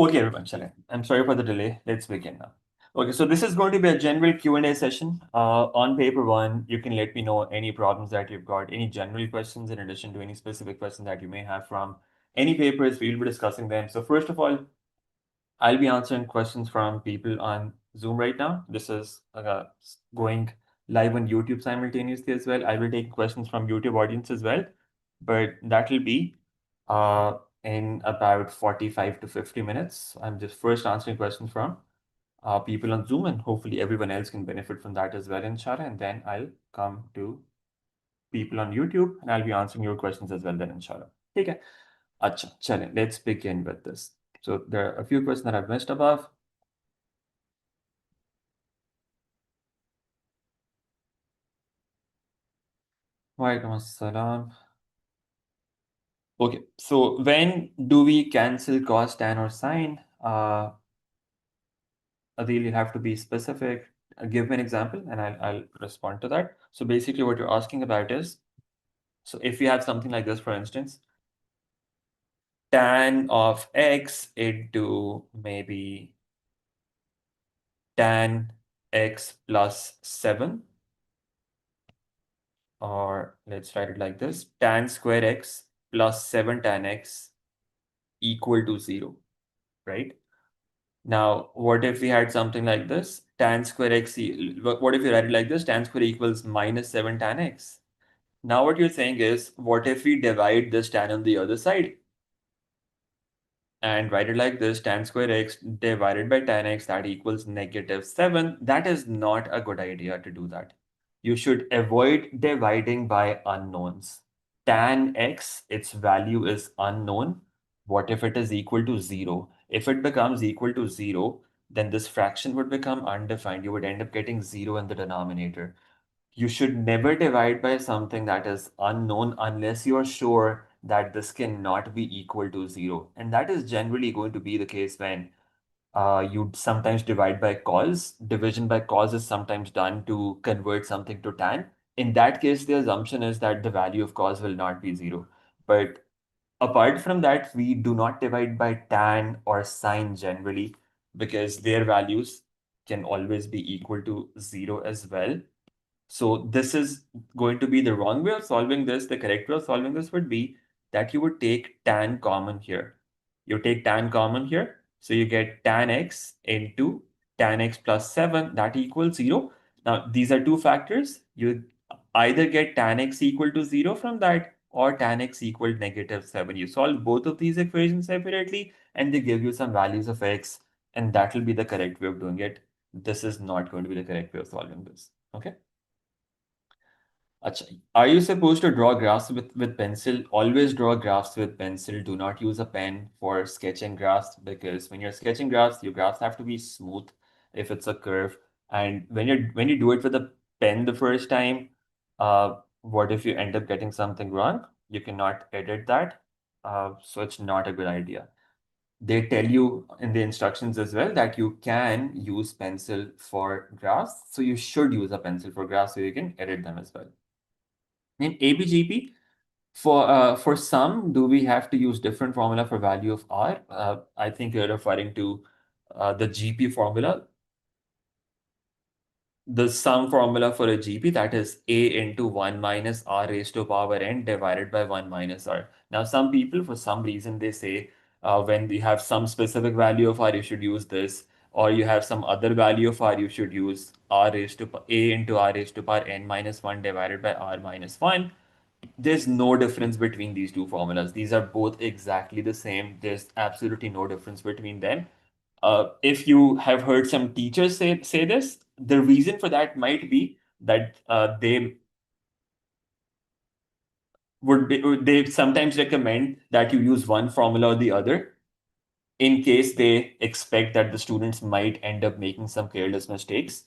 Okay, everyone, I'm sorry for the delay. Let's begin now. Okay, so this is going to be a general Q&A session. On paper one, you can let me know any problems that you've got, any general questions in addition to any specific questions that you may have from any papers. We'll be discussing them. So first of all, I'll be answering questions from people on Zoom right now. This is going live on YouTube simultaneously as well. I will take questions from YouTube audience as well, but that will be uh, in about 45 to 50 minutes. I'm just first answering questions from people on Zoom, and hopefully everyone else can benefit from that as well, inshallah. And then I'll come to people on YouTube and I'll be answering your questions as well then, inshallah. Okay. Acha, chale, let's begin with this. So there are a few questions that I've missed above. Walaikum assalam. Okay, so when do we cancel cos, tan, or sine? Adil, you have to be specific. Give me an example and I'll respond to that. So basically what you're asking about is, so if you have something like this, for instance, tan of x into maybe tan x plus 7, or let's write it like this, tan square x plus 7 tan x equal to 0, right? Now, what if we had something like this? Tan square x, what if we write it like this? Tan square equals minus 7 tan x. Now what you're saying is, what if we divide this tan on the other side? And write it like this, tan square x divided by tan x, that equals negative 7. That is not a good idea to do that. You should avoid dividing by unknowns. Tan x, its value is unknown. What if it is equal to 0? If it becomes equal to 0, then this fraction would become undefined. You would end up getting 0 in the denominator. You should never divide by something that is unknown unless you are sure that this cannot be equal to 0. And that is generally going to be the case when you sometimes divide by cos. Division by cos is sometimes done to convert something to tan. In that case, the assumption is that the value of cos will not be 0. But apart from that, we do not divide by tan or sine generally because their values can always be equal to 0 as well. So this is going to be the wrong way of solving this. The correct way of solving this would be that you would take tan common here. You take tan common here. So you get tan x into tan x plus 7, that equals 0. Now, these are two factors. You either get tan x equal to 0 from that or tan x equal negative 7. You solve both of these equations separately and they give you some values of x, and that will be the correct way of doing it. This is not going to be the correct way of solving this. Okay. Acha, are you supposed to draw graphs with pencil? Always draw graphs with pencil. Do not use a pen for sketching graphs because when you're sketching graphs, your graphs have to be smooth if it's a curve. And when you do it with a pen the first time, what if you end up getting something wrong? You cannot edit that. So it's not a good idea. They tell you in the instructions as well that you can use pencil for graphs. So you should use a pencil for graphs so you can edit them as well. In ABGP, for some, do we have to use different formula for value of R? I think you're referring to the GP formula, the sum formula for a GP, that is A into 1 minus R raised to power n divided by 1 minus R. Now, some people, for some reason, they say when we have some specific value of R, you should use this, or you have some other value of R, you should use R raised to A into R raised to power n minus 1 divided by R minus 1. There's no difference between these two formulas. These are both exactly the same. There's absolutely no difference between them. If you have heard some teachers say this, the reason for that might be that they sometimes recommend that you use one formula or the other in case they expect that the students might end up making some careless mistakes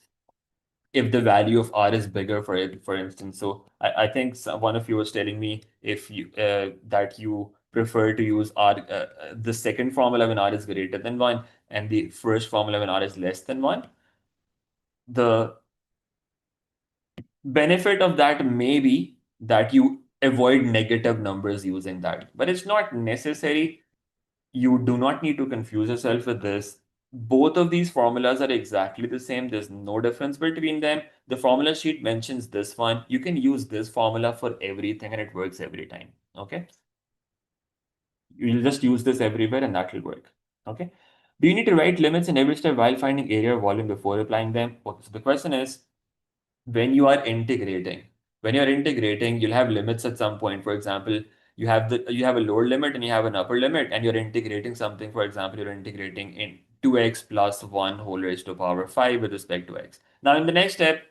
if the value of R is bigger for it, for instance. So I think one of you was telling me if you that you prefer to use R, the second formula when R is greater than 1 and the first formula when R is less than 1. The benefit of that may be that you avoid negative numbers using that, but it's not necessary. You do not need to confuse yourself with this. Both of these formulas are exactly the same. There's no difference between them. The formula sheet mentions this one. You can use this formula for everything and it works every time. Okay. You'll just use this everywhere and that will work. Okay. Do you need to write limits in every step while finding area or volume before applying them? Okay, so the question is, when you are integrating, you'll have limits at some point. For example, you have a lower limit and you have an upper limit, and you're integrating something. For example, you're integrating in 2x plus 1 whole raised to power 5 with respect to x. Now, in the next step,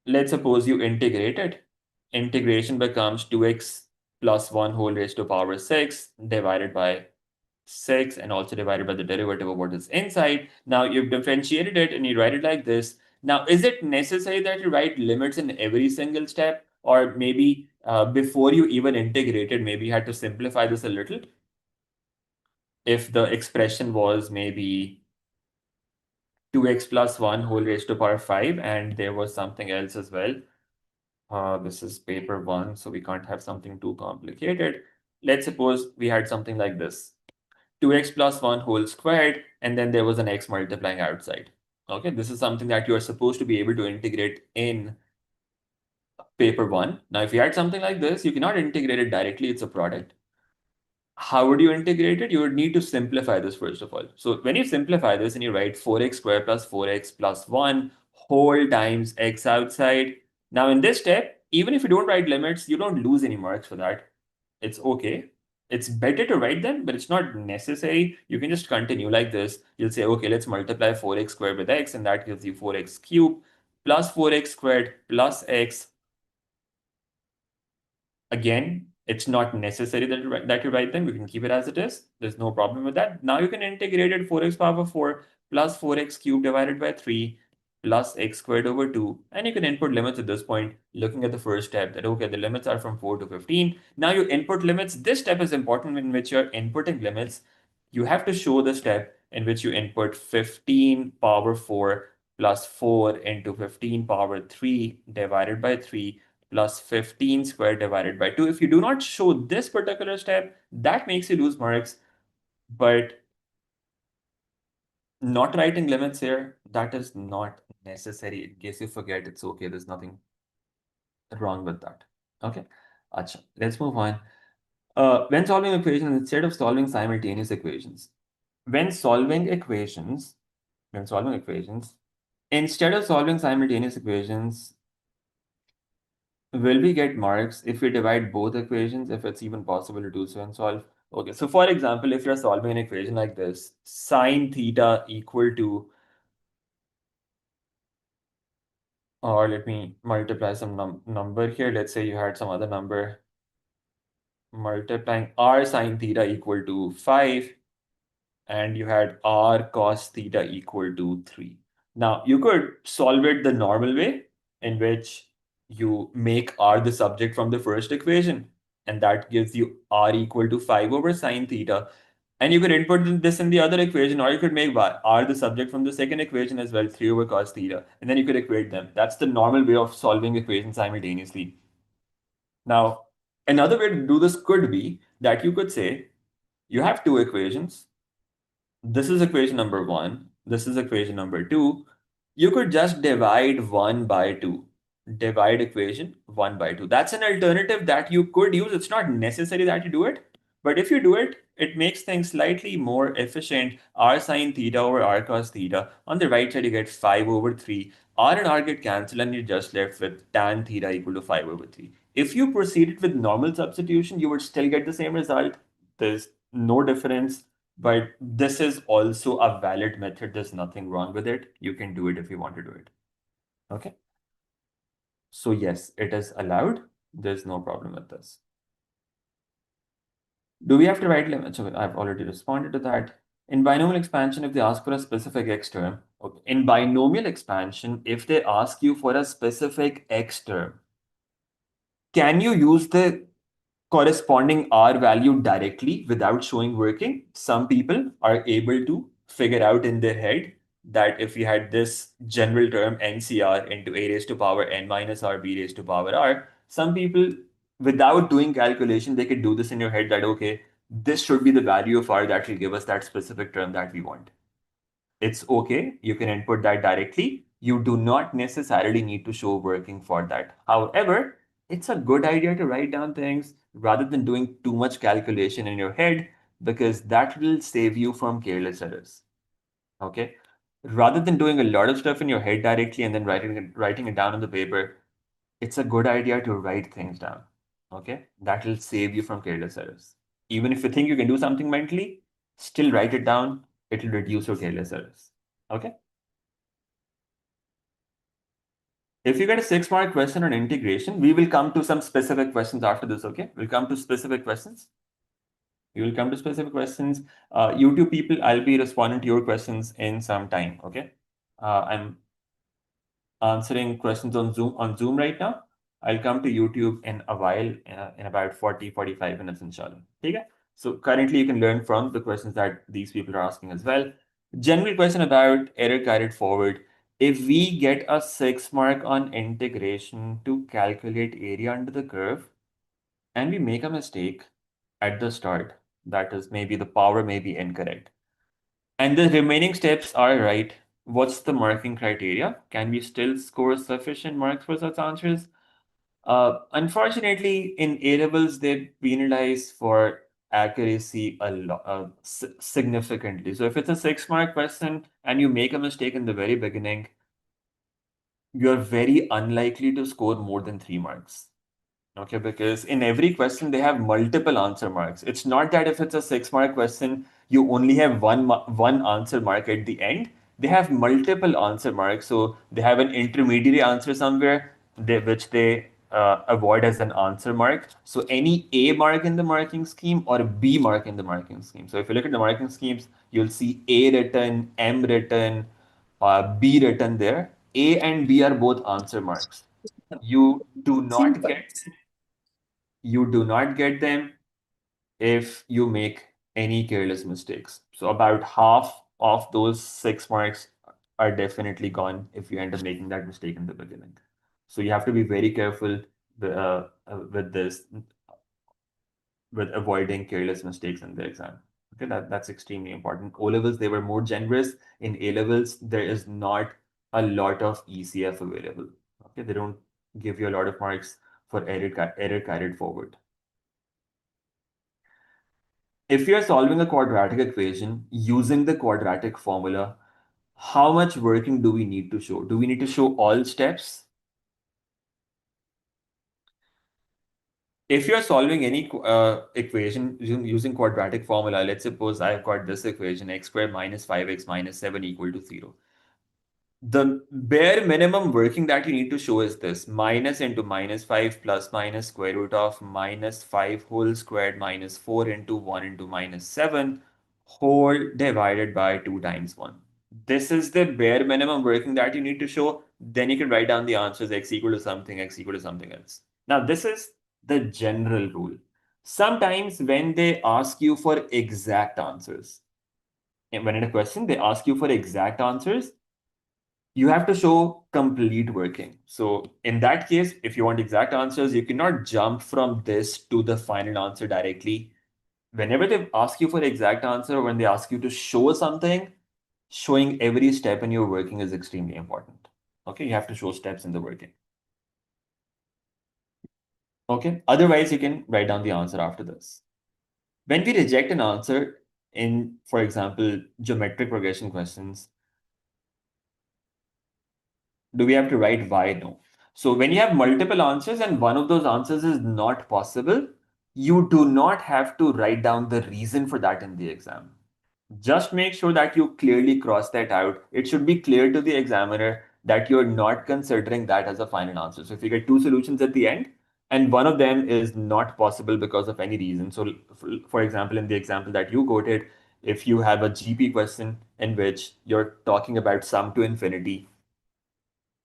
let's suppose you integrate it. Integration becomes 2x plus 1 whole raised to power 6 divided by 6 and also divided by the derivative of what is inside. Now you've differentiated it and you write it like this. Now, is it necessary that you write limits in every single step? Or maybe before you even integrated, maybe you had to simplify this a little. If the expression was maybe 2x plus 1 whole raised to power 5 and there was something else as well. This is paper 1, so we can't have something too complicated. Let's suppose we had something like this. 2x plus 1 whole squared, and then there was an x multiplying outside. Okay, this is something that you are supposed to be able to integrate in paper 1. Now, if you had something like this, you cannot integrate it directly, it's a product. How would you integrate it? You would need to simplify this first of all. So when you simplify this and you write 4x squared plus 4x plus 1 whole times x outside. Now in this step, even if you don't write limits, you don't lose any marks for that. It's okay. It's better to write them, but it's not necessary. You can just continue like this. You'll say, okay, let's multiply 4x squared with x, and that gives you 4x cubed plus 4x squared plus x. Again, it's not necessary that you write them. You can keep it as it is. There's no problem with that. Now you can integrate it 4x power 4 plus 4x cubed divided by 3 plus x squared over 2. And you can input limits at this point, looking at the first step that, okay, the limits are from 4 to 15. Now you input limits. This step is important in which you're inputting limits. You have to show the step in which you input 15 power 4 plus 4 into 15 power 3 divided by 3 plus 15 squared divided by 2. If you do not show this particular step, that makes you lose marks. But not writing limits here, that is not necessary. In case you forget, it's okay. There's nothing wrong with that. Okay. Acha. Let's move on. When solving equations, instead of solving simultaneous equations, when solving equations, instead of solving simultaneous equations, will we get marks if we divide both equations, if it's even possible to do so and solve? Okay, so for example, if you're solving an equation like this, sine theta equal to, or let me multiply some number here. Let's say you had some other number multiplying r sine theta equal to 5, and you had r cos theta equal to 3. Now, you could solve it the normal way, in which you make r the subject from the first equation, and that gives you r equal to 5 over sine theta. And you could input this in the other equation, or you could make r the subject from the second equation as well, 3 over cos theta, and then you could equate them. That's the normal way of solving equations simultaneously. Now, another way to do this could be that you could say you have two equations. This is equation number 1. This is equation number 2. You could just divide 1 by 2. Divide equation 1 by 2. That's an alternative that you could use. It's not necessary that you do it. But if you do it, it makes things slightly more efficient. R sine theta over r cos theta. On the right side, you get 5 over 3. R and R get cancelled and you're just left with tan theta equal to 5 over 3. If you proceeded with normal substitution, you would still get the same result. There's no difference. But this is also a valid method. There's nothing wrong with it. You can do it if you want to do it. Okay. So yes, it is allowed. There's no problem with this. Do we have to write limits? Okay, I've already responded to that. In binomial expansion, if they ask for a specific x term, okay. In binomial expansion, if they ask you for a specific x term, can you use the corresponding R value directly without showing working? Some people are able to figure out in their head that if you had this general term NCR into a raised to power n minus r b raised to power r, some people without doing calculation, they could do this in your head that, okay, this should be the value of r that will give us that specific term that we want. It's okay. You can input that directly. You do not necessarily need to show working for that. However, it's a good idea to write down things rather than doing too much calculation in your head, because that will save you from careless errors. Okay. Rather than doing a lot of stuff in your head directly and then writing it down on the paper, it's a good idea to write things down. Okay. That will save you from careless errors. Even if you think you can do something mentally, still write it down. It will reduce your careless errors. Okay. If you get a 6 mark question on integration, we will come to some specific questions after this. Okay. We'll come to specific questions. We will come to specific questions. YouTube people, I'll be responding to your questions in some time. Okay. I'm answering questions on Zoom right now. I'll come to YouTube in a while, in about 40-45 minutes, inshallah. Okay? So currently you can learn from the questions that these people are asking as well. General question about error carried forward. If we get a 6 mark on integration to calculate area under the curve, and we make a mistake at the start, that is maybe the power may be incorrect, and the remaining steps are right, what's the marking criteria? Can we still score sufficient marks for such answers? Unfortunately, in A levels, they penalize for accuracy a lot, significantly. So if it's a 6 mark question and you make a mistake in the very beginning, you're very unlikely to score more than 3 marks. Okay, because in every question they have multiple answer marks. It's not that if it's a 6 mark question, you only have one answer mark at the end. They have multiple answer marks. So they have an intermediary answer somewhere, which they avoid as an answer mark. So any A mark in the marking scheme or a B mark in the marking scheme. So if you look at the marking schemes, you'll see A written, M written, B written there. A and B are both answer marks. You do not get them if you make any careless mistakes. So about half of those 6 marks are definitely gone if you end up making that mistake in the beginning. So you have to be very careful with this, with avoiding careless mistakes in the exam. Okay, that's extremely important. O levels, they were more generous. In A levels, there is not a lot of ECF available. Okay, they don't give you a lot of marks for error carried forward. If you're solving a quadratic equation using the quadratic formula, how much working do we need to show? Do we need to show all steps? If you're solving any equation using quadratic formula, let's suppose I've got this equation, x squared minus 5x minus 7 equal to 0. The bare minimum working that you need to show is this: minus into minus 5 plus minus square root of minus 5 whole squared minus 4 into 1 into minus 7 whole divided by 2 times 1. This is the bare minimum working that you need to show. Then you can write down the answers: x equal to something, x equal to something else. Now, this is the general rule. Sometimes when they ask you for exact answers, and when in a question they ask you for exact answers, you have to show complete working. So in that case, if you want exact answers, you cannot jump from this to the final answer directly. Whenever they ask you for the exact answer, or when they ask you to show something, showing every step in your working is extremely important. Okay, you have to show steps in the working. Okay, otherwise you can write down the answer after this. When we reject an answer in, for example, geometric progression questions, do we have to write why? No. So when you have multiple answers and one of those answers is not possible, you do not have to write down the reason for that in the exam. Just make sure that you clearly cross that out. It should be clear to the examiner that you're not considering that as a final answer. So if you get two solutions at the end and one of them is not possible because of any reason. So for example, in the example that you quoted, if you have a GP question in which you're talking about sum to infinity,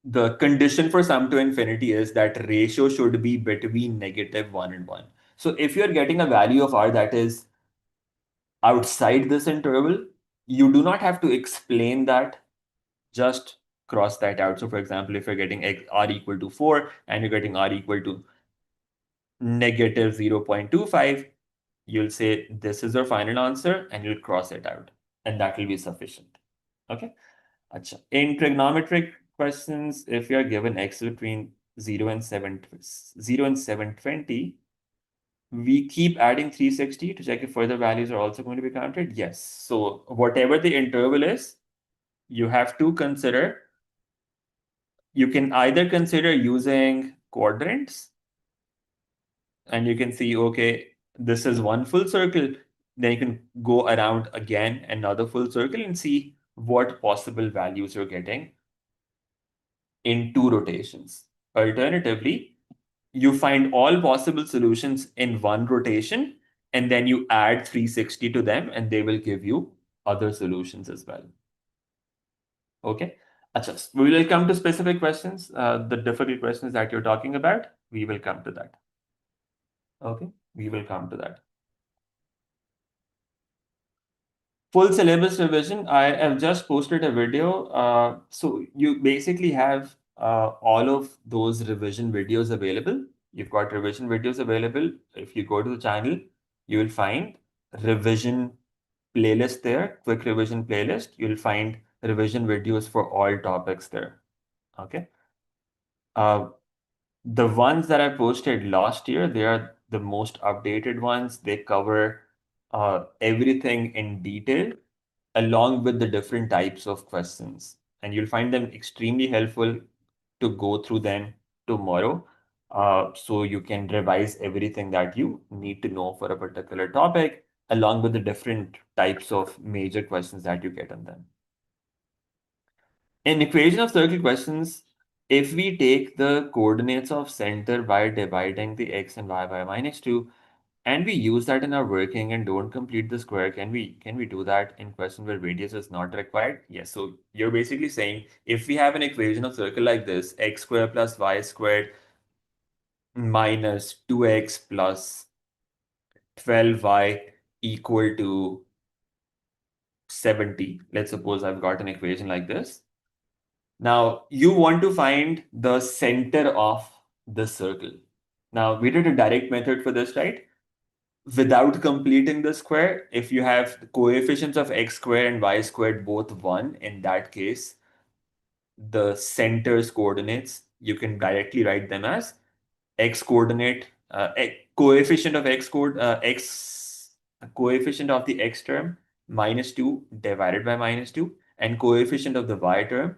the condition for sum to infinity is that ratio should be between -1 and 1. So if you're getting a value of r that is outside this interval, you do not have to explain that, just cross that out. So for example, if you're getting r equal to 4 and you're getting r equal to negative 0.25, you'll say this is your final answer and you'll cross it out, and that will be sufficient. Okay. Acha. In trigonometric questions, if you are given x between 0 and 720, we keep adding 360 to check if further values are also going to be counted. Yes. So whatever the interval is, you have to consider, you can either consider using quadrants, and you can see, okay, this is one full circle. Then you can go around again another full circle and see what possible values you're getting in two rotations. Alternatively, you find all possible solutions in one rotation and then you add 360 to them and they will give you other solutions as well. Okay. Achha, we will come to specific questions, the difficult questions that you're talking about. We will come to that. Okay. We will come to that. Full syllabus revision, I have just posted a video. So you basically have all of those revision videos available. You've got revision videos available. If you go to the channel, you will find revision playlist there, quick revision playlist. You'll find revision videos for all topics there. Okay. Uh, the ones that I posted last year, they are the most updated ones. They cover everything in detail along with the different types of questions. And you'll find them extremely helpful to go through them tomorrow. So you can revise everything that you need to know for a particular topic, along with the different types of major questions that you get on them. In equation of circle questions, if we take the coordinates of center by dividing the x and y by -2, and we use that in our working and don't complete the square, can we do that in question where radius is not required? Yes. So you're basically saying if we have an equation of circle like this, x squared plus y squared minus 2x plus 12y equal to 70. Let's suppose I've got an equation like this. Now you want to find the center of the circle. Now we did a direct method for this, right? Without completing the square, if you have the coefficients of x squared and y squared both 1, in that case, the center's coordinates, you can directly write them as x coordinate, coefficient of coefficient of the x term -2 divided by -2, and coefficient of the y term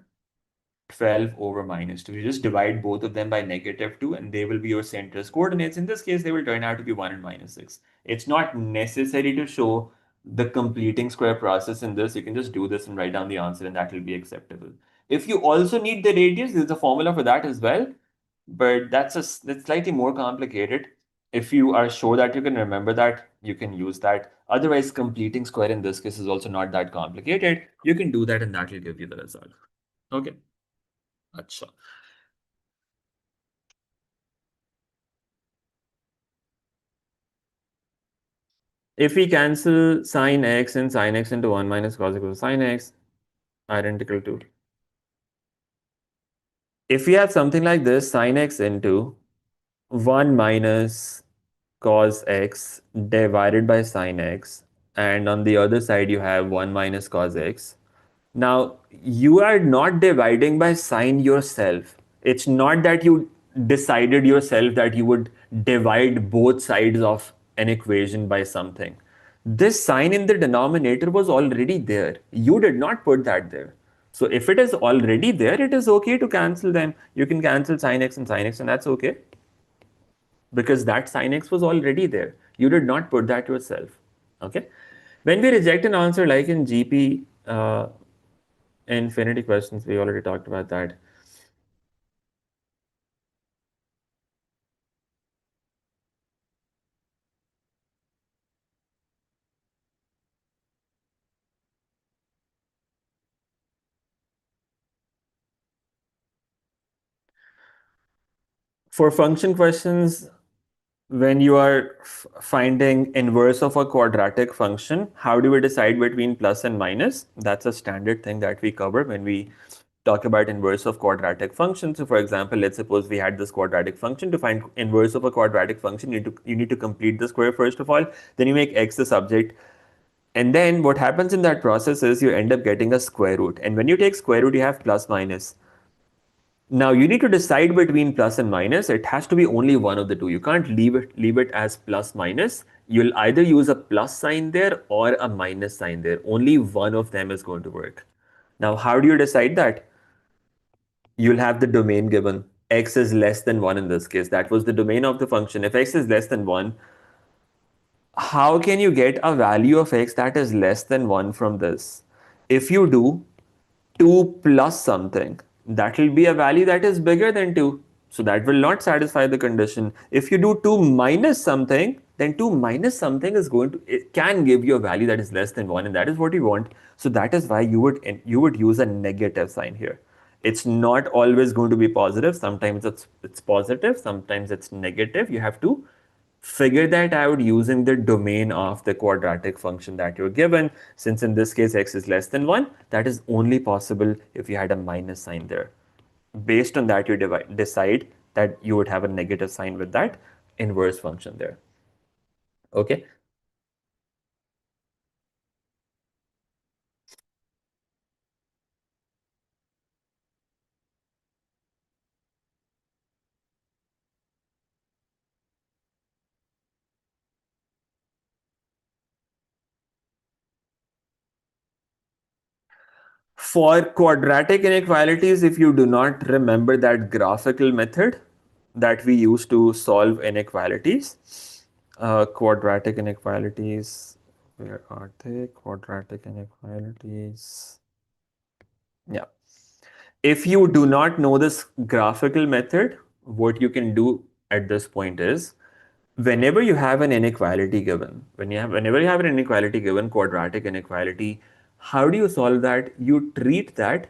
12 over -2. You just divide both of them by -2 and they will be your center's coordinates. In this case, they will turn out to be 1 and -6. It's not necessary to show the completing square process in this. You can just do this and write down the answer and that will be acceptable. If you also need the radius, there's a formula for that as well, but that's slightly more complicated. If you are sure that you can remember that, you can use that. Otherwise, completing square in this case is also not that complicated. You can do that and that will give you the result. Okay. Acha. If we cancel sine x and sine x into 1 minus cos equals sine x, identical to. If we have something like this, sine x into 1 minus cos x divided by sine x, and on the other side you have 1 minus cos x. Now, you are not dividing by sine yourself. It's not that you decided yourself that you would divide both sides of an equation by something. This sign in the denominator was already there. You did not put that there. So if it is already there, it is okay to cancel them. You can cancel sin x, and that's okay. Because that sin x was already there. You did not put that yourself. Okay. When we reject an answer like in GP infinity questions, we already talked about that. For function questions, when you are finding inverse of a quadratic function, how do we decide between plus and minus? That's a standard thing that we cover when we talk about inverse of quadratic function. So for example, let's suppose we had this quadratic function. To find inverse of a quadratic function, you need to complete the square first of all. Then you make x the subject. And then what happens in that process is you end up getting a square root. And when you take square root, you have plus minus. Now you need to decide between plus and minus. It has to be only one of the two. You can't leave it as plus minus. You'll either use a plus sign there or a minus sign there. Only one of them is going to work. Now, how do you decide that? You'll have the domain given. X is less than 1 in this case. That was the domain of the function. If x is less than 1, how can you get a value of x that is less than 1 from this? If you do 2 plus something, that will be a value that is bigger than 2. So that will not satisfy the condition. If you do 2 minus something, then 2 minus something is going to, it can give you a value that is less than 1, and that is what you want. So that is why you would use a negative sign here. It's not always going to be positive. Sometimes it's positive, sometimes it's negative. You have to figure that out using the domain of the quadratic function that you're given. Since in this case x is less than 1, that is only possible if you had a minus sign there. Based on that, you decide that you would have a negative sign with that inverse function there. Okay. For quadratic inequalities, if you do not remember that graphical method that we use to solve inequalities, quadratic inequalities, where are they? Quadratic inequalities. Yeah. If you do not know this graphical method, what you can do at this point is, whenever you have an inequality given, whenever you have an inequality given, quadratic inequality, how do you solve that? You treat that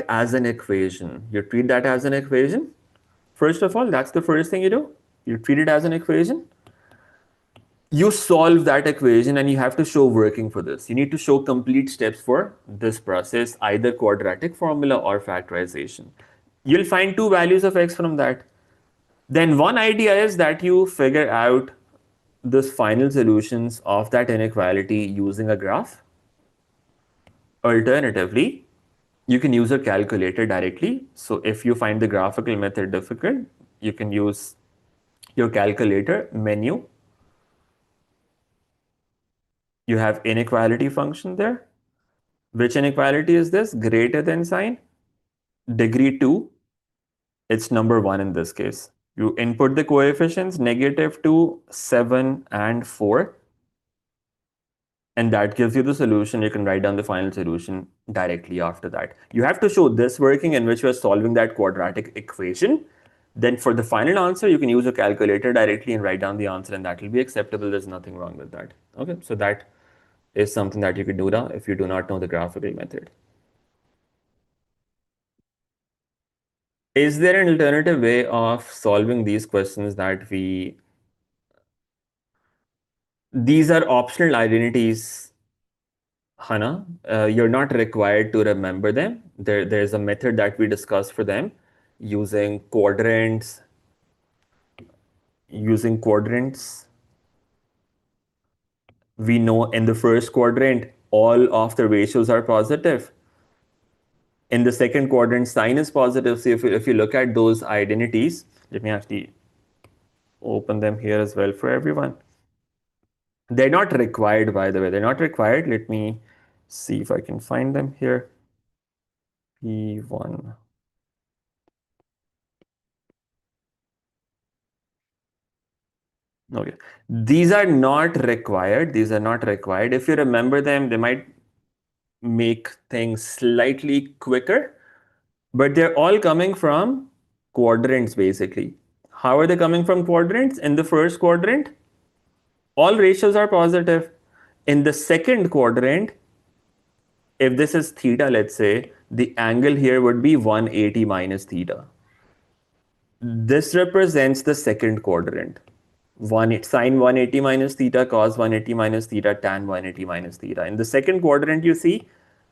as an equation. You treat that as an equation. First of all, that's the first thing you do. You treat it as an equation. You solve that equation and you have to show working for this. You need to show complete steps for this process, either quadratic formula or factorization. You'll find two values of x from that. Then one idea is that you figure out the final solutions of that inequality using a graph. Alternatively, you can use a calculator directly. So if you find the graphical method difficult, you can use your calculator menu. You have inequality function there. Which inequality is this? Greater than sign, degree 2. It's number 1 in this case. You input the coefficients -2, 7, and 4. And that gives you the solution. You can write down the final solution directly after that. You have to show this working in which you are solving that quadratic equation. Then for the final answer, you can use a calculator directly and write down the answer, and that will be acceptable. There's nothing wrong with that. Okay, so that is something that you can do now if you do not know the graphical method. Is there an alternative way of solving these questions that these are optional identities, Hana? You're not required to remember them. There's a method that we discussed for them using quadrants. We know in the first quadrant, all of the ratios are positive. In the second quadrant, sign is positive. So if you look at those identities, let me actually open them here as well for everyone. They're not required, by the way. They're not required. Let me see if I can find them here. P1. Okay. These are not required. These are not required. If you remember them, they might make things slightly quicker, but they're all coming from quadrants, basically. How are they coming from quadrants? In the first quadrant, all ratios are positive. In the second quadrant, if this is theta, let's say, the angle here would be 180 minus theta. This represents the second quadrant. Sine 180 minus theta, cos 180 minus theta, tan 180 minus theta. In the second quadrant, you see,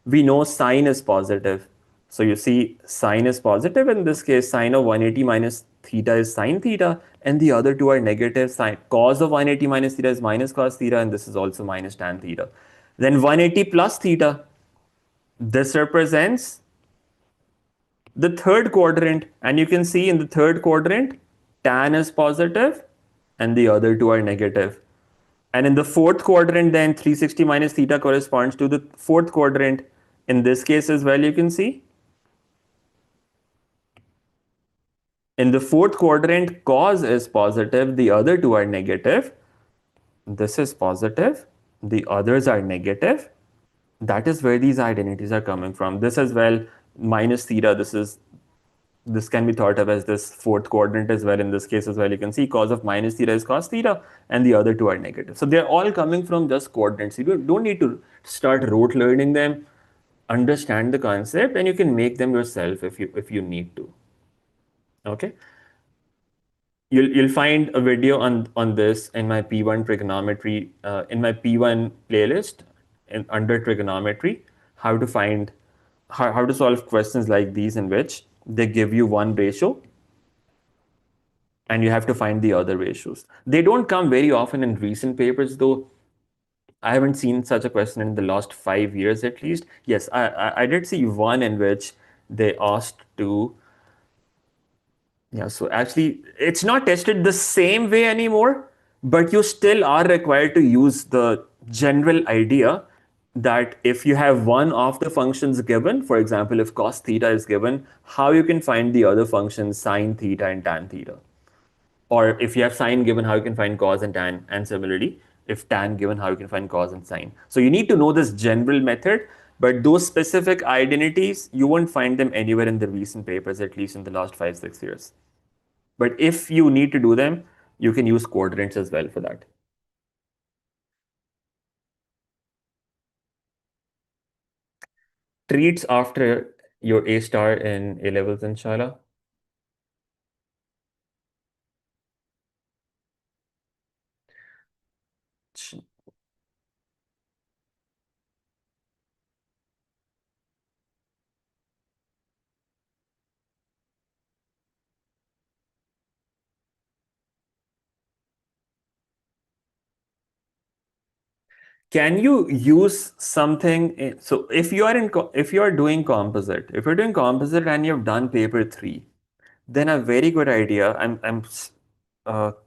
We know sine is positive. So you see sine is positive. In this case, sine of 180 minus theta is sine theta, and the other two are negative. Sine cos of 180 minus theta is minus cos theta, and this is also minus tan theta. Then 180 plus theta, this represents the third quadrant, and you can see in the third quadrant, tan is positive and the other two are negative. And in the fourth quadrant, then 360 minus theta corresponds to the fourth quadrant. In this case as well, you can see in the fourth quadrant, cos is positive, the other two are negative. This is positive, the others are negative. That is where these identities are coming from. This as well, minus theta, this can be thought of as this fourth quadrant as well. In this case as well, you can see cos of minus theta is cos theta, and the other two are negative. So they're all coming from just quadrants. You don't need to start rote learning them. Understand the concept, and you can make them yourself if you need to. Okay. You'll find a video on this in my P1 trigonometry in my P1 playlist under trigonometry, how to find how to solve questions like these in which they give you one ratio and you have to find the other ratios. They don't come very often in recent papers though. I haven't seen such a question in the last 5 years at least. Yes, I did see one in which they asked to. Yeah, so actually, it's not tested the same way anymore, but you still are required to use the general idea that if you have one of the functions given, for example, if cos theta is given, how you can find the other functions sine theta and tan theta. Or if you have sine given, how you can find cos and tan, and similarly, if tan given, how you can find cos and sine. So you need to know this general method, but those specific identities, you won't find them anywhere in the recent papers, at least in the last 5, 6 years. But if you need to do them, you can use quadrants as well for that. Treats after your A star in A levels, inshallah. Can you use something? So if you are if you are doing composite, if you're doing composite and you've done paper 3, then a very good idea. I'm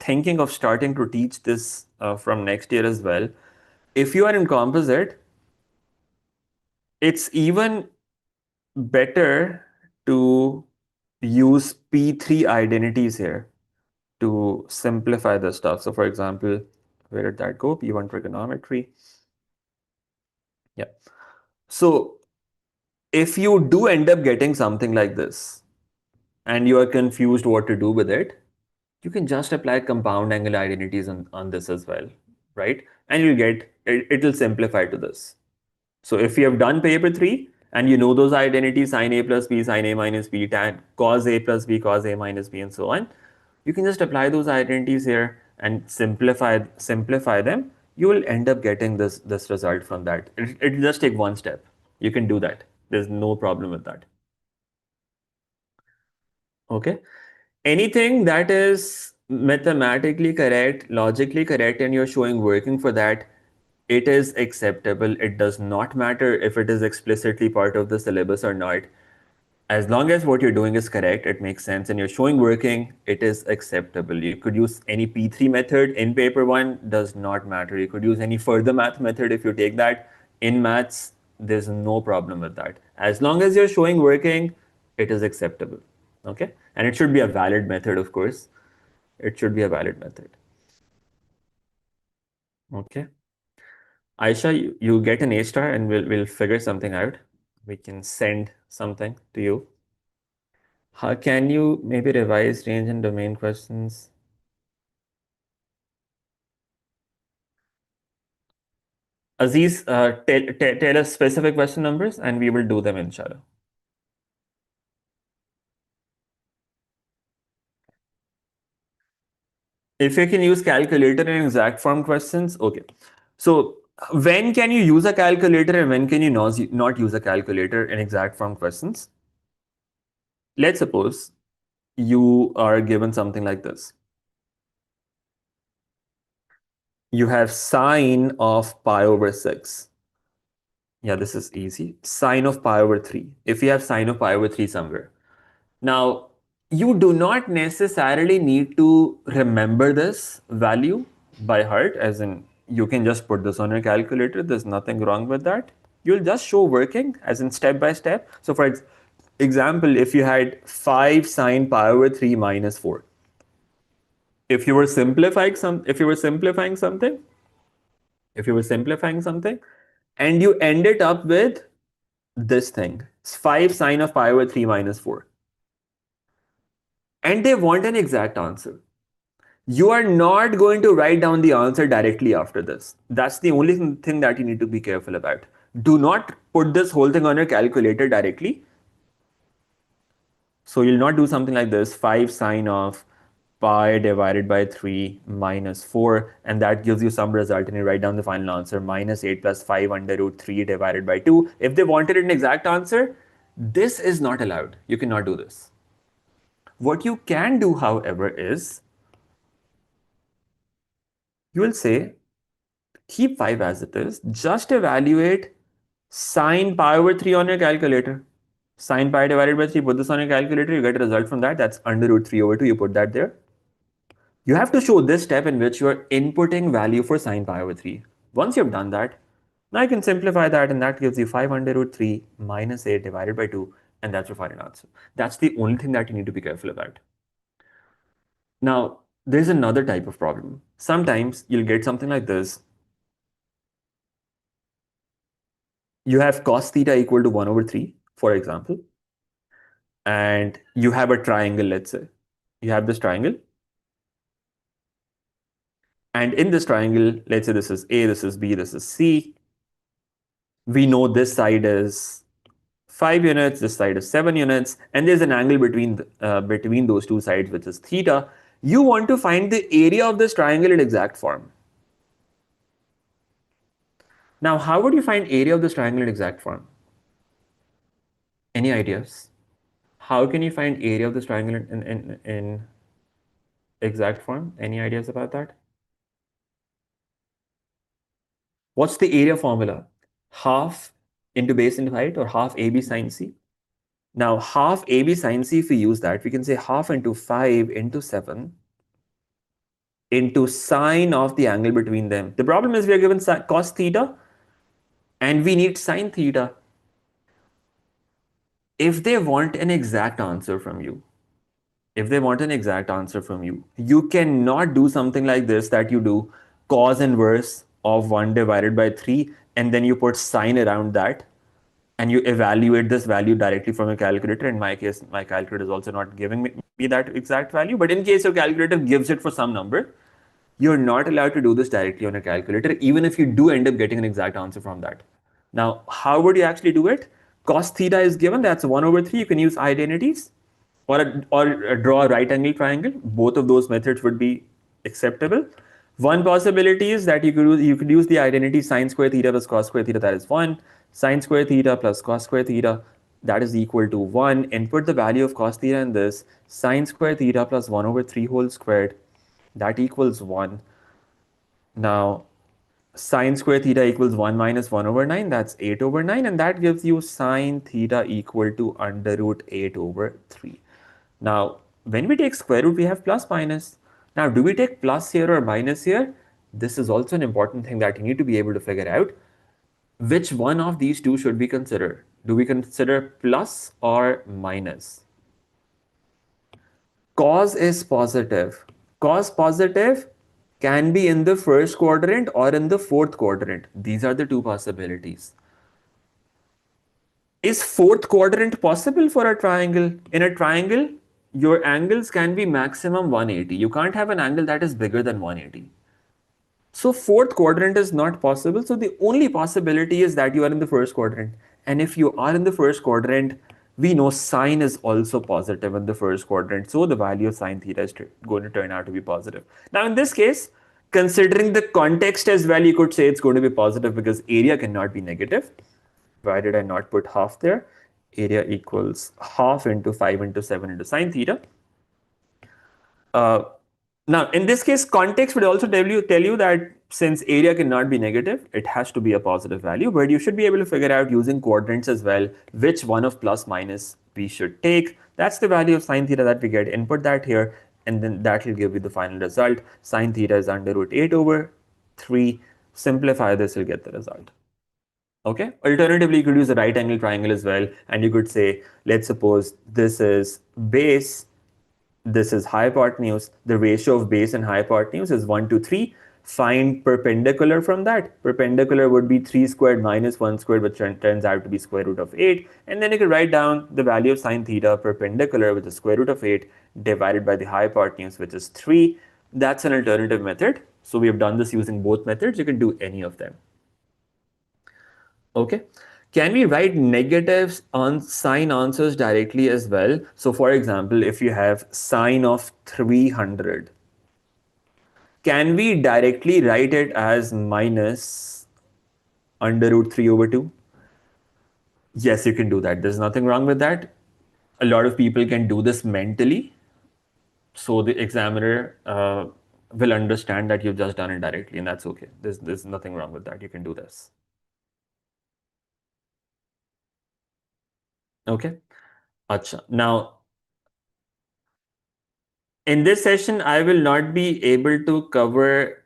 thinking of starting to teach this from next year as well. If you are in composite, it's even better to use P3 identities here to simplify the stuff. So for example, where did that go? P1 trigonometry. Yeah. So if you do end up getting something like this and you are confused what to do with it, you can just apply compound angle identities on this as well, right? And you'll get it'll simplify to this. So if you have done paper 3 and you know those identities, sine A plus B, sine A minus B, tan cos A plus B, cos A minus B, and so on, you can just apply those identities here and simplify them. You will end up getting this result from that. It'll just take one step. You can do that. There's no problem with that. Okay. Anything that is mathematically correct, logically correct, and you're showing working for that, it is acceptable. It does not matter if it is explicitly part of the syllabus or not. As long as what you're doing is correct, it makes sense, and you're showing working, it is acceptable. You could use any P3 method in paper 1, does not matter. You could use any further math method if you take that. In maths, there's no problem with that. As long as you're showing working, it is acceptable. Okay? And it should be a valid method, of course. It should be a valid method. Okay? Aisha, you get an A star and we'll figure something out. We can send something to you. How can you maybe revise range and domain questions? Aziz, tell us specific question numbers and we will do them inshallah. If you can use calculator and exact form questions, okay. So When can you use a calculator and when can you not use a calculator in exact form questions? Let's suppose you are given something like this. You have sine of pi over 6. Yeah, this is easy. Sine of pi over 3. If you have sine of pi over 3 somewhere. Now, you do not necessarily need to remember this value by heart, as in you can just put this on your calculator. There's nothing wrong with that. You'll just show working, as in step by step. So, for example, if you had 5 sine pi over 3 minus 4, if you were simplifying something, and you ended up with this thing, 5 sine of pi over 3 minus 4, and they want an exact answer. You are not going to write down the answer directly after this. That's the only thing that you need to be careful about. Do not put this whole thing on your calculator directly. So you'll not do something like this, 5 sine of pi divided by 3 minus 4, and that gives you some result, and you write down the final answer, minus 8 plus 5 under root 3 divided by 2. If they wanted an exact answer, this is not allowed. You cannot do this. What you can do, however, is you will say, keep 5 as it is, just evaluate sine pi over 3 on your calculator. Sine pi divided by 3, put this on your calculator, you get a result from that. That's under root 3 over 2, you put that there. You have to show this step in which you are inputting value for sine pi over 3. Once you've done that, now you can simplify that, and that gives you 5 under root 3 minus 8 divided by 2, and that's your final answer. That's the only thing that you need to be careful about. Now, there's another type of problem. Sometimes you'll get something like this. You have cos theta equal to 1 over 3, for example, and you have a triangle, let's say. You have this triangle, and in this triangle, let's say this is A, this is B, this is C. We know this side is 5 units, this side is 7 units, and there's an angle between those two sides, which is theta. You want to find the area of this triangle in exact form. Now, how would you find area of this triangle in exact form? Any ideas? How can you find area of this triangle in exact form? Any ideas about that? What's the area formula? Half into base into height, or half AB sine C? Now, half AB sine C, if we use that, we can say half into 5 into 7 into sine of the angle between them. The problem is we are given cos theta and we need sine theta. If they want an exact answer from you, you cannot do something like this, that you do cos inverse of 1 divided by 3 and then you put sine around that and you evaluate this value directly from a calculator. In my case, my calculator is also not giving me that exact value, but in case your calculator gives it for some number, you're not allowed to do this directly on a calculator, even if you do end up getting an exact answer from that. Now, how would you actually do it? Cos theta is given, that's 1 over 3. You can use identities or draw a right angle triangle. Both of those methods would be acceptable. One possibility is that you could use the identity sine square theta plus cos square theta, that is 1. Sine square theta plus cos square theta, that is equal to 1. Input the value of cos theta in this. Sine square theta plus 1 over 3 whole squared, that equals 1. Now, sine square theta equals 1 minus 1 over 9, that's 8 over 9, and that gives you sine theta equal to under root 8 over 3. Now, when we take square root, we have plus minus. Now, do we take plus here or minus here? This is also an important thing that you need to be able to figure out. Which one of these two should we consider? Do we consider plus or minus? Cos is positive. Cos positive can be in the first quadrant or in the fourth quadrant. These are the two possibilities. Is fourth quadrant possible for a triangle? In a triangle, your angles can be maximum 180. You can't have an angle that is bigger than 180. So fourth quadrant is not possible. So the only possibility is that you are in the first quadrant. And if you are in the first quadrant, we know sine is also positive in the first quadrant. So the value of sine theta is going to turn out to be positive. Now in this case, Considering the context as well, you could say it's going to be positive because area cannot be negative. Why did I not put half there? Area equals half into 5 into 7 into sine theta. Uh, Now, in this case, context would also tell you that since area cannot be negative, it has to be a positive value, but you should be able to figure out using quadrants as well, which one of plus minus we should take. That's the value of sine theta that we get. Input that here, and then that will give you the final result. Sine theta is under root 8 over 3. Simplify this, you'll get the result. Okay. Alternatively, you could use a right angle triangle as well, and you could say, let's suppose this is base, this is hypotenuse. The ratio of base and hypotenuse is 1 to 3. Find perpendicular from that. Perpendicular would be 3 squared minus 1 squared, which turns out to be square root of 8. And then you can write down the value of sine theta perpendicular, which is square root of 8, divided by the hypotenuse, which is 3. That's an alternative method. So we have done this using both methods. You can do any of them. Okay. Can we write negatives on sine answers directly as well? So for example, if you have sine of 300, can we directly write it as minus under root 3 over 2? Yes, you can do that. There's nothing wrong with that. A lot of people can do this mentally. So the examiner will understand that you've just done it directly, and that's okay. There's nothing wrong with that. You can do this. Okay. Acha. Now, in this session, I will not be able to cover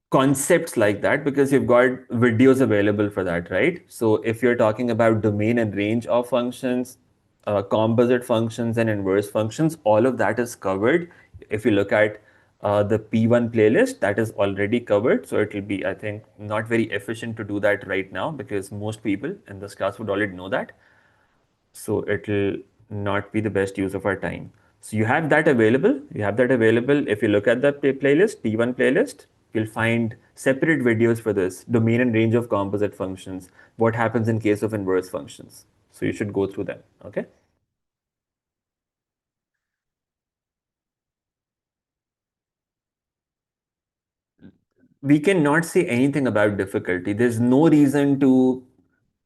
concepts like that because you've got videos available for that, right? So if you're talking about domain and range of functions, composite functions and inverse functions, all of that is covered. If you look at the P1 playlist, that is already covered. So it will be, I think, not very efficient to do that right now because most people in this class would already know that. So it will not be the best use of our time. So you have that available. You have that available. If you look at the playlist, P1 playlist, you'll find separate videos for this domain and range of composite functions. What happens in case of inverse functions? So you should go through them. Okay. We cannot say anything about difficulty. There's no reason to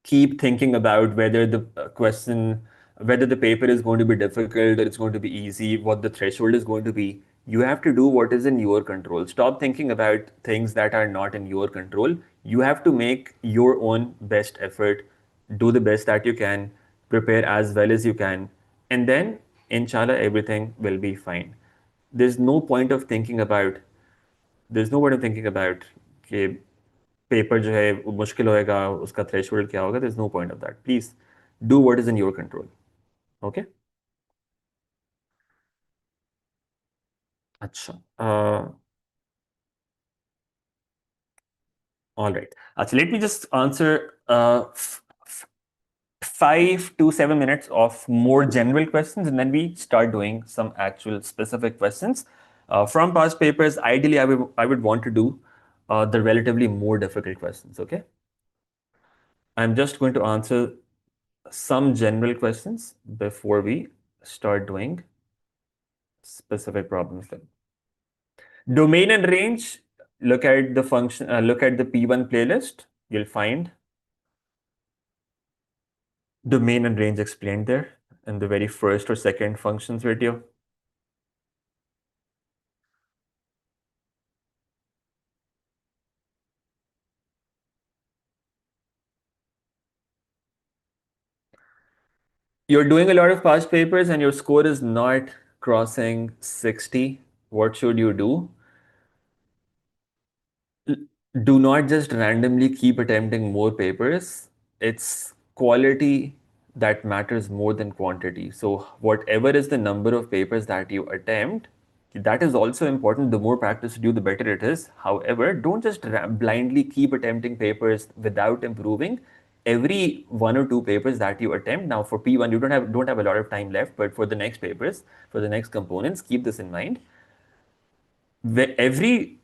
keep thinking about whether the question, whether the paper is going to be difficult or it's going to be easy, what the threshold is going to be. You have to do what is in your control. Stop thinking about things that are not in your control. You have to make your own best effort, do the best that you can, prepare as well as you can, and then, inshallah, everything will be fine. There's no point of thinking about there's no point of thinking about कि paper जो है वो मुश्किल होएगा उसका threshold क्या होगा there's no point of that. Please do what is in your control. Okay. अच्छा. All right. अच्छा, let me just answer 5 to 7 minutes of more general questions, and then we start doing some actual specific questions from past papers. Ideally, I would want to do the relatively more difficult questions. Okay. I'm just going to answer some general questions before we start doing specific problems then. Domain and range, look at the function, look at the P1 playlist. You'll find domain and range explained there in the very first or second functions video. You're doing a lot of past papers and your score is not crossing 60. What should you do? Do not just randomly keep attempting more papers. It's quality that matters more than quantity. So, whatever is the number of papers that you attempt, that is also important. The more practice you do, the better it is. However, don't just blindly keep attempting papers without improving. Every 1 or 2 papers that you attempt, now for P1, you don't have a lot of time left, but for the next papers, for the next components, keep this in mind. Every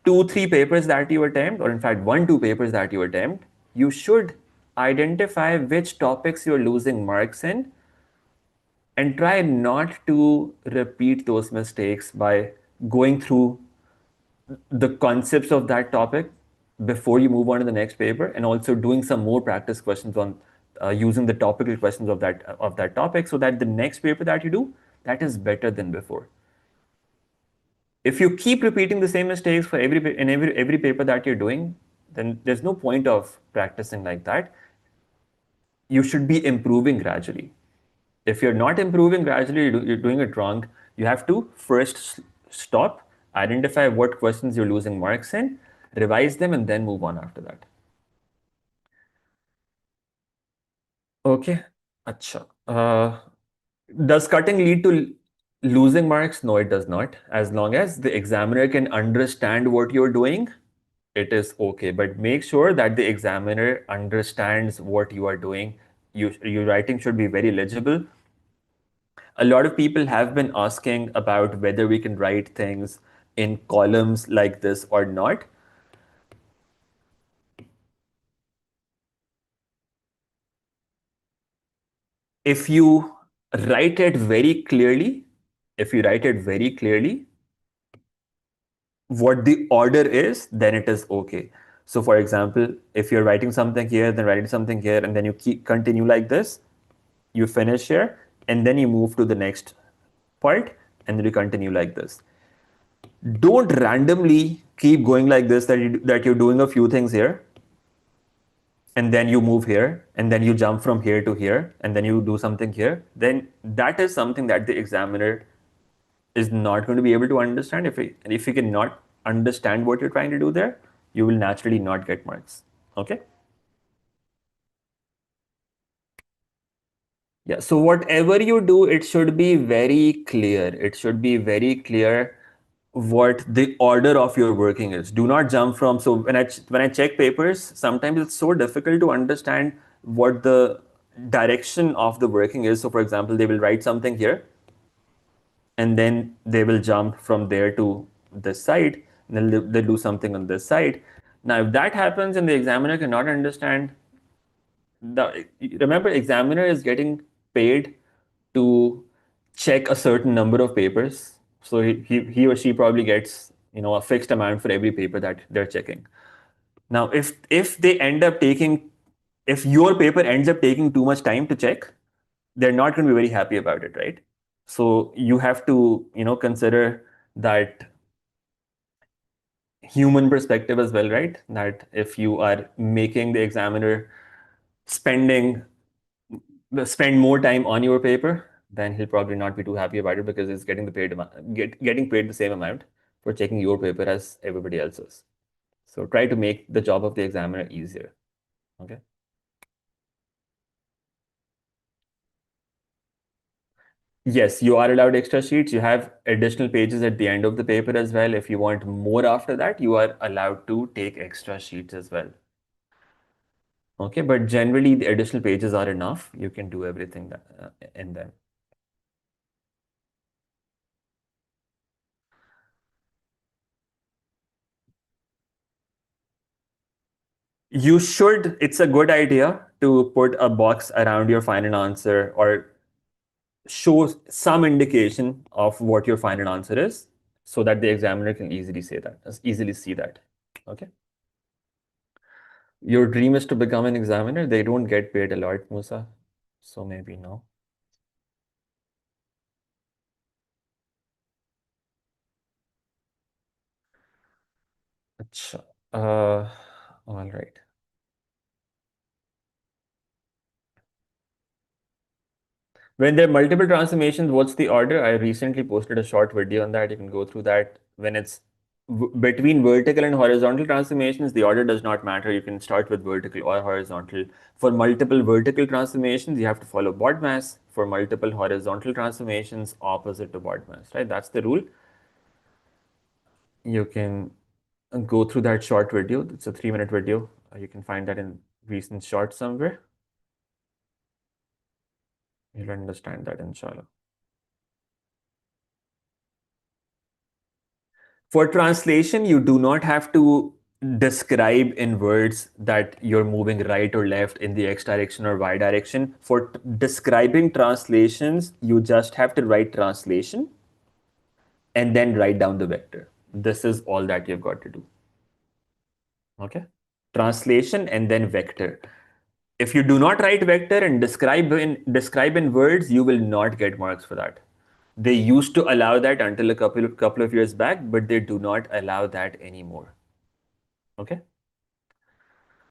2, 3 papers that you attempt, or in fact 1, 2 papers that you attempt, you should identify which topics you're losing marks in and try not to repeat those mistakes by going through the concepts of that topic before you move on to the next paper, and also doing some more practice questions on using the topical questions of that topic, so that the next paper that you do, that is better than before. If you keep repeating the same mistakes for every paper that you're doing, then there's no point of practicing like that. You should be improving gradually. If you're not improving gradually, you're doing it wrong. You have to first stop, identify what questions you're losing marks in, revise them, and then move on after that. Okay. Acha. Does cutting lead to losing marks? No, it does not. As long as the examiner can understand what you're doing, it is okay. But make sure that the examiner understands what you are doing. Your writing should be very legible. A lot of people have been asking about whether we can write things in columns like this or not. If you write it very clearly, if you write it very clearly, what the order is, then it is okay. So, for example, if you're writing something here, then writing something here, and then you continue like this, you finish here, and then you move to the next part, and then you continue like this. Don't randomly keep going like this, that you're doing a few things here, and then you move here, and then you jump from here to here, and then you do something here. Then that is something that the examiner is not going to be able to understand. If you cannot understand what you're trying to do there, you will naturally not get marks. Okay. Yeah, so whatever you do, it should be very clear. It should be very clear what the order of your working is. Do not jump from. So when I check papers, sometimes it's so difficult to understand what the direction of the working is. So for example, they will write something here, and then they will jump from there to this side, and then they'll do something on this side. Now, if that happens and the examiner cannot understand, remember, examiner is getting paid to check a certain number of papers. So he or she probably gets, a fixed amount for every paper that they're checking. Now, if they end up taking, if your paper ends up taking too much time to check, they're not going to be very happy about it, right? So you have to, consider that human perspective as well, right? That if you are making the examiner spending spend more time on your paper, then he'll probably not be too happy about it, because he's getting paid the same amount for checking your paper as everybody else's. So try to make the job of the examiner easier. Okay. Yes, you are allowed extra sheets. You have additional pages at the end of the paper as well. If you want more after that, you are allowed to take extra sheets as well. Okay, but generally the additional pages are enough. You can do everything in them. You should, it's a good idea to put a box around your final answer, or show some indication of what your final answer is, so that the examiner can easily see that. Okay. Your dream is to become an examiner. They don't get paid a lot, Musa. So maybe no. Achha. All right. When there are multiple transformations, what's the order? I recently posted a short video on that. You can go through that. When it's between vertical and horizontal transformations, the order does not matter. You can start with vertical or horizontal. For multiple vertical transformations, you have to follow BODMAS. For multiple horizontal transformations, opposite to BODMAS, right? That's the rule. You can go through that short video. It's a 3-minute video. You can find that in recent shorts somewhere. You'll understand that, inshallah. For translation, you do not have to describe in words that you're moving right or left in the X direction or Y direction. For describing translations, you just have to write translation. and then write down the vector. This is all that you've got to do. Okay? Translation and then vector. If you do not write vector and describe in words, you will not get marks for that. They used to allow that until a couple of years back, but they do not allow that anymore. Okay?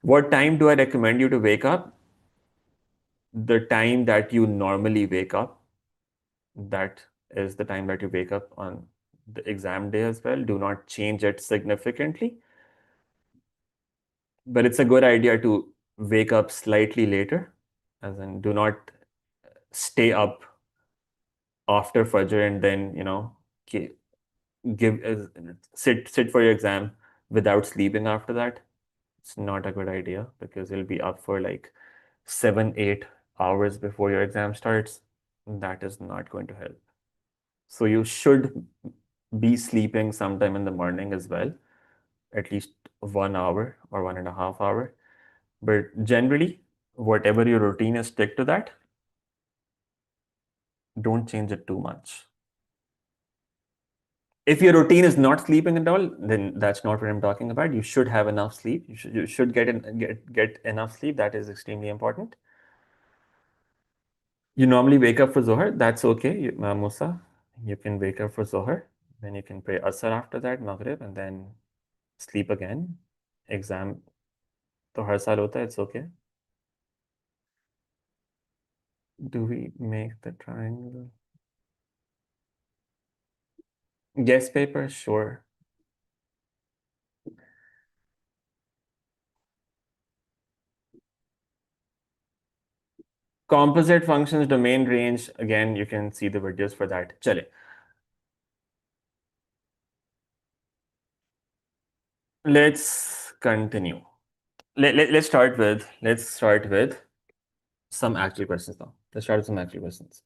What time do I recommend you to wake up? The time that you normally wake up. That is the time that you wake up on the exam day as well. Do not change it significantly. But it's a good idea to wake up slightly later, as in do not stay up after Fajr and then, give sit for your exam without sleeping after that. It's not a good idea because you'll be up for like 7, 8 hours before your exam starts. That is not going to help. So you should be sleeping sometime in the morning as well, at least 1 hour or 1.5 hour. But generally, whatever your routine is, stick to that. Don't change it too much. If your routine is not sleeping at all, then that's not what I'm talking about. You should have enough sleep. You should get enough sleep. That is extremely important. You normally wake up for Zohar. That's okay, Musa. You can wake up for Zohar. Then you can pray Asr after that, Maghrib, and then sleep again. Exam तो हर साल होता है. It's okay. Do we make the triangle? Guess paper? Sure. Composite functions, domain range. Again, you can see the videos for that. Chale. Let's continue. Let's start with some actual questions now. Let's start with some actual questions.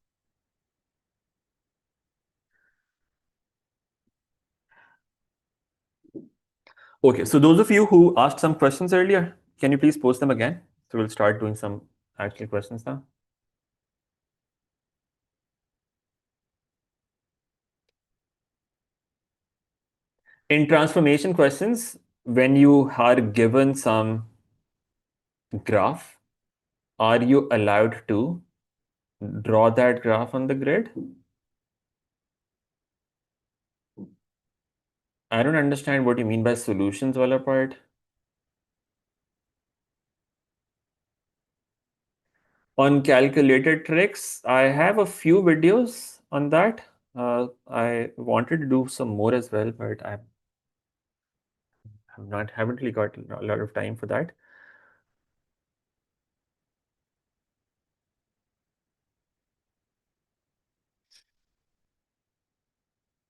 Okay, so those of you who asked some questions earlier, can you please post them again? So we'll start doing some actual questions now. In transformation questions, when you are given some graph, are you allowed to draw that graph on the grid? I don't understand what you mean by solutions wala part. On calculated tricks, I have a few videos on that. I wanted to do some more as well, but haven't really got a lot of time for that.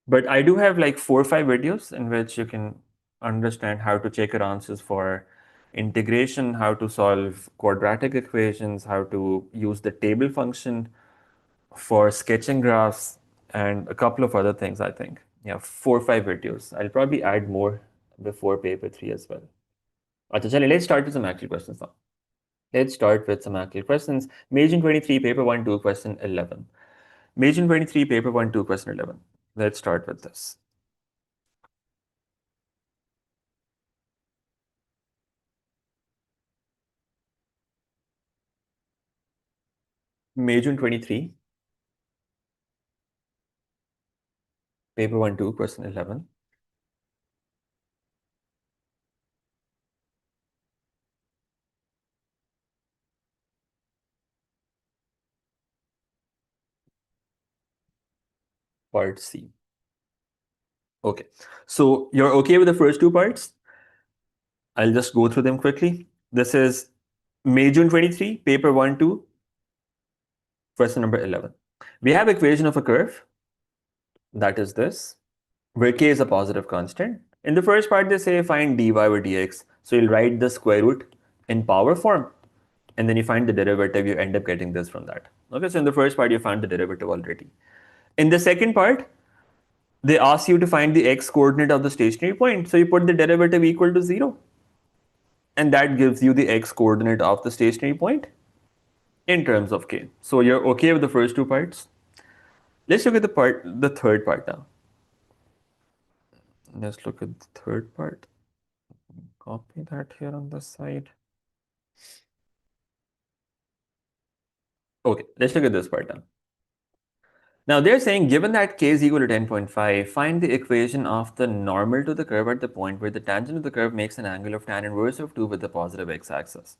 But I do have like 4 or 5 videos in which you can understand how to check your answers for integration, how to solve quadratic equations, how to use the table function for sketching graphs, and a couple of other things, I think. Yeah, 4 or 5 videos. I'll probably add more before paper 3 as well. Acha, chale, let's start with some actual questions now. Let's start with some actual questions. Major 23, paper 1, 2, question 11. Major 23, paper 1, 2, question 11. Let's start with this. Major 23, paper 1, 2, question 11. Part C. Okay, so you're okay with the first 2 parts? I'll just go through them quickly. This is May June 23, paper 1, 2, question number 11. We have equation of a curve, that is this, where k is a positive constant. In the first part, they say find dy over dx. So you'll write the square root in power form, and then you find the derivative, you end up getting this from that. Okay, so in the first part, you found the derivative already. In the second part, they ask you to find the x coordinate of the stationary point. So you put the derivative equal to 0. And that gives you the x coordinate of the stationary point in terms of k. So you're okay with the first 2 parts? Let's look at the third part now. Let's look at the third part. Copy that here on the side. Okay, let's look at this part now. Now they're saying given that k is equal to 10.5, find the equation of the normal to the curve at the point where the tangent of the curve makes an angle of tan inverse of 2 with the positive x-axis.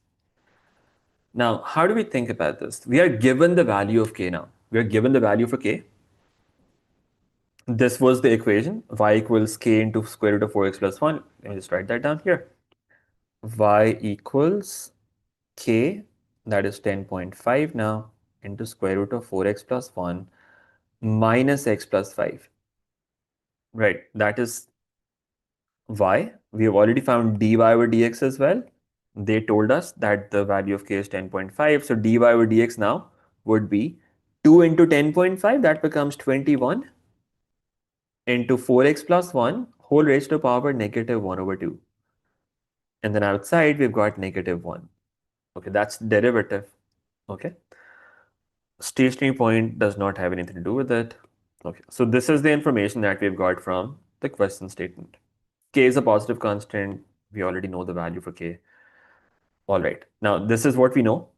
Now, how do we think about this? We are given the value of k now. We are given the value for k. This was the equation, y equals k into square root of 4x plus 1. Let me just write that down here. Y equals k, that is 10.5 now, into square root of 4x plus 1 minus x plus 5. Right, that is y. We have already found dy over dx as well. They told us that the value of k is 10.5. So dy over dx now would be 2 into 10.5. That becomes 21 into 4x plus 1 whole raised to the power negative 1 over 2. And then outside we've got negative 1. Okay, that's derivative. Okay. Stationary point does not have anything to do with it. Okay, so this is the information that we've got from the question statement. K is a positive constant. We already know the value for k. All right, now this is what we know.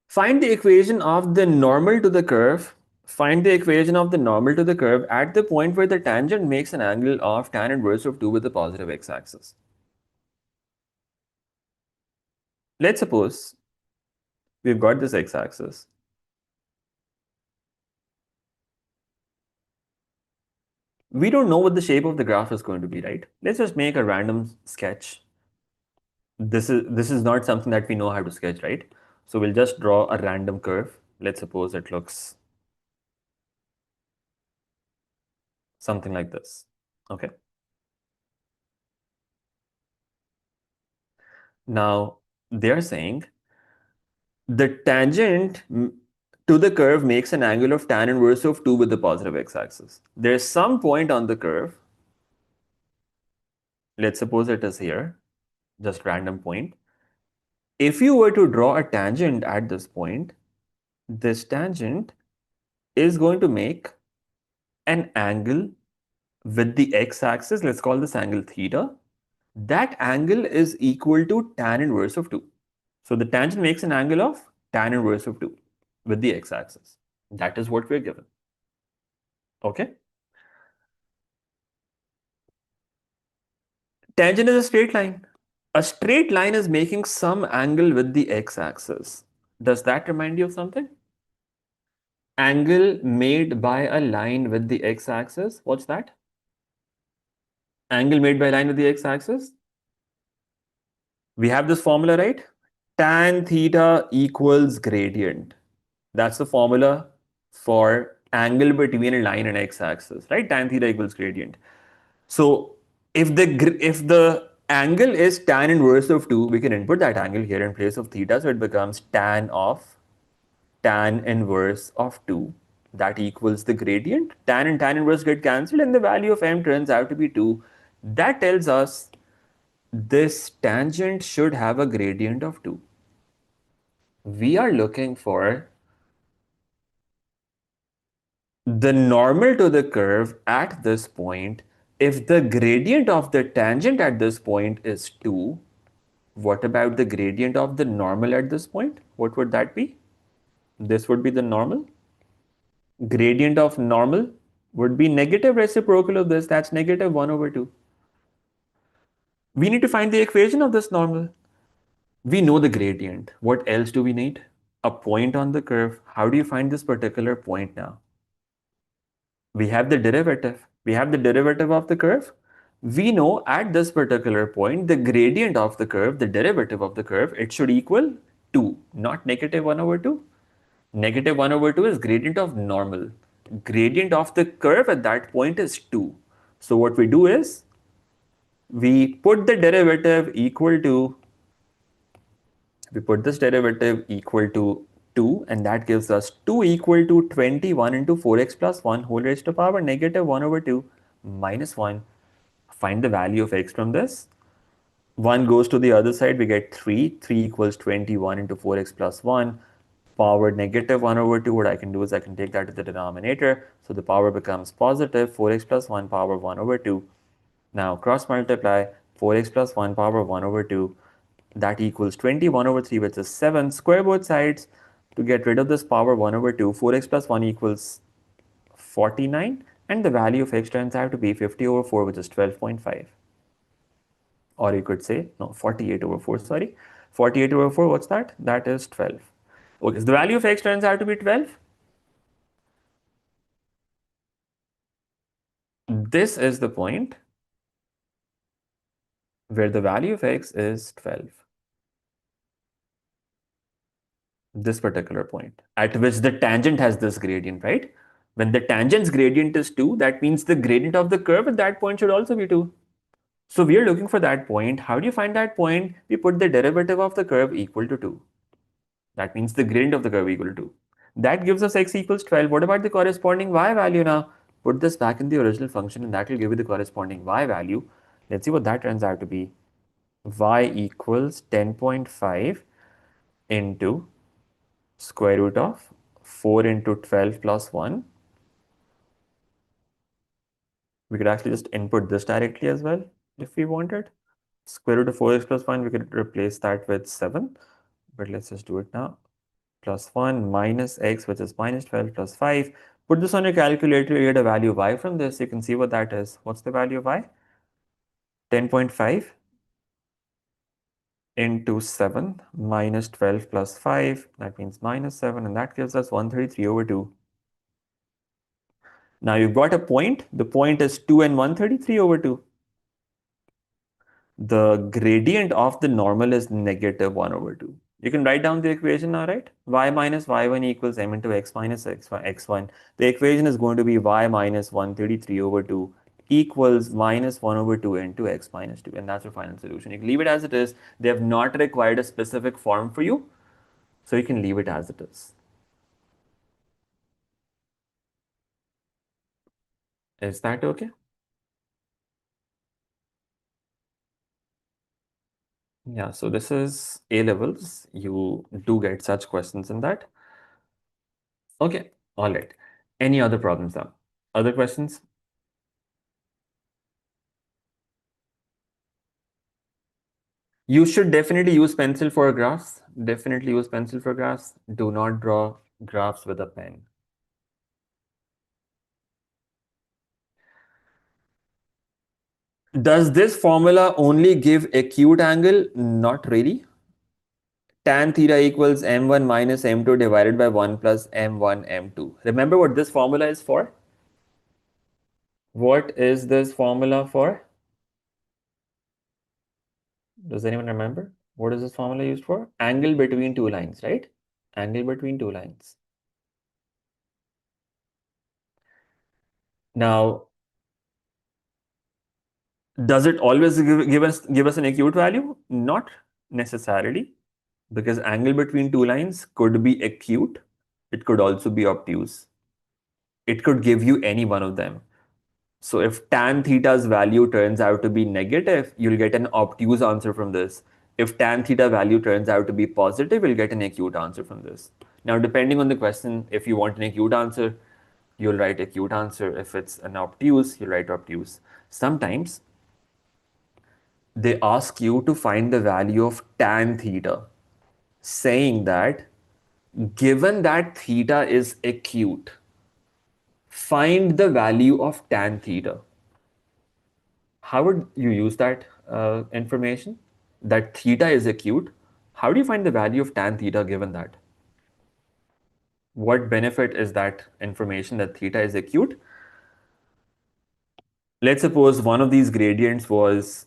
Find the equation of the normal to the curve. Find the equation of the normal to the curve at the point where the tangent makes an angle of tan inverse of 2 with the positive x-axis. Let's suppose we've got this x-axis. We don't know what the shape of the graph is going to be, right? Let's just make a random sketch. This is not something that we know how to sketch, right? So we'll just draw a random curve. Let's suppose it looks something like this. Okay. Now they're saying the tangent to the curve makes an angle of tan inverse of 2 with the positive x-axis. There's some point on the curve. Let's suppose it is here, just random point. If you were to draw a tangent at this point, this tangent is going to make an angle with the x-axis. Let's call this angle theta. That angle is equal to tan inverse of 2. So the tangent makes an angle of tan inverse of 2 with the x-axis. That is what we're given. Okay. Tangent is a straight line. A straight line is making some angle with the x-axis. Does that remind you of something? Angle made by a line with the x-axis. What's that? Angle made by a line with the x-axis. We have this formula, right? Tan theta equals gradient. That's the formula for angle between a line and x-axis, right? Tan theta equals gradient. So if the angle is tan inverse of 2, we can input that angle here in place of theta. So it becomes tan inverse of 2. That equals the gradient. Tan and tan inverse get cancelled and the value of m turns out to be 2. That tells us this tangent should have a gradient of 2. We are looking for the normal to the curve at this point. If the gradient of the tangent at this point is 2, what about the gradient of the normal at this point? What would that be? This would be the normal. Gradient of normal would be negative reciprocal of this. That's negative 1 over 2. We need to find the equation of this normal. We know the gradient. What else do we need? A point on the curve. How do you find this particular point now? We have the derivative. We have the derivative of the curve. We know at this particular point, the gradient of the curve, the derivative of the curve, it should equal 2, not negative 1 over 2. Negative 1 over 2 is gradient of normal. Gradient of the curve at that point is 2. So what we do is, we put the derivative equal to, we put this derivative equal to 2, and that gives us 2 equal to 21 into 4x plus 1 whole raised to power negative 1 over 2 minus 1. Find the value of x from this. 1 goes to the other side, we get 3. 3 equals 21 into 4x plus 1. Power negative 1 over 2. What I can do is I can take that to the denominator. So the power becomes positive 4x plus 1 power 1 over 2. Now cross multiply 4x plus 1 power 1 over 2. That equals 21 over 3, which is 7. Square both sides to get rid of this power 1 over 2. 4x plus 1 equals 49. And the value of x turns out to be 50 over 4, which is 12.5. Or you could say, no, 48 over 4, sorry. 48 over 4, what's that? That is 12. Okay, so the value of x turns out to be 12. This is the point where the value of x is 12. This particular point at which the tangent has this gradient, right? When the tangent's gradient is 2, that means the gradient of the curve at that point should also be 2. So we are looking for that point. How do you find that point? We put the derivative of the curve equal to 2. That means the gradient of the curve equal to 2. That gives us x equals 12. What about the corresponding y value now? Put this back in the original function and that will give you the corresponding y value. Let's see what that turns out to be. Y equals 10.5 into square root of 4 into 12 plus 1. We could actually just input this directly as well if we wanted. Square root of 4x plus 1, we could replace that with 7. But let's just do it now. Plus 1 minus x, which is minus 12 plus 5. Put this on your calculator, you get a value of y from this. You can see what that is. What's the value of y? 10.5 into 7 minus 12 plus 5. That means minus 7, and that gives us 133 over 2. Now you've got a point. The point is 2 and 133 over 2. The gradient of the normal is negative 1 over 2. You can write down the equation now, right? Y minus y1 equals m into x minus x1. The equation is going to be y minus 133 over 2 equals minus 1 over 2 into x minus 2. And that's your final solution. You can leave it as it is. They have not required a specific form for you. So you can leave it as it is. Is that okay? Yeah, so this is A levels. You do get such questions in that. Okay, all right. Any other problems now? Other questions? You should definitely use pencil for graphs. Definitely use pencil for graphs. Do not draw graphs with a pen. Does this formula only give acute angle? Not really. Tan theta equals m1 minus m2 divided by 1 plus m1 m2. Remember what this formula is for? What is this formula for? Does anyone remember? What is this formula used for? Angle between two lines, right? Angle between two lines. Now, does it always give us an acute value? Not necessarily, because angle between two lines could be acute. It could also be obtuse. It could give you any one of them. So if tan theta's value turns out to be negative, you'll get an obtuse answer from this. If tan theta value turns out to be positive, you'll get an acute answer from this. Now, depending on the question, if you want an acute answer, you'll write acute answer. If it's an obtuse, you'll write obtuse. Sometimes they ask you to find the value of tan theta, saying that given that theta is acute, find the value of tan theta. How would you use that information? That theta is acute. How do you find the value of tan theta given that? What benefit is that information that theta is acute? Let's suppose one of these gradients was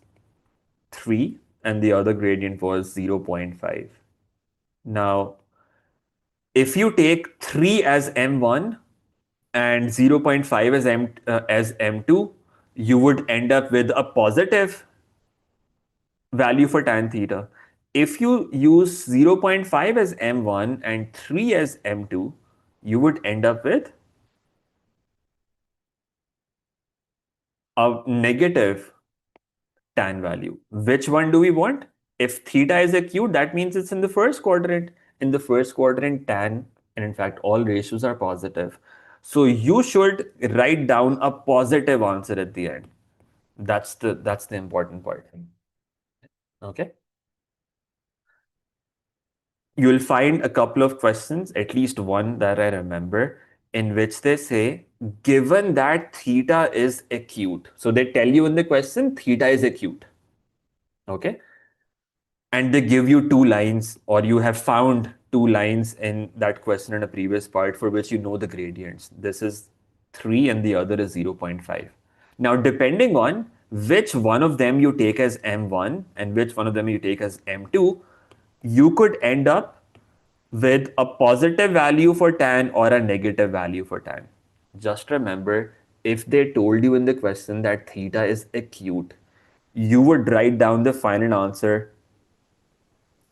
3 and the other gradient was 0.5. Now, if you take 3 as m1 and 0.5 as m2, you would end up with a positive value for tan theta. If you use 0.5 as m1 and 3 as m2, you would end up with a negative tan value. Which one do we want? If theta is acute, that means it's in the first quadrant. In the first quadrant, tan, and in fact, all ratios are positive. So you should write down a positive answer at the end. That's the important part. Okay. You'll find a couple of questions, at least one that I remember, in which they say, given that theta is acute. So they tell you in the question, theta is acute. Okay. And they give you two lines, or you have found two lines in that question in a previous part for which you know the gradients. This is 3 and the other is 0.5. Now, depending on which one of them you take as M1 and which one of them you take as M2, you could end up with a positive value for tan or a negative value for tan. Just remember, if they told you in the question that theta is acute, you would write down the final answer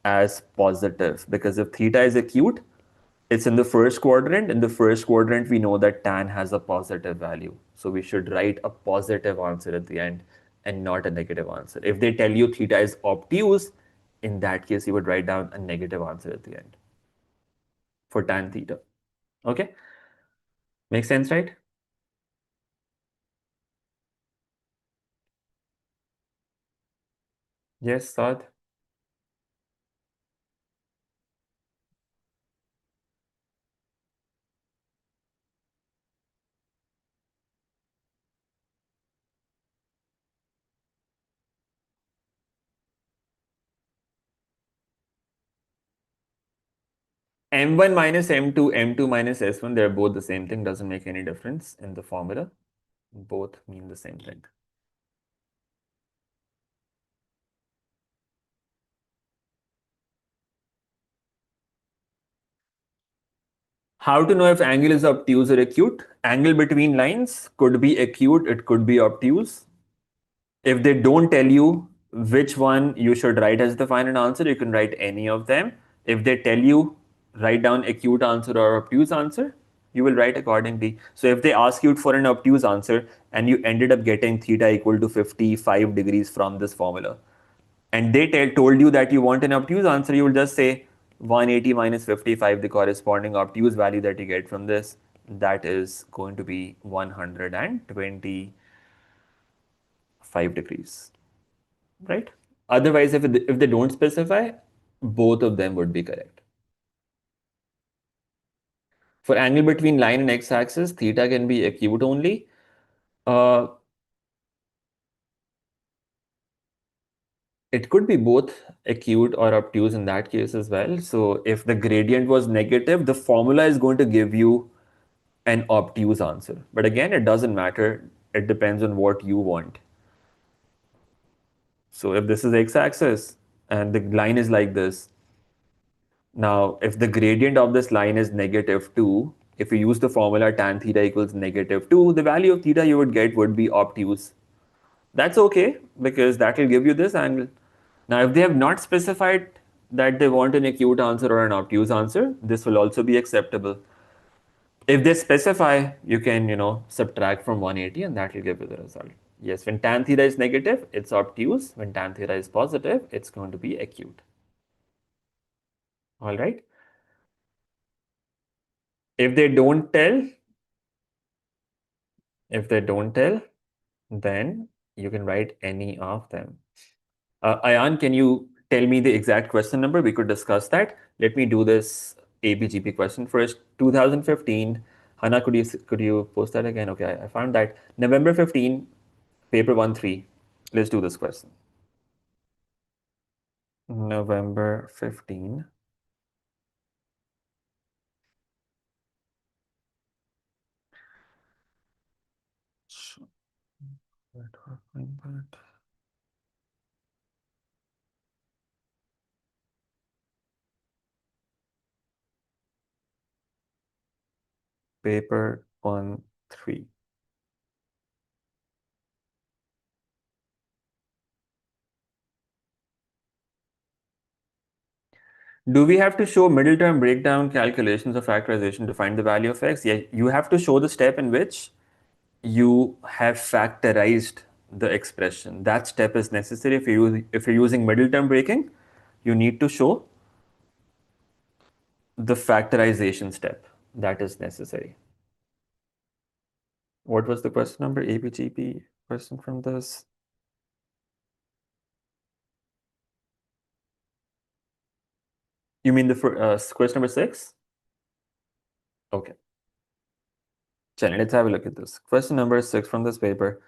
as positive, because if theta is acute, it's in the first quadrant. In the first quadrant, we know that tan has a positive value. So we should write a positive answer at the end and not a negative answer. If they tell you theta is obtuse, in that case, you would write down a negative answer at the end for tan theta. Okay? Makes sense, right? Yes, Saad. M1 minus M2, M2 minus S1, they're both the same thing, doesn't make any difference in the formula. Both mean the same thing. How to know if angle is obtuse or acute? Angle between lines could be acute, it could be obtuse. If they don't tell you which one you should write as the final answer, you can write any of them. If they tell you write down acute answer or obtuse answer, you will write accordingly. So if they ask you for an obtuse answer and you ended up getting theta equal to 55 degrees from this formula, and they told you that you want an obtuse answer, you will just say 180 minus 55, the corresponding obtuse value that you get from this, that is going to be 125 degrees, right? Otherwise, if they don't specify, both of them would be correct. For angle between line and x-axis, theta can be acute only. Uh, it could be both acute or obtuse in that case as well. So if the gradient was negative, the formula is going to give you an obtuse answer. But again, it doesn't matter. It depends on what you want. So if this is x-axis and the line is like this, now if the gradient of this line is -2, if you use the formula tan theta equals -2, the value of theta you would get would be obtuse. That's okay, because that will give you this angle. Now, if they have not specified that they want an acute answer or an obtuse answer, this will also be acceptable. If they specify, you can, subtract from 180 and that will give you the result. Yes, when tan theta is negative, it's obtuse. When tan theta is positive, it's going to be acute. All right. If they don't tell, if they don't tell, then you can write any of them. Ayan, can you tell me the exact question number? We could discuss that. Let me do this ABGP question first. 2015. Hannah, could you post that again? Okay, I found that. November 15, paper 1-3. Let's do this question. November 15. Paper 1-3. Do we have to show middle term breakdown calculations of factorization to find the value of x? Yeah, you have to show the step in which you have factorized the expression. That step is necessary if you're using middle term breaking. You need to show the factorization step. That is necessary. What was the question number? ABGP question from this. You mean the question number 6? Okay. Chale, let's have a look at this. Question number 6 from this paper.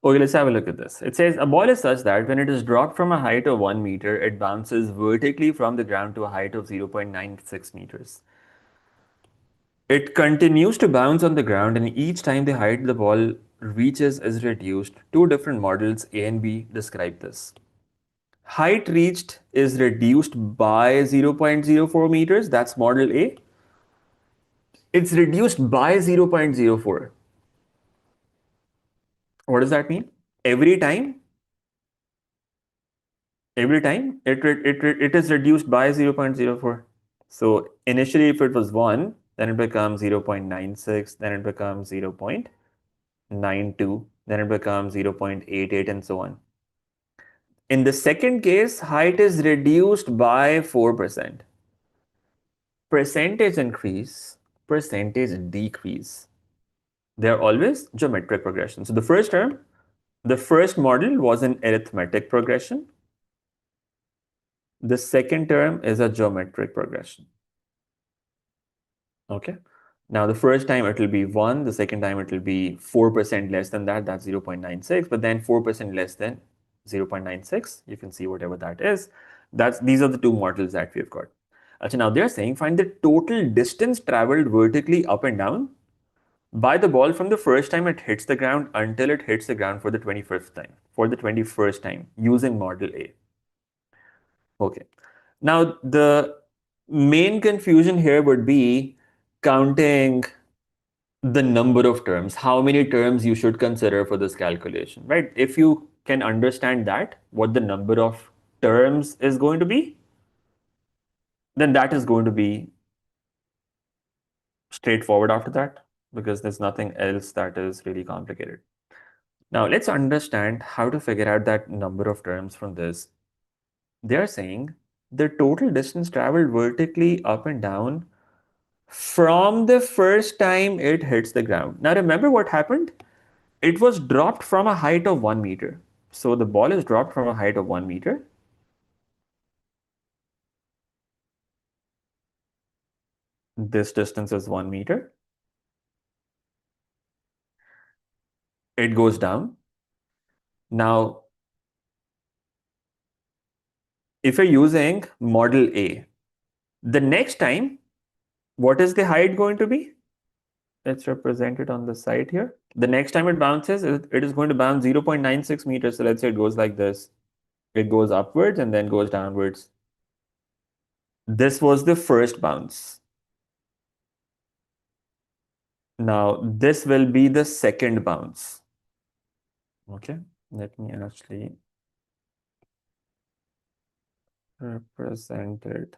Okay, let's have a look at this. It says a ball is such that when it is dropped from a height of 1 meter, it bounces vertically from the ground to a height of 0.96 meters. It continues to bounce on the ground, and each time the height the ball reaches is reduced. Two different models, A and B, describe this. Height reached is reduced by 0.04 meters. That's model A. It's reduced by 0.04. What does that mean? Every time it is reduced by 0.04. So initially if it was 1, then it becomes 0.96, then it becomes 0.92, then it becomes 0.88, and so on. In the second case, height is reduced by 4%. Percentage increase, percentage decrease. They are always geometric progression. So the first term, the first model was an arithmetic progression. The second term is a geometric progression. Okay. Now the first time it will be 1, the second time it will be 4% less than that, that's 0.96, but then 4% less than 0.96, you can see whatever that is. These are the two models that we've got. Actually, now they're saying find the total distance traveled vertically up and down by the ball from the first time it hits the ground until it hits the ground for the 21st time using model A. Okay. Now the main confusion here would be counting the number of terms, how many terms you should consider for this calculation, right? If you can understand that, what the number of terms is going to be, then that is going to be straightforward after that, because there's nothing else that is really complicated. Now let's understand how to figure out that number of terms from this. They're saying the total distance traveled vertically up and down from the first time it hits the ground. Now remember what happened? It was dropped from a height of 1 meter. So the ball is dropped from a height of 1 meter. This distance is 1 meter. It goes down. Now, if you're using model A, the next time, what is the height going to be? Let's represent it on the side here. The next time it bounces, it is going to bounce 0.96 meters. So let's say it goes like this. It goes upwards and then goes downwards. This was the first bounce. Now, this will be the second bounce. Okay, let me actually represent it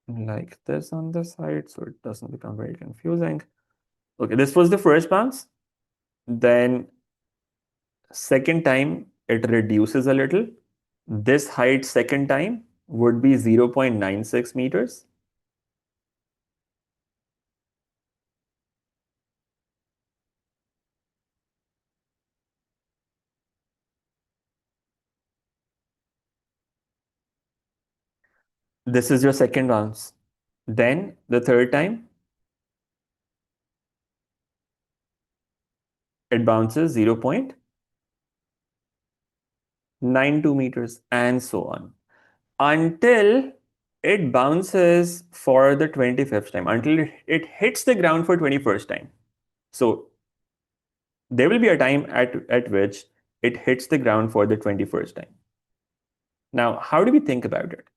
like this on the side so it doesn't become very confusing. Okay, this was the first bounce. Then second time it reduces a little. This height second time would be 0.96 meters. This is your second bounce. Then the third time it bounces 0.92 meters and so on until It bounces for the 25th time until it hits the ground for 21st time. So there will be a time at which it hits the ground for the 21st time. Now, how do we think about it?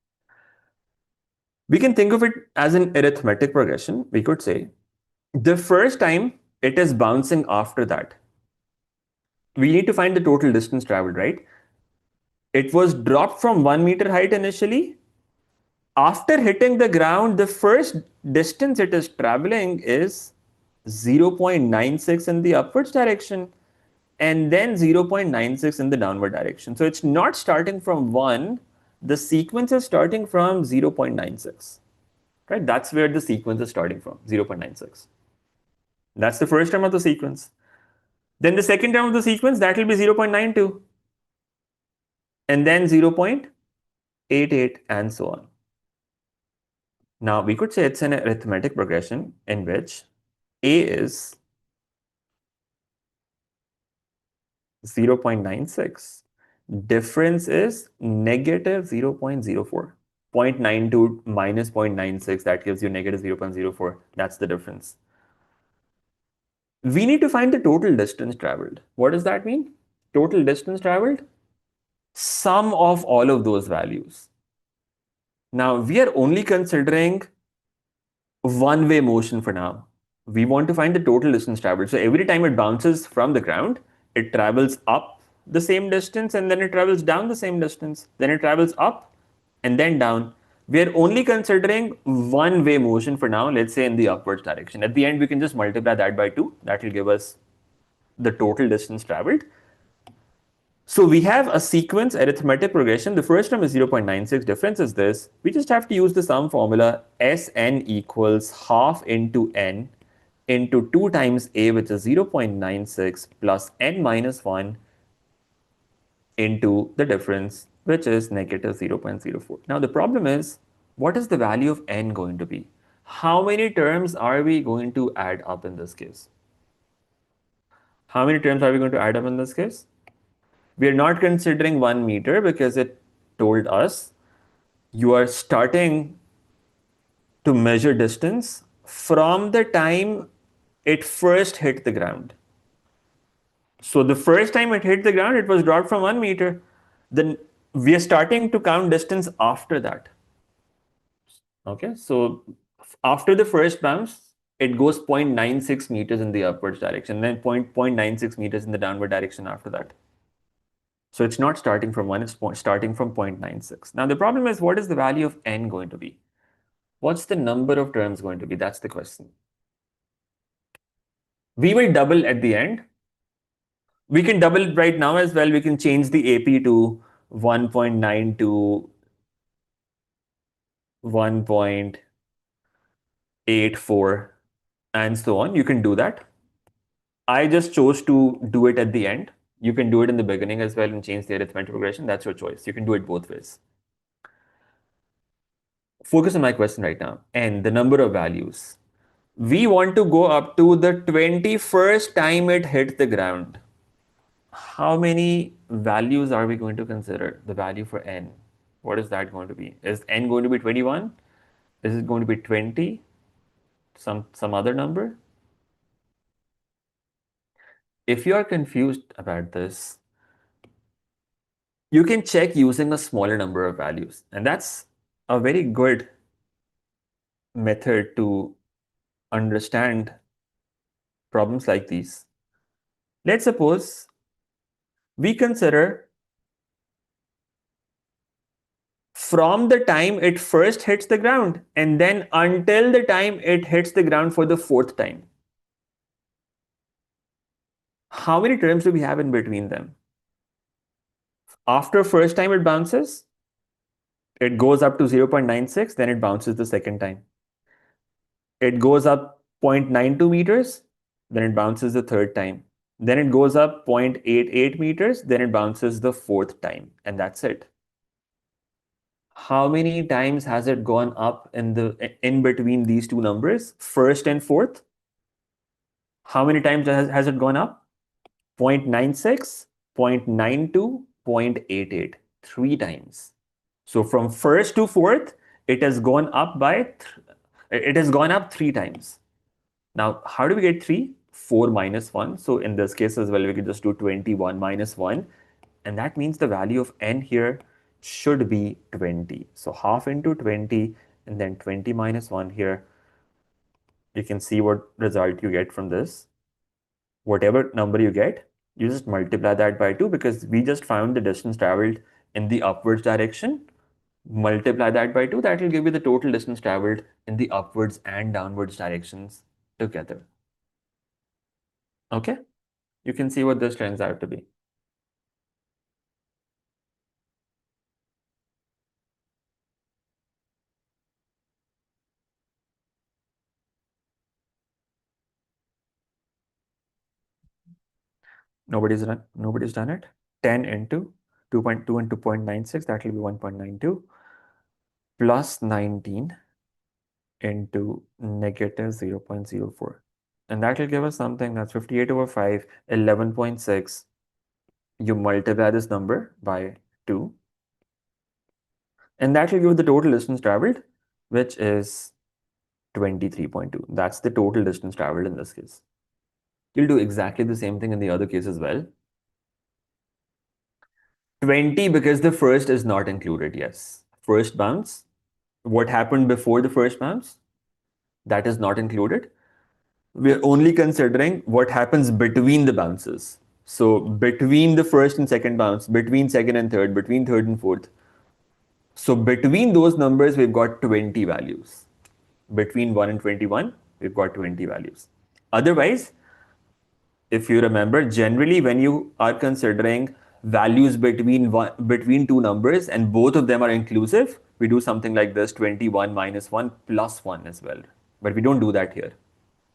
We can think of it as an arithmetic progression. We could say the first time it is bouncing after that. We need to find the total distance traveled, right? It was dropped from 1 meter height initially. After hitting the ground, the first distance it is traveling is 0.96 in the upwards direction and then 0.96 in the downward direction. So it's not starting from 1, the sequence is starting from 0.96. Right? That's where the sequence is starting from, 0.96. That's the first term of the sequence. Then the second term of the sequence, that will be 0.92. And then 0.88 and so on. Now we could say it's an arithmetic progression in which A is 0.96. Difference is negative 0.04. 0.92 minus 0.96, that gives you negative 0.04. That's the difference. We need to find the total distance traveled. What does that mean? Total distance traveled? Sum of all of those values. Now, we are only considering one-way motion for now. We want to find the total distance traveled. So every time it bounces from the ground, it travels up the same distance and then it travels down the same distance. Then it travels up and then down. We are only considering one-way motion for now, let's say in the upwards direction. At the end, we can just multiply that by 2. That will give us the total distance traveled. So we have a sequence arithmetic progression. The first term is 0.96. Difference is this. We just have to use the sum formula. Sn equals half into n into 2 times a, which is 0.96, plus n minus 1 into the difference, which is negative 0.04. Now the problem is, what is the value of n going to be? How many terms are we going to add up in this case? How many terms are we going to add up in this case? We are not considering 1 meter because it told us you are starting to measure distance from the time it first hit the ground. So the first time it hit the ground, it was dropped from 1 meter. Then we are starting to count distance after that. Okay, so after the first bounce, it goes 0.96 meters in the upwards direction, then 0.96 meters in the downward direction after that. So it's not starting from 1, it's starting from 0.96. Now the problem is, what is the value of n going to be? What's the number of terms going to be? That's the question. We will double at the end. We can double right now as well. We can change the AP to 1.9 to 1.84 and so on. You can do that. I just chose to do it at the end. You can do it in the beginning as well and change the arithmetic progression. That's your choice. You can do it both ways. Focus on my question right now. And the number of values. We want to go up to the 21st time it hit the ground. How many values are we going to consider? The value for n. What is that going to be? Is n going to be 21? Is it going to be 20? Some other number? If you are confused about this, you can check using a smaller number of values. And that's a very good method to understand problems like these. Let's suppose we consider from the time it first hits the ground and then until the time it hits the ground for the 4th time. How many terms do we have in between them? After first time it bounces, it goes up to 0.96, then it bounces the second time. It goes up 0.92 meters, then it bounces the third time. Then it goes up 0.88 meters, then it bounces the 4th time, and that's it. How many times has it gone up in between these two numbers, first and fourth? How many times has it gone up? 0.96, 0.92, 0.88, 3 times. So from first to fourth, It has gone up it has gone up 3 times. Now, how do we get 3? 4 minus 1. So in this case as well, we could just do 21 minus 1. And that means the value of n here should be 20. So half into 20 and then 20 minus 1 here. You can see what result you get from this. Whatever number you get, you just multiply that by 2 because we just found the distance traveled in the upwards direction. Multiply that by 2, that will give you the total distance traveled in the upwards and downwards directions together. Okay? You can see what this turns out to be. Nobody's done it. 10 into 2.2 and 2.96, that will be 1.92 plus 19 into negative 0.04. And that will give us something that's 58 over 5, 11.6. You multiply this number by 2. And that will give you the total distance traveled, which is 23.2. That's the total distance traveled in this case. You'll do exactly the same thing in the other case as well. 20 because the first is not included, yes. First bounce. What happened before the first bounce? That is not included. We're only considering what happens between the bounces. So between the first and second bounce, between second and third, between third and fourth. So between those numbers, we've got 20 values. Between 1 and 21, we've got 20 values. Otherwise, if you remember, generally when you are considering values between two numbers and both of them are inclusive, we do something like this: 21 minus 1 plus 1 as well. But we don't do that here.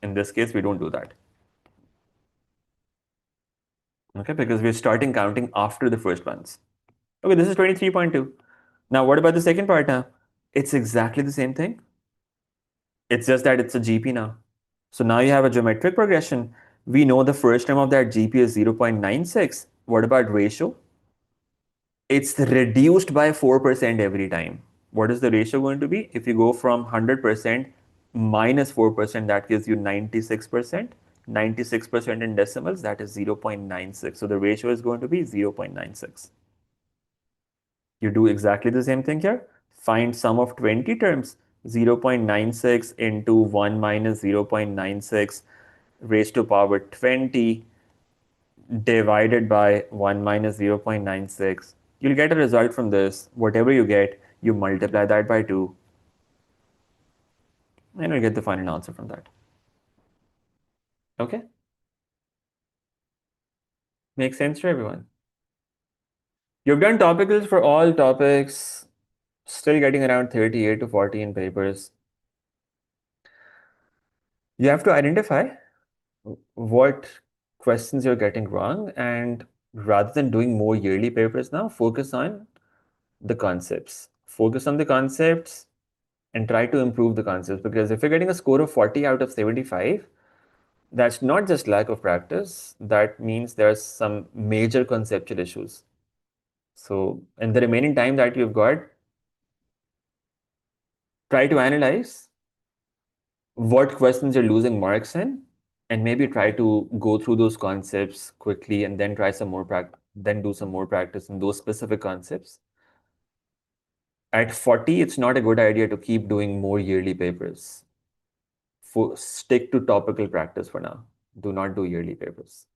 In this case, we don't do that. Okay, because we're starting counting after the first ones. Okay, this is 23.2. Now, what about the second part now? It's exactly the same thing. It's just that it's a GP now. So now you have a geometric progression. We know the first term of that GP is 0.96. What about ratio? It's reduced by 4% every time. What is the ratio going to be? If you go from 100% minus 4%, that gives you 96%. 96% in decimals, that is 0.96. So the ratio is going to be 0.96. You do exactly the same thing here. Find sum of 20 terms. 0.96 into 1 minus 0.96 raised to power 20 divided by 1 minus 0.96. You'll get a result from this. Whatever you get, you multiply that by 2 and you'll get the final answer from that. Okay? Makes sense to everyone? You've done topicals for all topics, still getting around 38 to 40 in papers. You have to identify what questions you're getting wrong, and rather than doing more yearly papers now, focus on the concepts. Focus on the concepts and try to improve the concepts, because if you're getting a score of 40 out of 75, that's not just lack of practice, that means there's some major conceptual issues. So in the remaining time that you've got, try to analyze what questions you're losing marks in, and maybe try to go through those concepts quickly and then try some more then do some more practice in those specific concepts. At 40, it's not a good idea to keep doing more yearly papers. Stick to topical practice for now. Do not do yearly papers.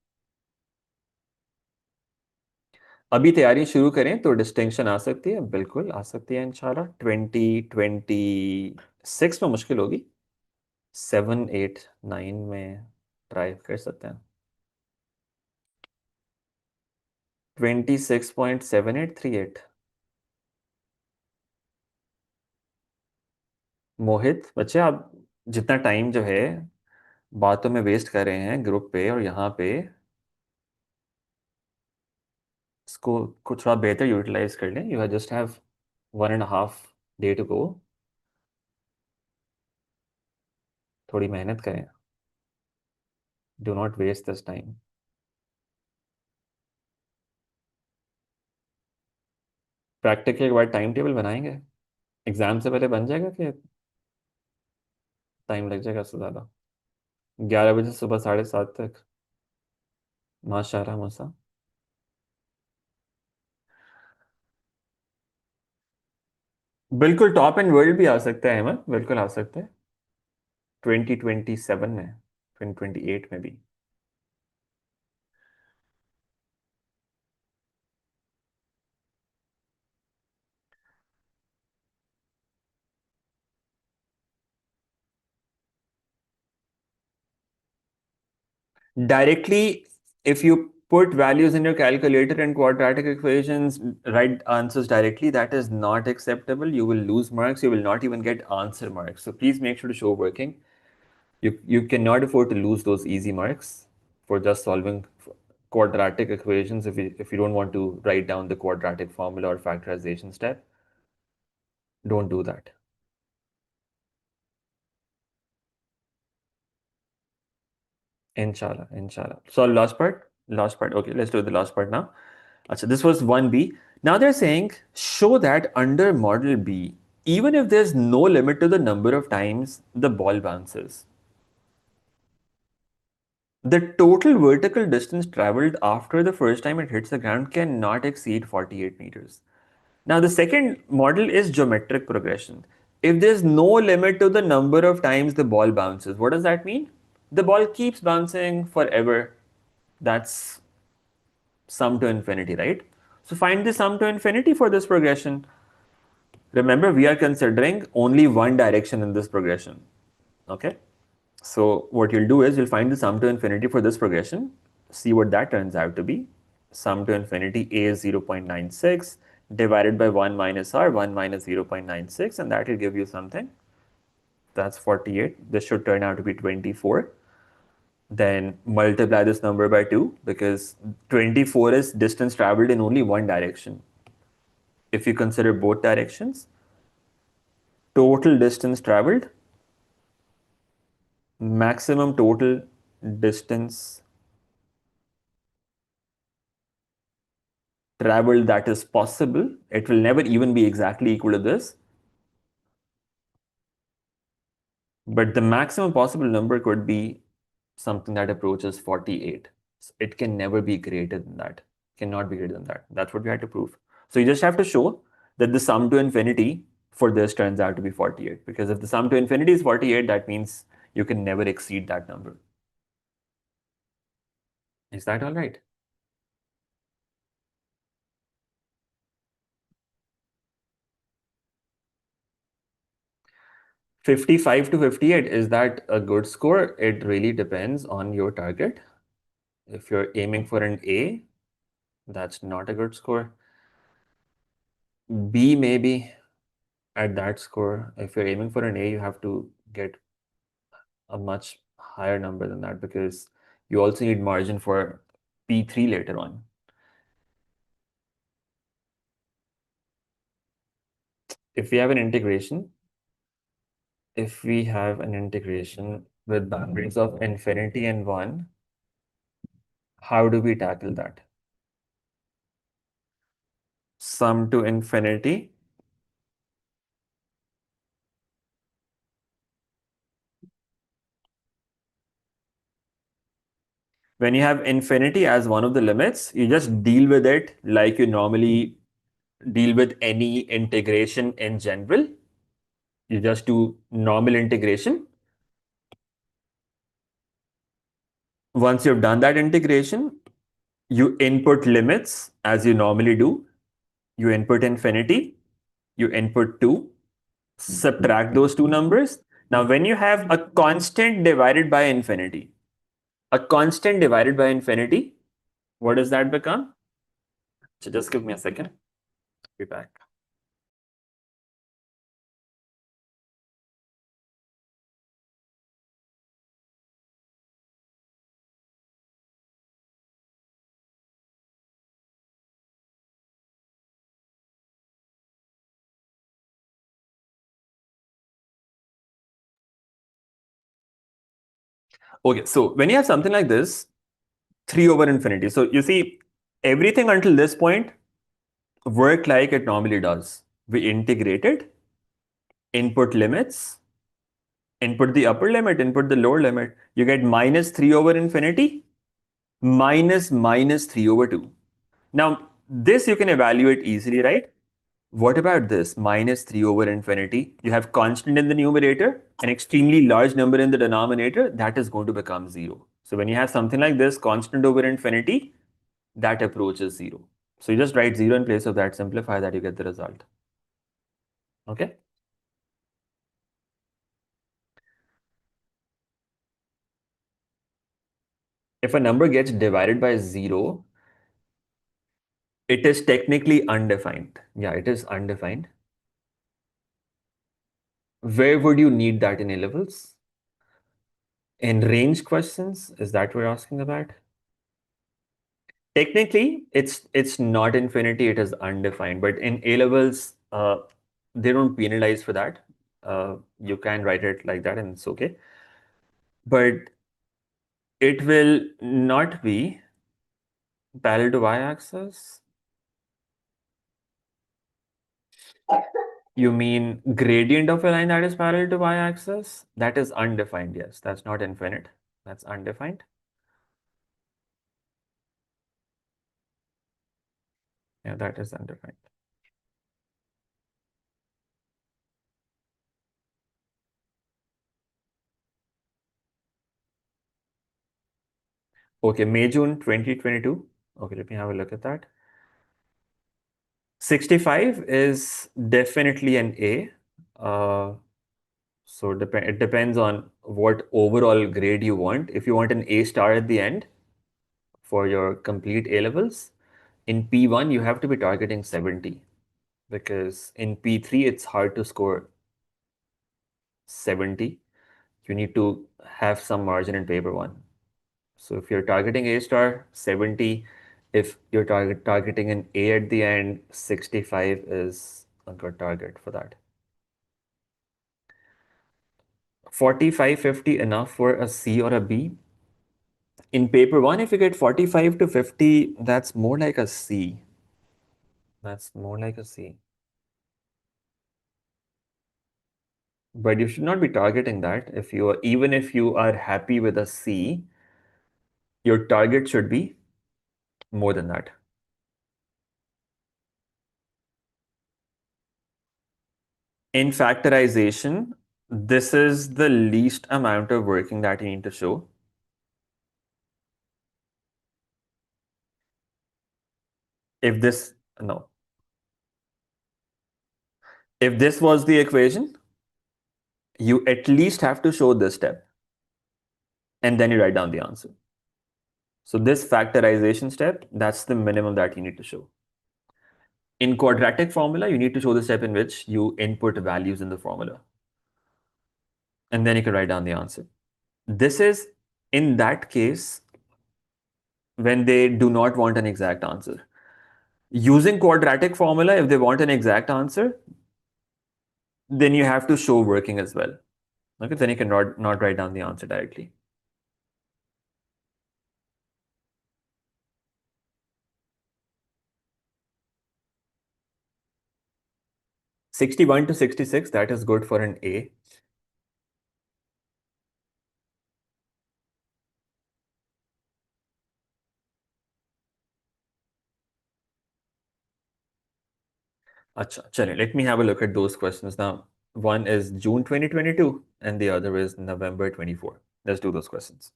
अभी तैयारी शुरू करें तो distinction आ सकती है, बिल्कुल आ सकती है इंशाल्लाह। 2026 में मुश्किल होगी, 7, 8, 9 में ट्राई कर सकते हैं। 26.7838। मोहित, बच्चे आप जितना टाइम जो है बातों में वेस्ट कर रहे हैं ग्रुप पे और यहाँ पे, इसको कुछ थोड़ा बेहतर यूटिलाइज कर लें। You just have 1.5 day to go. थोड़ी मेहनत करें। Do not waste this time. Practical के बाद टाइम टेबल बनाएंगे। एग्जाम से पहले बन जाएगा कि टाइम लग जाएगा उससे ज़्यादा? 11 बजे सुबह 7:30 तक? माशाल्लाह मसा। बिल्कुल टॉप एंड वर्ल्ड भी आ सकता है अहमद, बिल्कुल आ सकता है। 2027 में, 2028 में भी। Directly, if you put values in your calculator and quadratic equations, write answers directly, that is not acceptable. You will lose marks. You will not even get answer marks. So please make sure to show working. You cannot afford to lose those easy marks for just solving quadratic equations if you don't want to write down the quadratic formula or factorization step. Don't do that. Inshallah, inshallah. So last part. Okay, let's do the last part now. So this was 1B. Now they're saying show that under model B, even if there's no limit to the number of times the ball bounces, the total vertical distance traveled after the first time it hits the ground cannot exceed 48 meters. Now the second model is geometric progression. If there's no limit to the number of times the ball bounces, what does that mean? The ball keeps bouncing forever. That's sum to infinity, right? So find the sum to infinity for this progression. Remember, we are considering only one direction in this progression. Okay? So what you'll do is you'll find the sum to infinity for this progression, see what that turns out to be. Sum to infinity a is 0.96 divided by 1 minus r, 1 minus 0.96, and that will give you something. That's 48. This should turn out to be 24. Then multiply this number by 2 because 24 is distance traveled in only one direction. If you consider both directions, total distance traveled, maximum total distance traveled that is possible, it will never even be exactly equal to this, but the maximum possible number could be something that approaches 48. It can never be greater than that. Cannot be greater than that. That's what we had to prove. So you just have to show that the sum to infinity for this turns out to be 48. Because if the sum to infinity is 48, that means you can never exceed that number. Is that all right? 55 to 58, is that a good score? It really depends on your target. If you're aiming for an A, that's not a good score. B maybe at that score. If you're aiming for an A, you have to get a much higher number than that because you also need margin for P3 later on. If we have an integration, if we have an integration with boundaries of infinity and 1, how do we tackle that? Sum to infinity. When you have infinity as one of the limits, you just deal with it like you normally deal with any integration in general. You just do normal integration. Once you've done that integration, you input limits as you normally do. You input infinity, you input 2, subtract those two numbers. Now, when you have a constant divided by infinity, a constant divided by infinity, what does that become? So just give me a second. Be back. Okay, so when you have something like this, 3 over infinity. So you see, everything until this point worked like it normally does. We integrated, Input limits, input the upper limit, input the lower limit. You get minus 3 over infinity minus minus 3 over 2. Now, this you can evaluate easily, right? What about this? Minus 3 over infinity. You have constant in the numerator, an extremely large number in the denominator, that is going to become 0. So when you have something like this, constant over infinity, that approaches 0. So you just write 0 in place of that, simplify that, you get the result. Okay? If a number gets divided by 0, it is technically undefined. Yeah, it is undefined. Where would you need that in A levels? In range questions? Is that what you're asking about? Technically, it's not infinity, it is undefined. But in A levels, they don't penalize for that. You can write it like that and it's okay. But it will not be parallel to y-axis. You mean gradient of a line that is parallel to y-axis? That is undefined, yes. That's not infinite. That's undefined. Yeah, that is undefined. Okay, May, June 2022. Okay, let me have a look at that. 65 is definitely an A. So it depends on what overall grade you want. If you want an A star at the end for your complete A levels, in P1 you have to be targeting 70 because in P3 it's hard to score 70. You need to have some margin in paper one. So if you're targeting A star, 70. If you're targeting an A at the end, 65 is a good target for that. 45, 50 enough for a C or a B? In paper one, if you get 45 to 50, that's more like a C. That's more like a C. But you should not be targeting that. Even if you are happy with a C, your target should be more than that. In factorization, this is the least amount of working that you need to show. If this, no. If this was the equation, you at least have to show this step. And then you write down the answer. So this factorization step, that's the minimum that you need to show. In quadratic formula, you need to show the step in which you input values in the formula. And then you can write down the answer. This is, in that case, when they do not want an exact answer. Using quadratic formula, if they want an exact answer, then you have to show working as well. Okay, then you can not write down the answer directly. '61 to '66, that is good for an A. Acha, chale, let me have a look at those questions now. One is June 2022 and the other is November 24. Let's do those questions.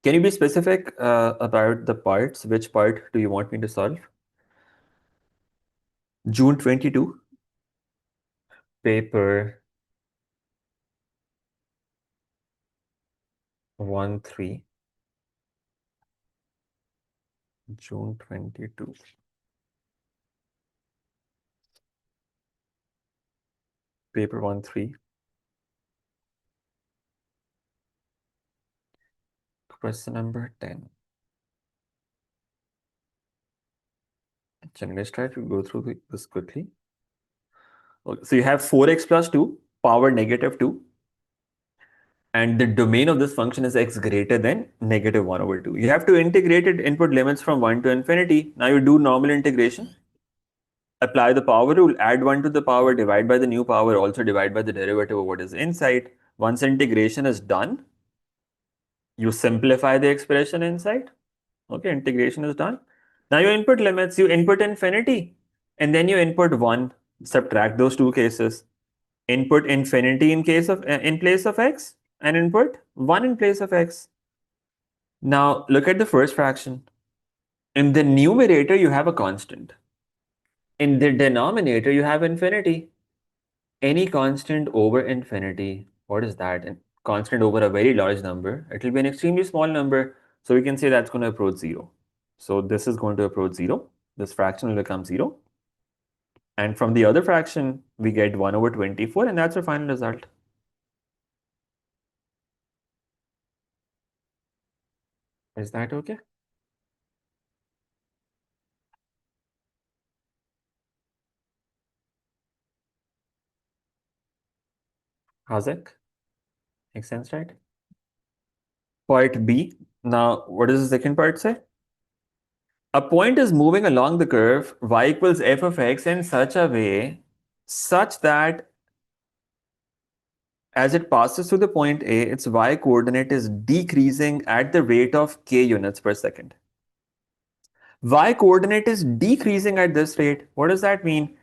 Can you be specific about the parts? Which part do you want me to solve? June 22, paper 1-3, June 22. Paper 1-3. Question number 10. Let's try to go through this quickly. Okay, so you have 4x plus 2, power negative 2. And the domain of this function is x greater than negative 1 over 2. You have to integrate it, input limits from 1 to infinity. Now you do normal integration. Apply the power rule, add 1 to the power, divide by the new power, also divide by the derivative of what is inside. Once integration is done, you simplify the expression inside. Okay, integration is done. Now you input limits, you input infinity, and then you input 1, subtract those two cases. Input infinity in place of x, and input 1 in place of x. Now look at the first fraction. In the numerator, you have a constant. In the denominator, you have infinity. Any constant over infinity, what is that? A constant over a very large number, it will be an extremely small number. So we can say that's going to approach 0. So this is going to approach 0. This fraction will become 0. And from the other fraction, we get 1 over 24, and that's our final result. Is that okay? How's it? Makes sense, right? Part B. Now, what does the second part say? A point is moving along the curve y equals f of x in such a way such that as it passes through the point A, its y coordinate is decreasing at the rate of k units per second. Y coordinate is decreasing at this rate. What does that mean?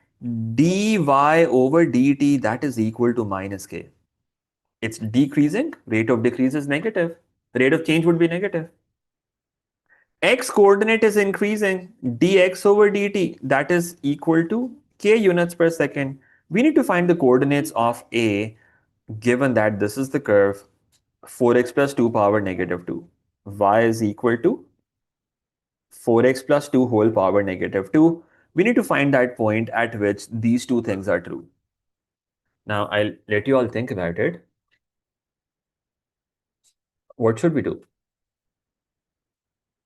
dy over dt, that is equal to minus k. It's decreasing, rate of decrease is negative. The rate of change would be negative. X coordinate is increasing, dx over dt, that is equal to k units per second. We need to find the coordinates of A, given that this is the curve 4x plus 2 power negative 2. Y is equal to 4x plus 2 whole power negative 2. We need to find that point at which these two things are true. Now, I'll let you all think about it. What should we do?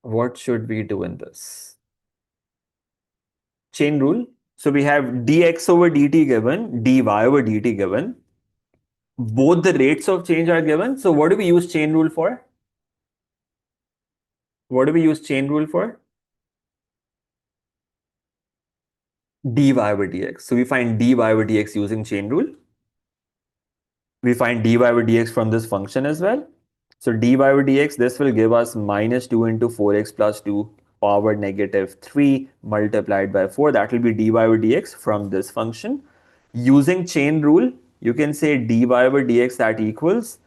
What should we do in this? Chain rule. So we have dx over dt given, dy over dt given. Both the rates of change are given. So what do we use chain rule for? What do we use chain rule for? Dy over dx. So we find dy over dx using chain rule. We find dy over dx from this function as well. So dy over dx, this will give us minus 2 into 4x plus 2 power negative 3 multiplied by 4. That will be dy over dx from this function. Using chain rule, you can say dy over dx that equals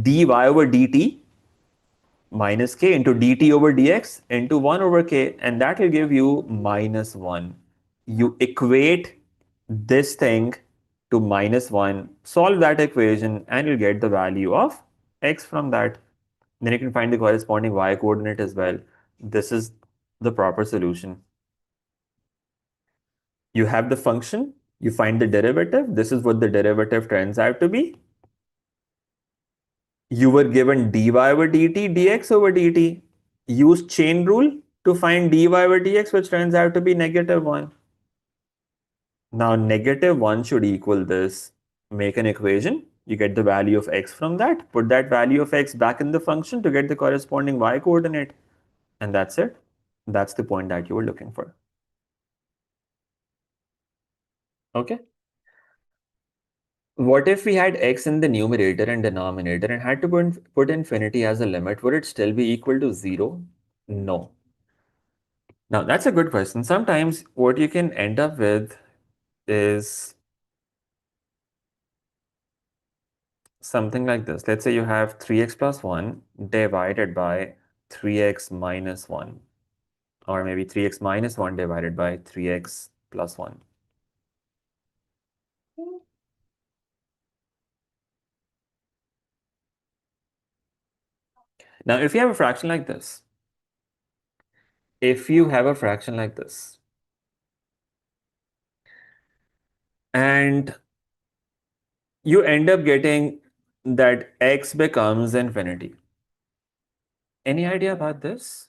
dy over dt minus k into dt over dx into 1 over k, and that will give you minus 1. You equate this thing to minus 1, solve that equation, and you'll get the value of x from that. Then you can find the corresponding y coordinate as well. This is the proper solution. You have the function, you find the derivative. This is what the derivative turns out to be. You were given dy over dt, dx over dt. Use chain rule to find dy over dx, which turns out to be negative 1. Now, negative 1 should equal this. Make an equation. You get the value of x from that. Put that value of x back in the function to get the corresponding y coordinate. And that's it. That's the point that you were looking for. Okay. What if we had x in the numerator and denominator and had to put infinity as a limit? Would it still be equal to 0? No. Now, that's a good question. Sometimes what you can end up with is something like this. Let's say you have 3x plus 1 divided by 3x minus 1, or maybe 3x minus 1 divided by 3x plus 1. Now, if you have a fraction like this, and you end up getting that x becomes infinity. Any idea about this?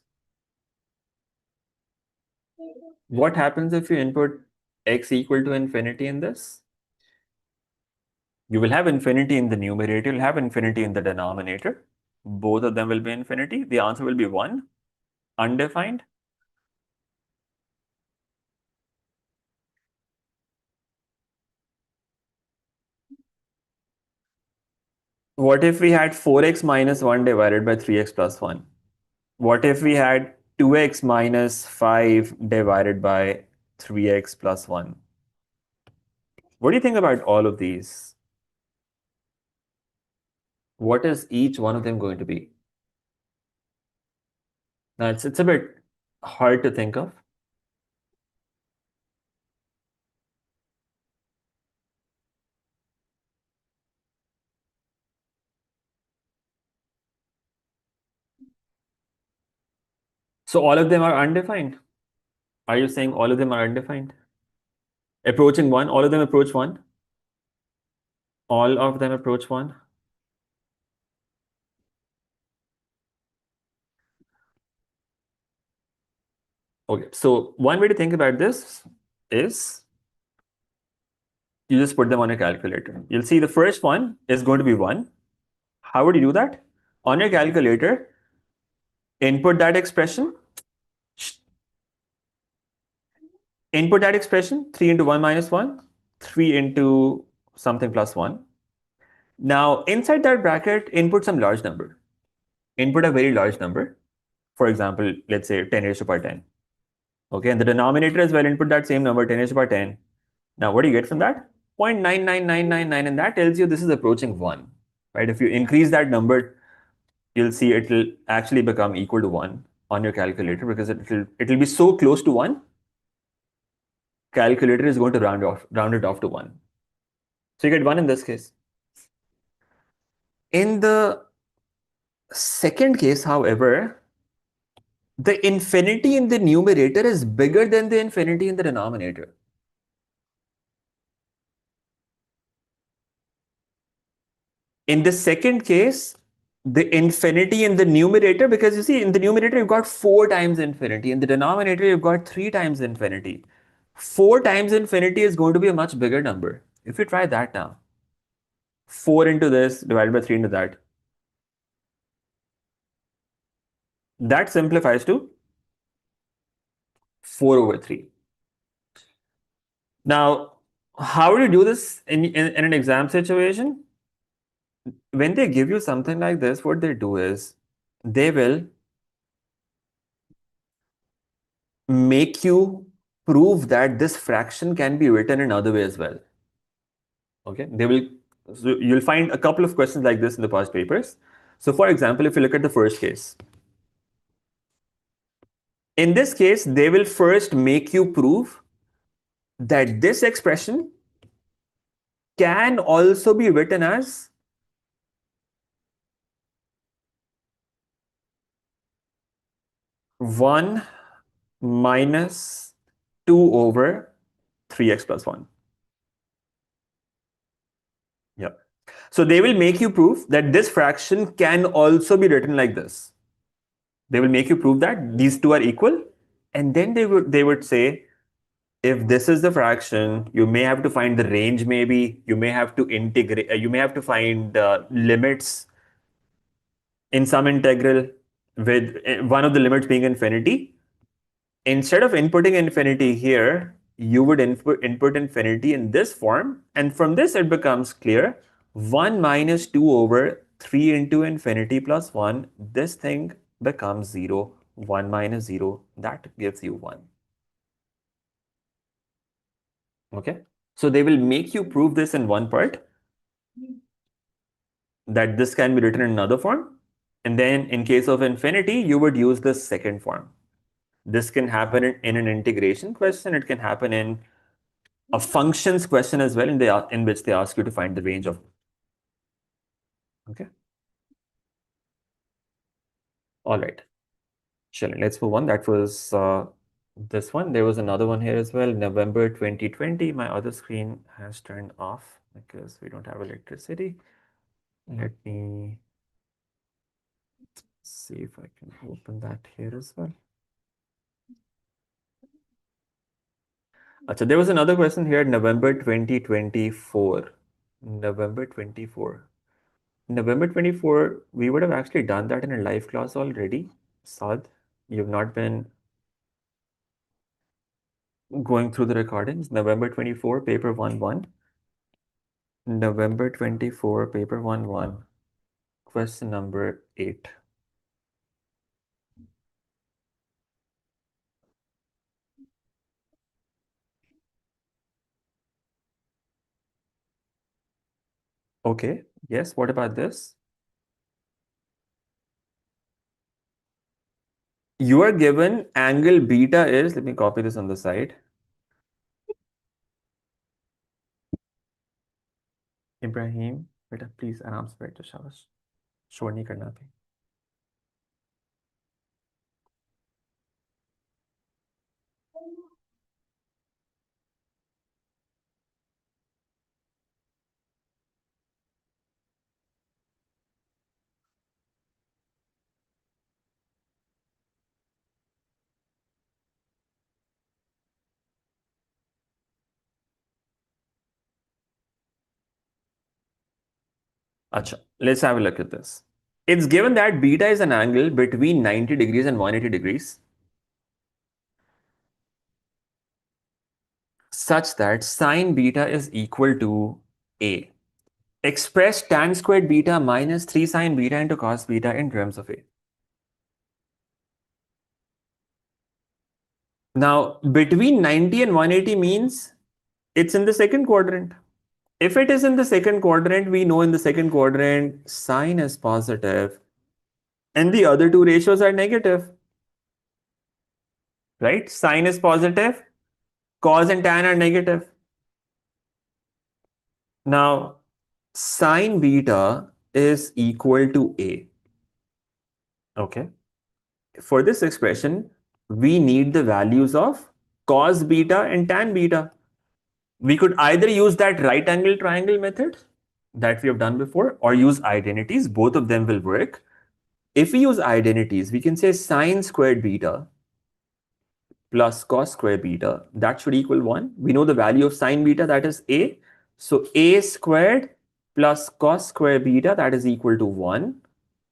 What happens if you input x equal to infinity in this? You will have infinity in the numerator, you'll have infinity in the denominator. Both of them will be infinity. The answer will be 1, undefined. What if we had 4x minus 1 divided by 3x plus 1? What if we had 2x minus 5 divided by 3x plus 1? What do you think about all of these? What is each one of them going to be? Now, it's a bit hard to think of. So all of them are undefined. Are you saying all of them are undefined? Approaching 1, all of them approach 1? All of them approach 1? Okay, so one way to think about this is you just put them on a calculator. You'll see the first one is going to be 1. How would you do that? On your calculator, input that expression, 3 into 1 minus 1, 3 into something plus 1. Now, inside that bracket, input some large number. Input a very large number. For example, let's say 10 raised to the power 10. Okay, and the denominator as well, input that same number, 10 raised to the power 10. Now, what do you get from that? 0.99999, and that tells you this is approaching 1. Right? If you increase that number, you'll see it will actually become equal to 1 on your calculator because it'll be so close to 1, calculator is going to round it off to 1. So you get 1 in this case. In the second case, however, the infinity in the numerator is bigger than the infinity in the denominator. In the second case, the infinity in the numerator, because you see, in the numerator, you've got 4 times infinity. In the denominator, you've got 3 times infinity. 4 times infinity is going to be a much bigger number. If you try that now, 4 into this divided by 3 into that, that simplifies to 4 over 3. Now, how do you do this in an exam situation? When they give you something like this, what they do is they will make you prove that this fraction can be written in other way as well. Okay, so you'll find a couple of questions like this in the past papers. So for example, if you look at the first case, in this case, they will first make you prove that this expression can also be written as 1 minus 2 over 3x plus 1. Yep. So they will make you prove that this fraction can also be written like this. They will make you prove that these two are equal, and then they would say, if this is the fraction, you may have to find the range. Maybe you may have to integrate. You may have to find limits in some integral with one of the limits being infinity. Instead of inputting infinity here, you would input infinity in this form, and from this it becomes clear 1 minus 2 over 3 into infinity plus 1, this thing becomes 0, 1 minus 0, that gives you 1. Okay, so they will make you prove this in one part, that this can be written in another form, and then in case of infinity, you would use the second form. This can happen in an integration question, it can happen in a functions question as well, in which they ask you to find the range of. Okay. All right. Sure. Let's move on. That was this one. There was another one here as well. November 2020. My other screen has turned off because we don't have electricity. Let me see if I can open that here as well. So there was another question here, November 2024. November 24. November 24, we would have actually done that in a live class already. Saad, you've not been going through the recordings. November 24, paper 1-1. November 24, paper 1-1. question number 8. Okay, yes, what about this? You are given angle beta is, let me copy this on the side. Ibrahim बेटा please आराम से बैठ जाओ, शाबाश, शोर नहीं करना अभी. Acha, let's have a look at this. It's given that beta is an angle between 90 degrees and 180 degrees such that sine beta is equal to A. Express tan squared beta minus 3 sine beta into cos beta in terms of A. Now, between 90 and 180 means it's in the second quadrant. If it is in the second quadrant, we know in the second quadrant sine is positive and the other two ratios are negative, right? Sine is positive, cos and tan are negative. Now, sine beta is equal to A. Okay. For this expression, we need the values of cos beta and tan beta. We could either use that right angle triangle method that we have done before or use identities. Both of them will work. If we use identities, we can say sine squared beta plus cos square beta, that should equal 1. We know the value of sine beta, that is A. So A squared plus cos square beta, that is equal to 1.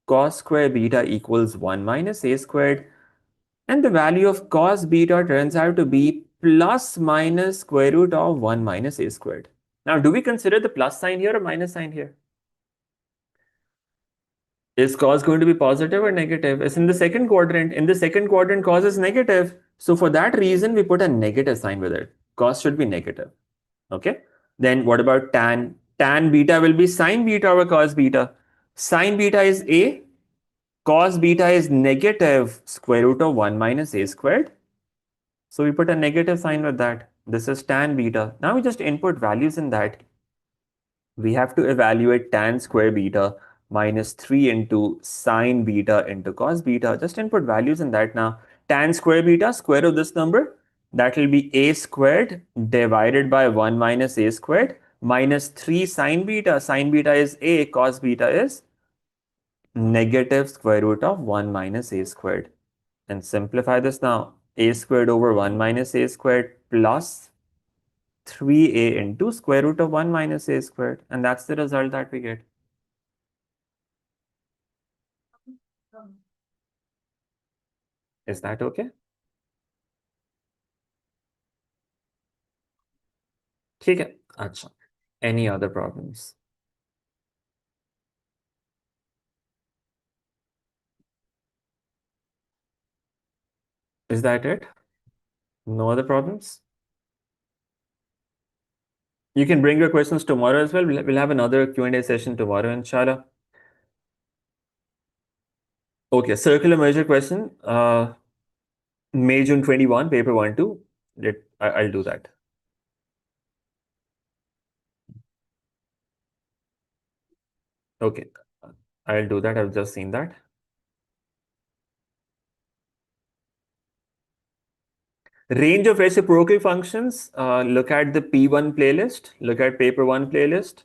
Cos square beta equals 1 minus A squared. And the value of cos beta turns out to be plus minus square root of 1 minus A squared. Now, do we consider the plus sign here or minus sign here? Is cos going to be positive or negative? It's in the second quadrant. In the second quadrant, cos is negative. So for that reason, we put a negative sign with it. Cos should be negative. Okay. Then what about tan? Tan beta will be sine beta over cos beta. Sine beta is A. Cos beta is negative square root of 1 minus A squared. So we put a negative sign with that. This is tan beta. Now we just input values in that. We have to evaluate tan square beta minus 3 into sine beta into cos beta. Just input values in that now. Tan square beta, square root of this number, that will be a squared divided by 1 minus a squared minus 3 sine beta. Sine beta is a, cos beta is negative square root of 1 minus a squared. And simplify this now. A squared over 1 minus a squared plus 3a into square root of 1 minus a squared. And that's the result that we get. Is that okay? ठीक है. अच्छा. Any other problems? Is that it? No other problems? You can bring your questions tomorrow as well. We'll have another Q&A session tomorrow, inshallah. Okay, circular measure question. May June 21, paper 1 2. I'll do that. Okay, I'll do that. I've just seen that. Range of reciprocal functions. Look at the P1 playlist. Look at paper 1 playlist.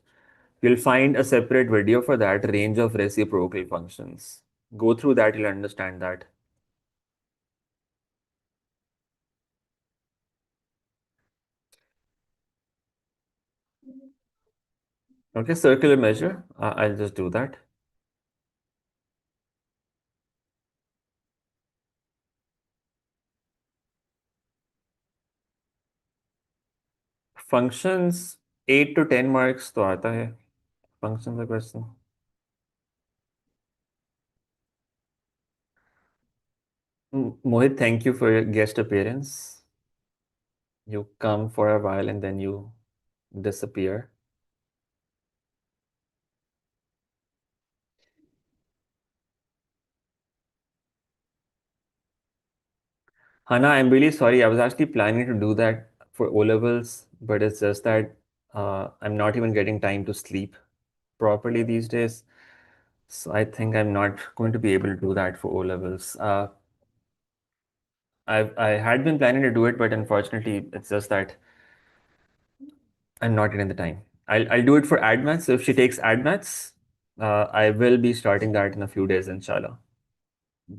You'll find a separate video for that, range of reciprocal functions. Go through that, you'll understand that. Okay, circular measure. I'll just do that. Functions 8 to 10 marks तो आता है. Functions का question. Mohit, thank you for your guest appearance. You come for a while and then you disappear. Hannah, I'm really sorry. I was actually planning to do that for O levels, but it's just that I'm not even getting time to sleep properly these days. So I think I'm not going to be able to do that for O levels. I had been planning to do it, but unfortunately, it's just that I'm not getting the time. I'll do it for AdMaths. So if she takes AdMaths, I will be starting that in a few days, inshallah.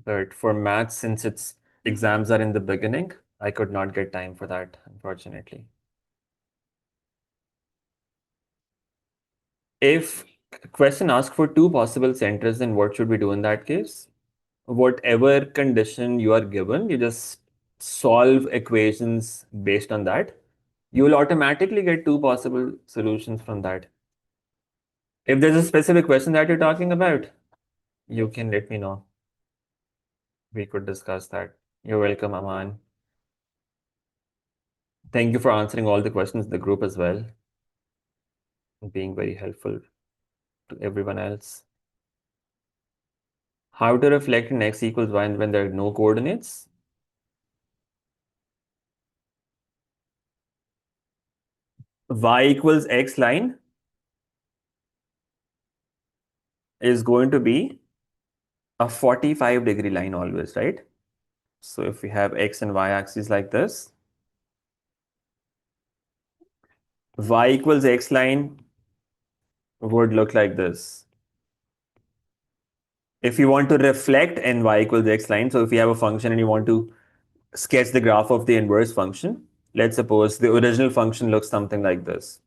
But for maths, since its exams are in the beginning, I could not get time for that, unfortunately. If question asks for two possible centers, then what should we do in that case? Whatever condition you are given, you just solve equations based on that. You will automatically get two possible solutions from that. If there's a specific question that you're talking about, you can let me know. We could discuss that. You're welcome, Aman. Thank you for answering all the questions in the group as well, and being very helpful to everyone else. How to reflect in x equals y when there are no coordinates? Y equals x line is going to be a 45-degree line always, right? So if we have x and y axes like this, y equals x line would look like this. If you want to reflect in y equals x line, so if you have a function and you want to sketch the graph of the inverse function, let's suppose the original function looks something like this.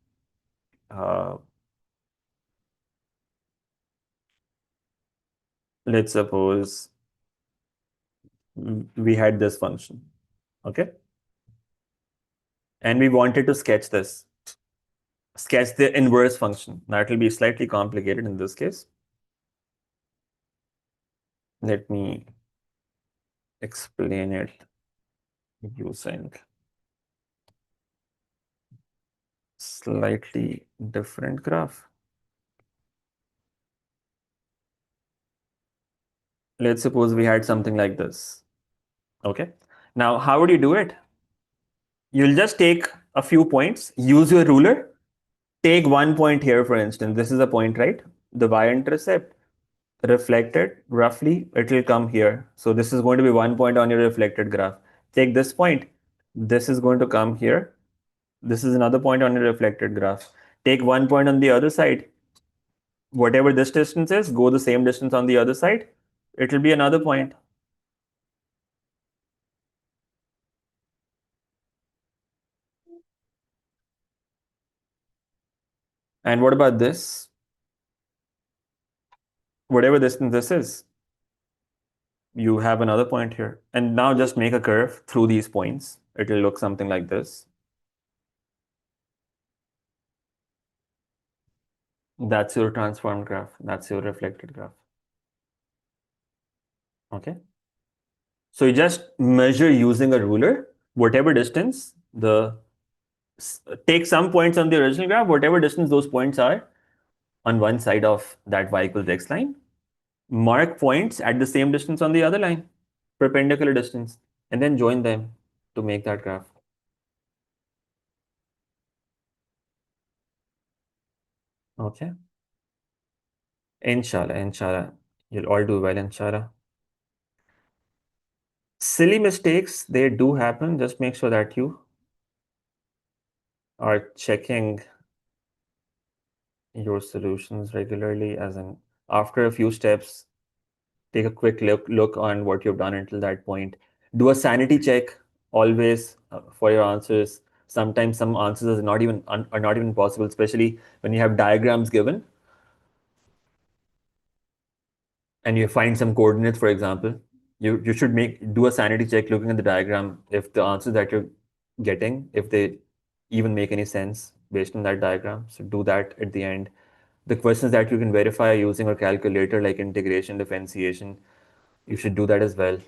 Uh, let's suppose we had this function, okay? And we wanted to sketch the inverse function. That will be slightly complicated in this case. Let me explain it using slightly different graph. Let's suppose we had something like this. Okay. Now, how would you do it? You'll just take a few points, use your ruler, take one point here, for instance. This is a point, right? The y-intercept reflected roughly, it will come here. So this is going to be one point on your reflected graph. Take this point. This is going to come here. This is another point on your reflected graph. Take one point on the other side. Whatever this distance is, go the same distance on the other side. It will be another point. And what about this? Whatever distance this is, you have another point here. And now just make a curve through these points. It will look something like this. That's your transformed graph. That's your reflected graph. Okay. So you just measure using a ruler, whatever distance, take some points on the original graph, whatever distance those points are on one side of that y equals x line, mark points at the same distance on the other line, perpendicular distance, and then join them to make that graph. Okay. Inshallah, inshallah. You'll all do well, inshallah. Silly mistakes, they do happen. Just make sure that you are checking your solutions regularly, as in after a few steps, take a quick look on what you've done until that point. Do a sanity check always for your answers. Sometimes some answers are not even possible, especially when you have diagrams given and you find some coordinates, for example. You should do a sanity check looking at the diagram if the answers that you're getting, if they even make any sense based on that diagram. So do that at the end. The questions that you can verify using a calculator like integration, differentiation, you should do that as well.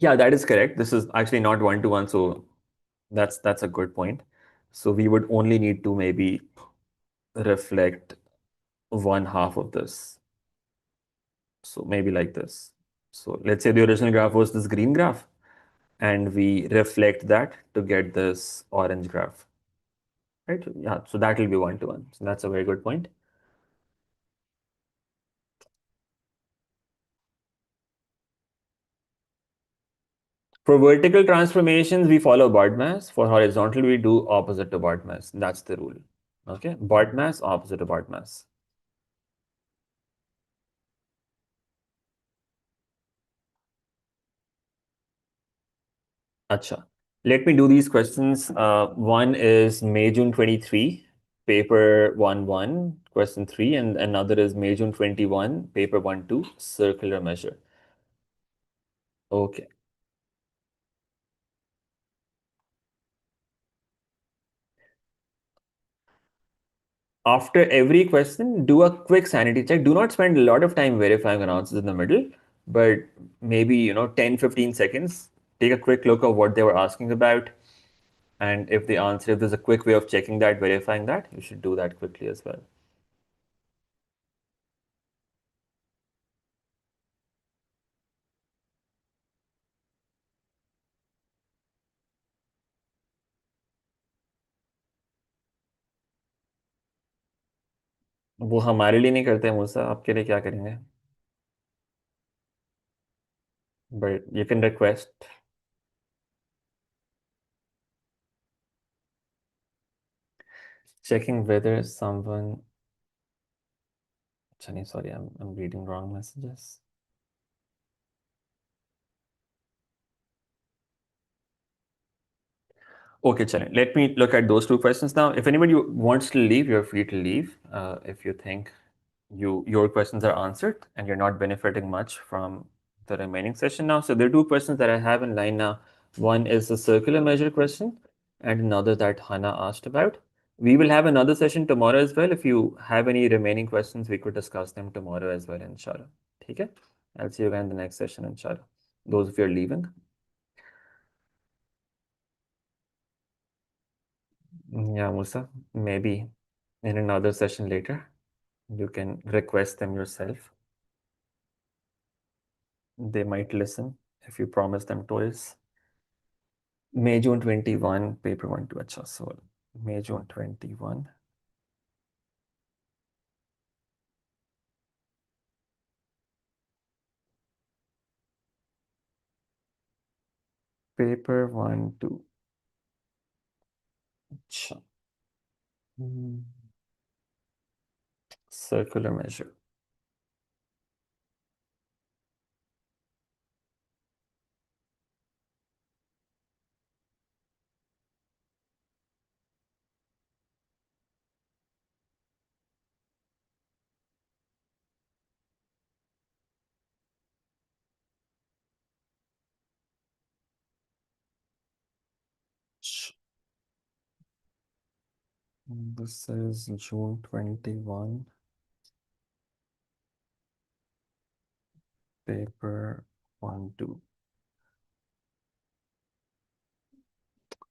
Yeah, that is correct. This is actually not one to one, so that's a good point. So we would only need to maybe reflect one half of this. So maybe like this. So let's say the original graph was this green graph, and we reflect that to get this orange graph, right? Yeah, so that will be one to one. So that's a very good point. For vertical transformations, we follow BODMAS. For horizontal, we do opposite to BODMAS. That's the rule. Okay, BODMAS, opposite to BODMAS. Acha. Let me do these questions. One is May June 23, paper 1-1, question 3, and another is May June 21, paper 1-2, circular measure. Okay. After every question, do a quick sanity check. Do not spend a lot of time verifying an answers in the middle, but maybe, 10-15 seconds. Take a quick look of what they were asking about. And if there's a quick way of checking that, verifying that, you should do that quickly as well. वो हमारे लिए नहीं करते मूसा, आपके लिए क्या करेंगे? But you can request. Checking whether someone. Chani, sorry, I'm reading wrong messages. Okay, Chani, let me look at those two questions now. If anybody wants to leave, you're free to leave. If you think your questions are answered and you're not benefiting much from the remaining session now. So there are two questions that I have in line now. One is the circular measure question and another that Hannah asked about. We will have another session tomorrow as well. If you have any remaining questions, we could discuss them tomorrow as well, inshallah. Okay? I'll see you again in the next session, inshallah. Those of you are leaving. Yeah, Musa, maybe in another session later, you can request them yourself. They might listen if you promise them toys. May June 21, paper 1-2. अच्छा, so May June 21. Paper 1-2. अच्छा. Circular measure. This is June 21, paper 1-2.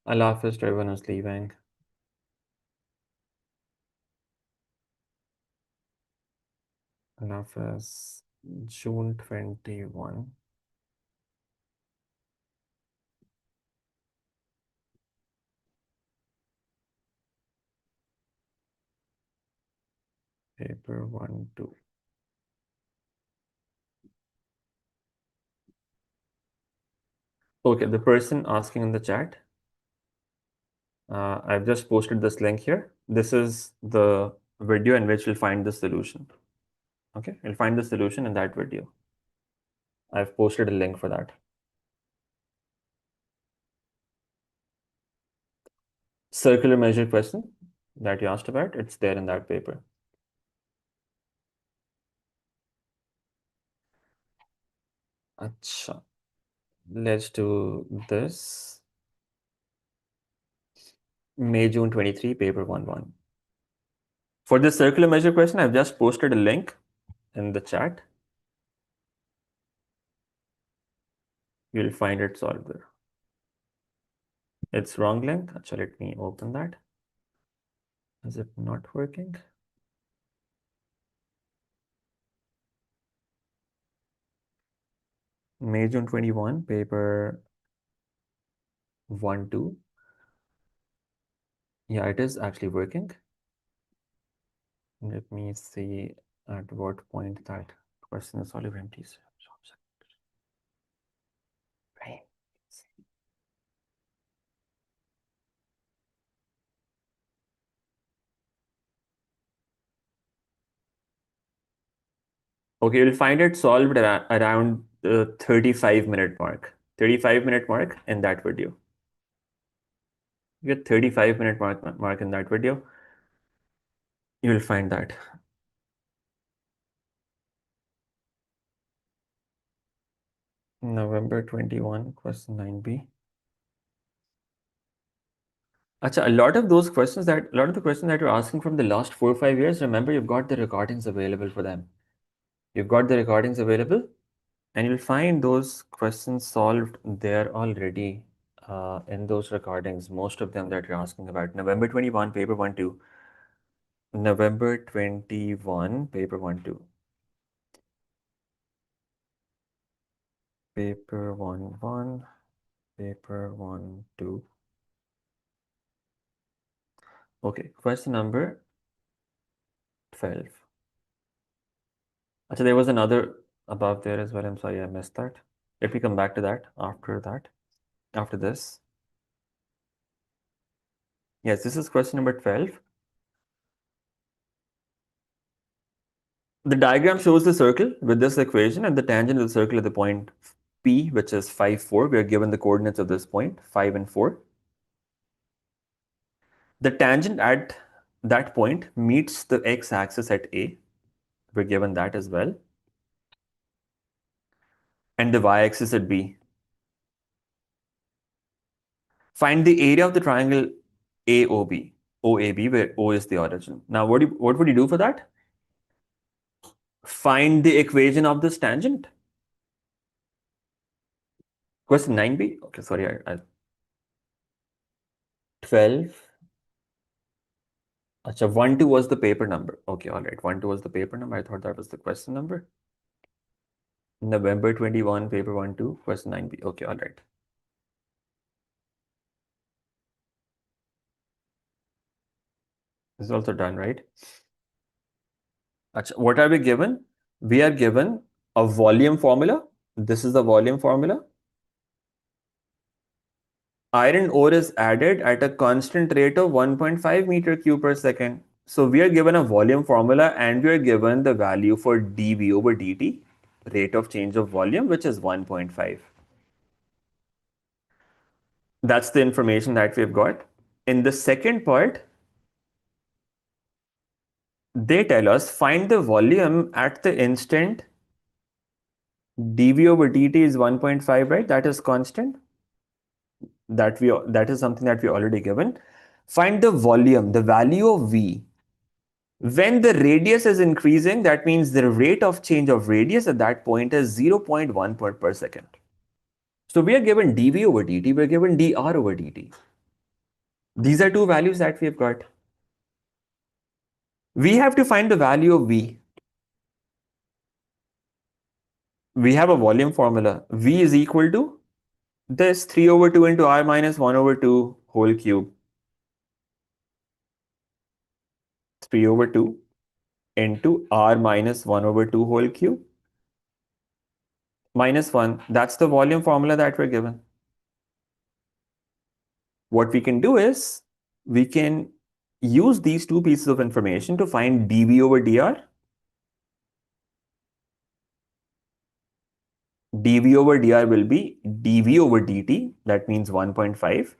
Allah Hafiz, everyone is leaving. Allah Hafiz, June 21. Paper 1-2. Okay, the person asking in the chat, I've just posted this link here. This is the video in which you'll find the solution. Okay, you'll find the solution in that video. I've posted a link for that. Circular measure question that you asked about, it's there in that paper. Acha. Let's do this. May June 23, paper 1-1. For this circular measure question, I've just posted a link in the chat. You'll find it solved there. It's wrong link. Achha, let me open that. Is it not working? May June 21, paper 1-2. Yeah, it is actually working. Let me see at what point that question is solved. Please. Right. Okay, you'll find it solved around the 35-minute mark. 35-minute mark in that video. You get 35-minute mark in that video. You will find that. November 21, question 9B. Acha, a lot of the questions that you're asking from the last 4 or 5 years, remember you've got the recordings available for them. You've got the recordings available, and you'll find those questions solved there already in those recordings. Most of them that you're asking about. November 21, paper 1-2. November 21, paper 1-2. Paper 1-1, paper 1-2. Okay, question number 12. Actually, there was another above there as well. I'm sorry, I missed that. Let me come back to that, after this. Yes, this is question number 12. The diagram shows the circle with this equation and the tangent of the circle at the point P, which is 5, 4. We are given the coordinates of this point, 5 and 4. The tangent at that point meets the x-axis at A. We're given that as well. And the y-axis at B. Find the area of the triangle OAB, where O is the origin. Now, what would you do for that? Find the equation of this tangent. Question 9B. Okay, sorry, I 12. Acha, 1-2 was the paper number. Okay, all right. 1-2 was the paper number. I thought that was the question number. November 21, paper 1-2, question 9B. Okay, all right. This is also done, right? Acha, what are we given? We are given a volume formula. This is the volume formula. Iron ore is added at a constant rate of 1.5 meter cube per second. So we are given a volume formula and we are given the value for dV over dt, rate of change of volume, which is 1.5. That's the information that we've got. In the second part, they tell us find the volume at the instant dV over dt is 1.5, right? That is constant. That is something that we already given. Find the volume, the value of V. When the radius is increasing, that means the rate of change of radius at that point is 0.1 per second. So we are given dV over dt, we are given dr over dt. These are two values that we have got. We have to find the value of V. We have a volume formula. V is equal to this 3 over 2 into r minus 1 over 2 whole cube. 3 over 2 into r minus 1 over 2 whole cube minus 1. That's the volume formula that we're given. What we can do is we can use these two pieces of information to find dV over dr. dV over dr will be dV over dt, that means 1.5,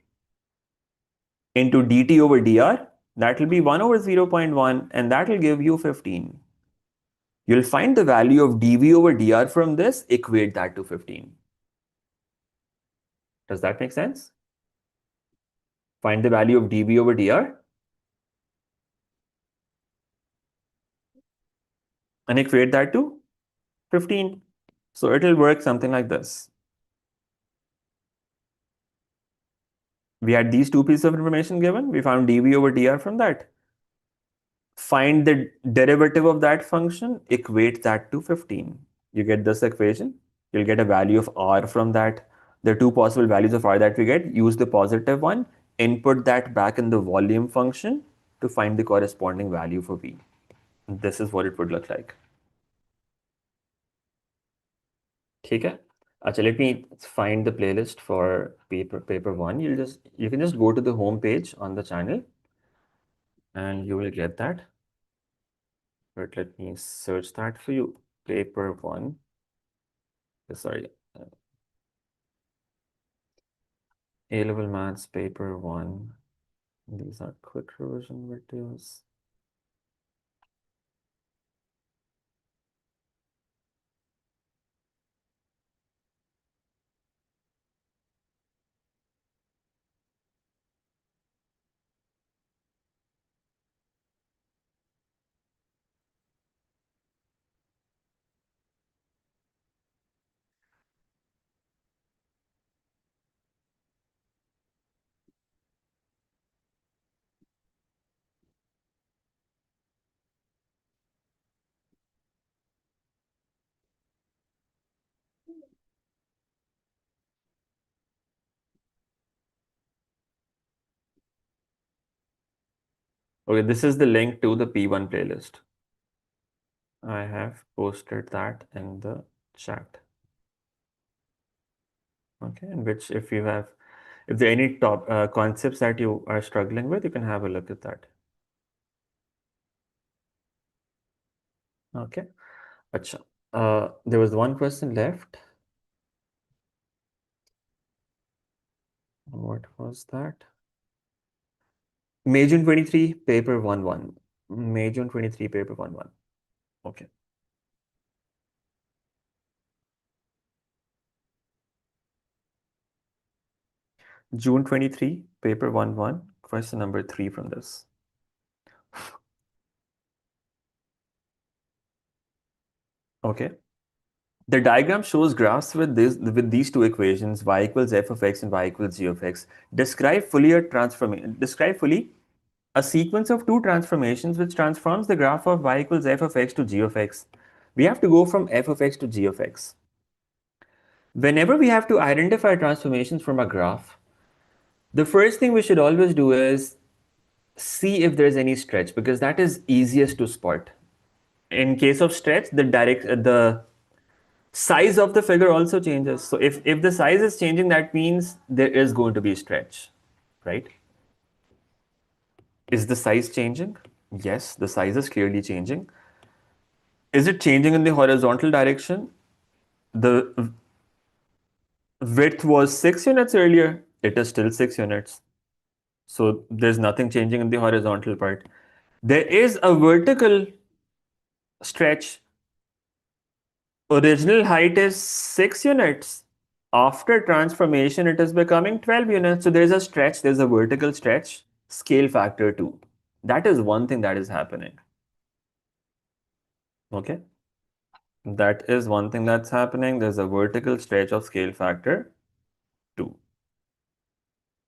into dt over dr, that will be 1 over 0.1, and that will give you 15. You'll find the value of dV over dr from this, equate that to 15. Does that make sense? Find the value of dV over dr and equate that to 15. So it will work something like this. We had these two pieces of information given. We found dv over dr from that. Find the derivative of that function, equate that to 15. You get this equation. You'll get a value of r from that. The two possible values of r that we get, use the positive one, input that back in the volume function to find the corresponding value for v. This is what it would look like. ठीक है? अच्छा, let me find the playlist for paper 1. You can just go to the home page on the channel and you will get that. But let me search that for you. Paper 1. Sorry. A-level maths paper 1. These are quick revision videos. Okay, this is the link to the P1 playlist. I have posted that in the chat. Okay, in which if there are any top concepts that you are struggling with, you can have a look at that. Okay. Acha. There was one question left. What was that? May June 23, paper 1-1. May June 23, paper 1-1. Okay. June 23, paper 1-1, question number 3 from this. Okay. The diagram shows graphs with these two equations, y equals f of x and y equals g of x. Describe fully a sequence of two transformations which transforms the graph of y equals f of x to g of x. We have to go from f of x to g of x. Whenever we have to identify transformations from a graph, the first thing we should always do is see if there's any stretch, because that is easiest to spot. In case of stretch, the size of the figure also changes. So if the size is changing, that means there is going to be stretch, right? Is the size changing? Yes, the size is clearly changing. Is it changing in the horizontal direction? The width was 6 units earlier. It is still 6 units. So there's nothing changing in the horizontal part. There is a vertical stretch. Original height is 6 units. After transformation, it is becoming 12 units. So there's a stretch, there's a vertical stretch, scale factor 2. That is one thing that is happening. Okay. That is one thing that's happening. There's a vertical stretch of scale factor 2.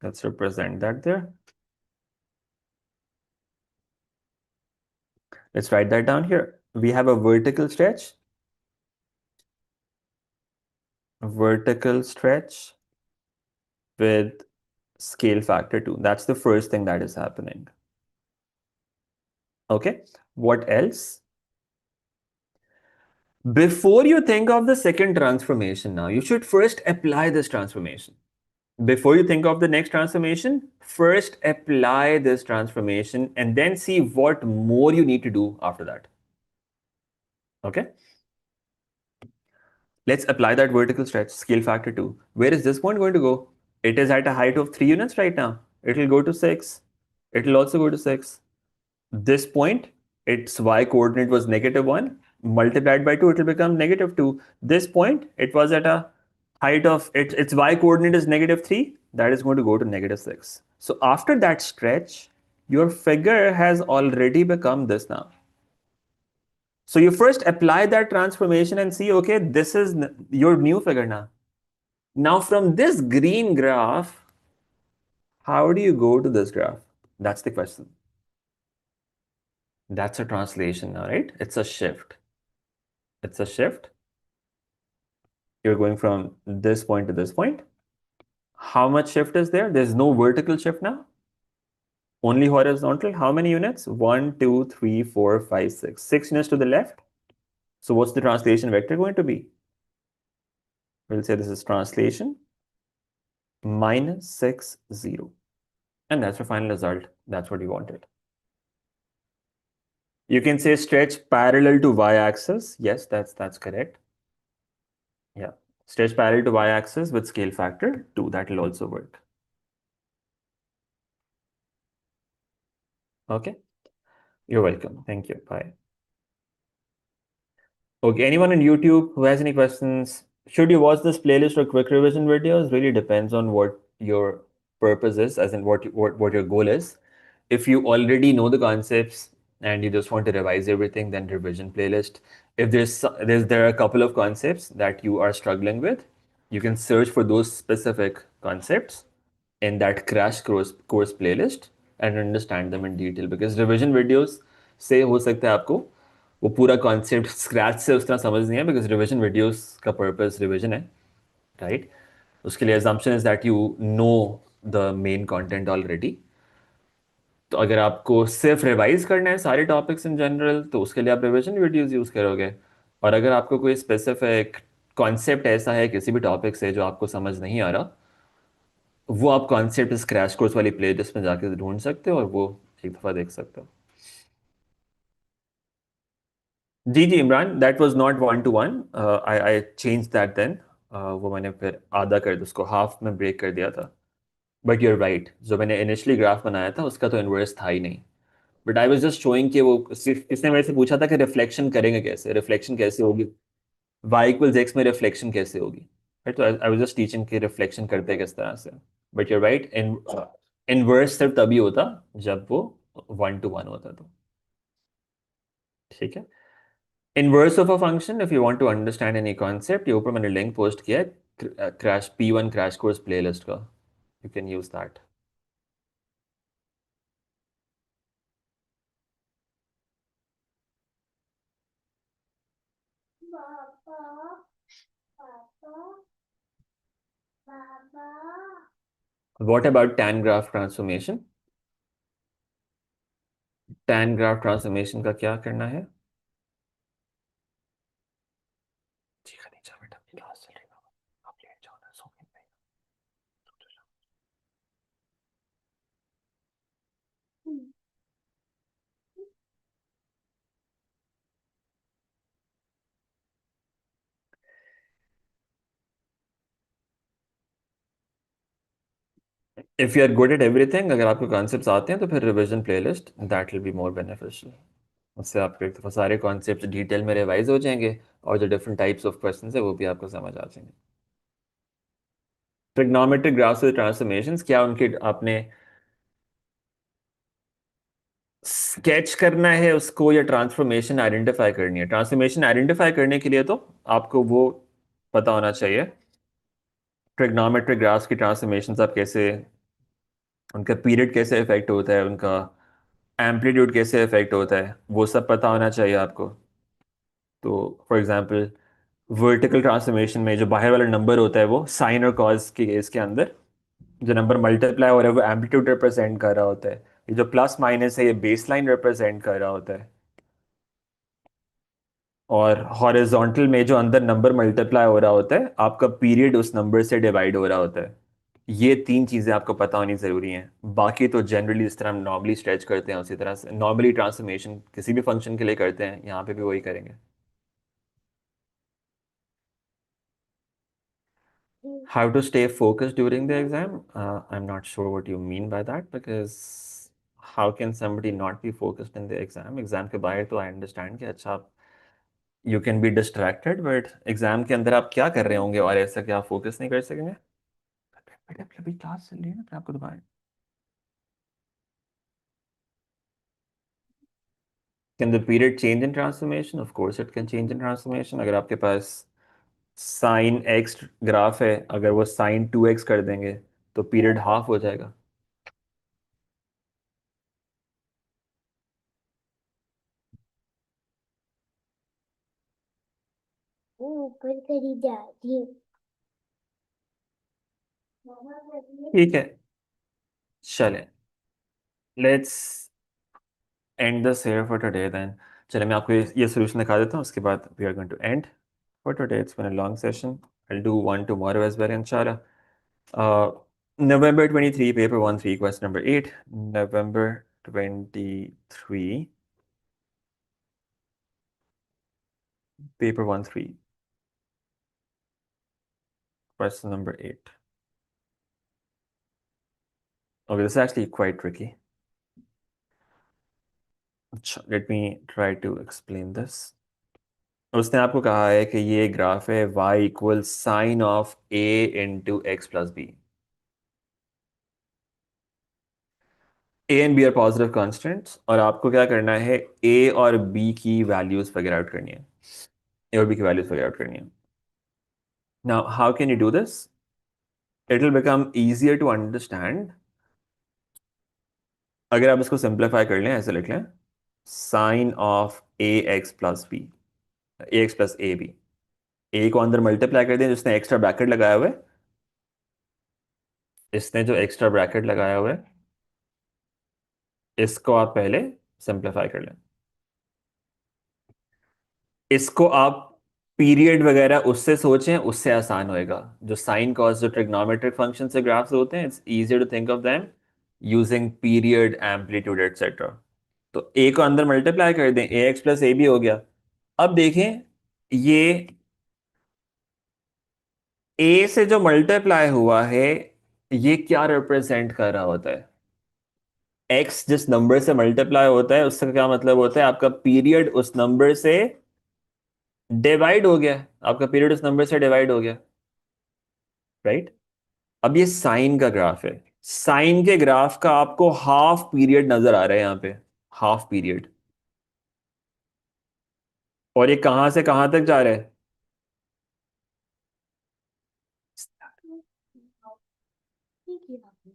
Let's represent that there. Let's write that down here. We have a vertical stretch with scale factor 2. That's the first thing that is happening. Okay. What else? Before you think of the second transformation now, you should first apply this transformation. Before you think of the next transformation, first apply this transformation and then see what more you need to do after that. Okay? Let's apply that vertical stretch, scale factor 2. Where is this point going to go? It is at a height of 3 units right now. It will go to 6. It will also go to 6. This point, its y coordinate was -1. Multiplied by 2, it will become -2. This point, it was at a height of, its y coordinate is -3. That is going to go to -6. So after that stretch, your figure has already become this now. So you first apply that transformation and see, okay, this is your new figure now. Now from this green graph, How do you go to this graph? That's the question. That's a translation now, right? It's a shift. It's a shift. You're going from this point to this point. How much shift is there? There's no vertical shift now. Only horizontal. How many units? 1, 2, 3, 4, 5, 6. 6 units to the left. So what's the translation vector going to be? We'll say this is translation minus 6, 0. And that's your final result. That's what you wanted. You can say stretch parallel to y-axis. Yes, that's correct. Yeah. Stretch parallel to y-axis with scale factor 2. That will also work. Okay. You're welcome. Thank you. Bye. Okay, anyone on YouTube who has any questions? Should you watch this playlist or quick revision videos? Really depends on what your purpose is, as in what your goal is. If you already know the concepts and you just want to revise everything, then revision playlist. If there are a couple of concepts that you are struggling with, you can search for those specific concepts in that course playlist and understand them in detail, because revision videos से हो सकता है आपको वो पूरा concept scratch से उस तरह समझ नहीं है, बिकॉज रिविजन वीडियोस का पर्पस रिविजन है, राइट? उसके लिए assumption is that you know the main content already. तो अगर आपको सिर्फ रिवाइज करना है सारे टॉपिक्स इन जनरल, तो उसके लिए आप रिविजन वीडियोस यूज करोगे. और अगर आपको कोई स्पेसिफिक कॉन्सेप्ट ऐसा है किसी भी टॉपिक से जो आपको समझ नहीं आ रहा, वो आप कॉन्सेप्ट इस क्रैश कोर्स वाली प्लेलिस्ट में जाके ढूंढ सकते हो और वो एक दफ़ा देख सकते हो. जी जी Imran, that was not 1 to 1. I change that then. वो मैंने फिर आधा कर दिया, उसको हाफ में ब्रेक कर दिया था. बट यूर राइट, जो मैंने इनिशियली ग्राफ बनाया था उसका तो इन्वर्स था ही नहीं. But I was just showing कि वो सिर्फ किसने मेरे से पूछा था कि रिफ्लेक्शन करेंगे कैसे, रिफ्लेक्शन कैसे होगी, y इक्वल्स x में रिफ्लेक्शन कैसे होगी, राइट? तो आई वाज जस्ट टीचिंग कि रिफ्लेक्शन करते हैं किस तरह से. बट यूर राइट, इनवर्स सिर्फ तभी होता जब वो 1 to 1 होता. तो ठीक है. Inverse of a function, if you want to understand any concept, ये ऊपर मैंने लिंक पोस्ट किया है crash P1 crash course playlist का. You can use that. What about tan graph transformation? Tan graph transformation का क्या करना है? जी खनीजा बेटा, क्लास चल रही है, आप लेट जाओ ना, सो गए. If you are good at everything, अगर आपको कॉन्सेप्ट्स आते हैं तो फिर revision playlist that will be more beneficial. उससे आपके एक दफ़ा सारे कॉन्सेप्ट डिटेल में रिवाइज हो जाएंगे और जो डिफरेंट टाइप्स ऑफ क्वेश्चन है वो भी आपको समझ आ जाएंगे. ट्रिग्नोमेट्रिक ग्राफ्स विद ट्रांसफॉर्मेशंस, क्या उनके आपने स्केच करना है उसको या ट्रांसफॉर्मेशन आइडेंटिफाई करनी है? ट्रांसफॉर्मेशन आइडेंटिफाई करने के लिए तो आपको वो पता होना चाहिए ट्रिग्नोमेट्रिक ग्राफ्स की ट्रांसफॉर्मेशंस आप कैसे, उनका पीरियड कैसे इफेक्ट होता है, उनका एम्पलीट्यूड कैसे इफेक्ट होता है, वो सब पता होना चाहिए आपको. तो फॉर एग्जांपल वर्टिकल ट्रांसफॉर्मेशन में जो बाहर वाला नंबर होता है वो साइन और कॉस के केस के अंदर जो नंबर मल्टीप्लाई हो रहा है वो एम्पलीट्यूड रिप्रेजेंट कर रहा होता है. ये जो प्लस माइनस है ये बेस लाइन रिप्रेजेंट कर रहा होता है. और हॉरिजॉन्टल में जो अंदर नंबर मल्टीप्लाई हो रहा होता है आपका पीरियड उस नंबर से डिवाइड हो रहा होता है. ये तीन चीज़ें आपको पता होनी ज़रूरी हैं. बाकी तो जनरली जिस तरह हम नॉर्मली स्ट्रेच करते हैं उसी तरह से नॉर्मली ट्रांसफॉर्मेशन किसी भी फंक्शन के लिए करते हैं, यहाँ पे भी वही करेंगे. How to stay focused during the exam? I'm not sure what you mean by that, because how can somebody not be focused in the exam? Exam के बाहर तो I understand कि अच्छा आप you can be distracted, but exam के अंदर आप क्या कर रहे होंगे और ऐसा कि आप focus नहीं कर सकेंगे? बेटा अभी क्लास चल रही है ना, फिर आपको दोबारा. Can the period change in transformation? Of course it can change in transformation. अगर आपके पास sin x ग्राफ है, अगर वो sin 2x कर देंगे तो पीरियड हाफ हो जाएगा. ऊपर करी जा रही है। ठीक है, चले, let's end this here for today then. चले, मैं आपको ये सॉल्यूशन दिखा देता हूँ, उसके बाद we are going to end for today. It's been a long session. I will do one tomorrow as well इंशाल्लाह। November 23, paper 1 3, question number 8. November 23, paper 1 3, question number 8. Okay, this is actually quite tricky. Let me try to explain this. उसने आपको कहा है कि ये graph है y equal sine of a into x plus b. A and b are positive constants, और आपको क्या करना है, ए और बी की वैल्यूज फिगर आउट करनी है। ए और बी की वैल्यूज फिगर आउट करनी है। Now how can you do this? It will become easier to understand अगर आप इसको सिंप्लीफाई कर लें। ऐसे लिख लें, sine of a x plus b, a x plus a b. A को अंदर मल्टीप्लाई कर दें, जिसने एक्स्ट्रा ब्रैकेट लगाया हुआ है, इसने जो एक्स्ट्रा ब्रैकेट लगाया हुआ है, इसको आप पहले सिंप्लीफाई कर लें। इसको आप पीरियड वगैरह उससे सोचें, उससे आसान होएगा। जो साइन कॉस, जो ट्रिग्नोमेट्रिक फंक्शन से ग्राफ्स होते हैं, it's easier to think of them using period, amplitude etcetera. तो ए को अंदर मल्टीप्लाई कर दें, a x plus a b हो गया। अब देखें, ये ए से जो मल्टीप्लाई हुआ है, ये क्या रिप्रेजेंट कर रहा होता है? एक्स जिस नंबर से मल्टीप्लाई होता है, उसका क्या मतलब होता है? आपका पीरियड उस नंबर से डिवाइड हो गया। आपका पीरियड उस नंबर से डिवाइड हो गया, राइट? अब ये साइन का ग्राफ है। साइन के ग्राफ का आपको हाफ पीरियड नजर आ रहा है यहां पे, हाफ पीरियड। और ये कहां से कहां तक जा रहा है? ठीक है आपने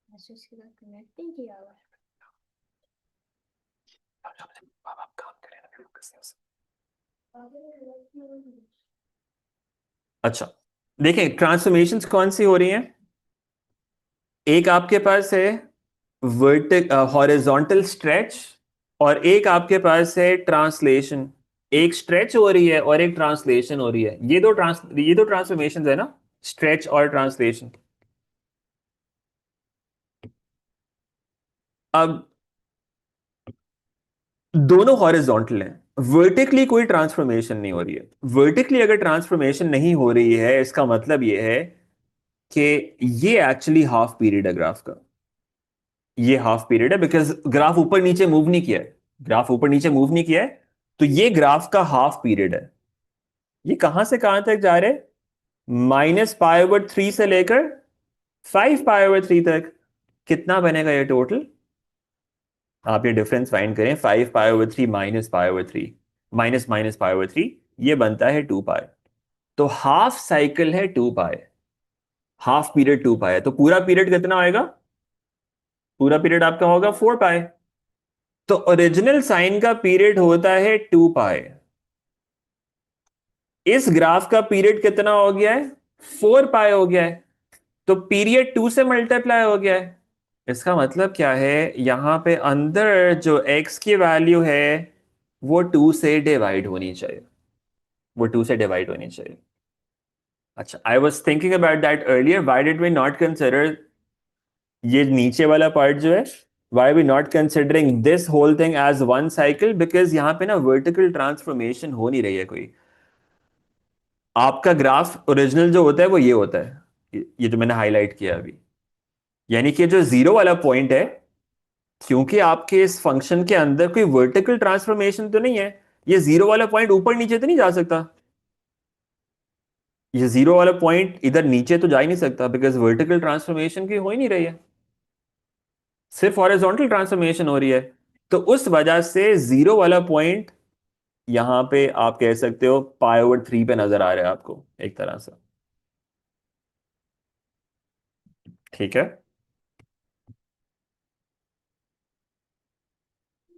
मैसेज के बाद कनेक्टिंग किया हुआ है। आप काम करें। अच्छा, देखें ट्रांसफॉर्मेशंस कौन सी हो रही हैं। एक आपके पास है वर्टिक हॉरिजॉन्टल स्ट्रेच, और एक आपके पास है ट्रांसलेशन। एक स्ट्रेच हो रही है और एक ट्रांसलेशन हो रही है। ये दो ट्रांसफॉर्मेशंस है ना, स्ट्रेच और ट्रांसलेशन। अब दोनों हॉरिजॉन्टल हैं, वर्टिकली कोई ट्रांसफॉर्मेशन नहीं हो रही है। वर्टिकली अगर ट्रांसफॉर्मेशन नहीं हो रही है, इसका मतलब ये है कि ये एक्चुअली हाफ पीरियड है ग्राफ का। ये हाफ पीरियड है बिकॉज ग्राफ ऊपर नीचे मूव नहीं किया है। ग्राफ ऊपर नीचे मूव नहीं किया है, तो ये ग्राफ का हाफ पीरियड है। ये कहां से कहां तक जा रहे हैं? -π/3 से लेकर 5π/3 तक। कितना बनेगा ये टोटल? आप ये डिफरेंस फाइंड करें, 5π/3 -π/3, माइनस माइनस π/3, ये बनता है 2π। तो हाफ साइकिल है 2π। हाफ पीरियड 2π है, तो पूरा पीरियड कितना आएगा? पूरा पीरियड आपका होगा 4π। तो ओरिजिनल साइन का पीरियड होता है 2π। इस ग्राफ का पीरियड कितना हो गया है? 4π हो गया है। तो पीरियड 2 से मल्टीप्लाई हो गया है। इसका मतलब क्या है, यहां पे अंदर जो x की वैल्यू है, वो 2 से डिवाइड होनी चाहिए। वो 2 से डिवाइड होनी चाहिए। अच्छा, I was thinking about that earlier, why did we not consider ये नीचे वाला पार्ट जो है? Why we not considering this whole thing as one cycle? Because यहां पे ना वर्टिकल ट्रांसफॉर्मेशन हो नहीं रही है कोई। आपका ग्राफ ओरिजिनल जो होता है वो ये होता है, ये जो मैंने हाईलाइट किया अभी। यानी कि जो जीरो वाला पॉइंट है, क्योंकि आपके इस फंक्शन के अंदर कोई वर्टिकल ट्रांसफॉर्मेशन तो नहीं है, ये जीरो वाला पॉइंट ऊपर नीचे तो नहीं जा सकता। ये जीरो वाला पॉइंट इधर नीचे तो जा ही नहीं सकता, बिकॉज वर्टिकल ट्रांसफॉर्मेशन की हो ही नहीं रही है, सिर्फ हॉरिजॉन्टल ट्रांसफॉर्मेशन हो रही है। तो उस वजह से जीरो वाला पॉइंट यहां पे आप कह सकते हो π/3 पे नजर आ रहा है आपको एक तरह से। ठीक है,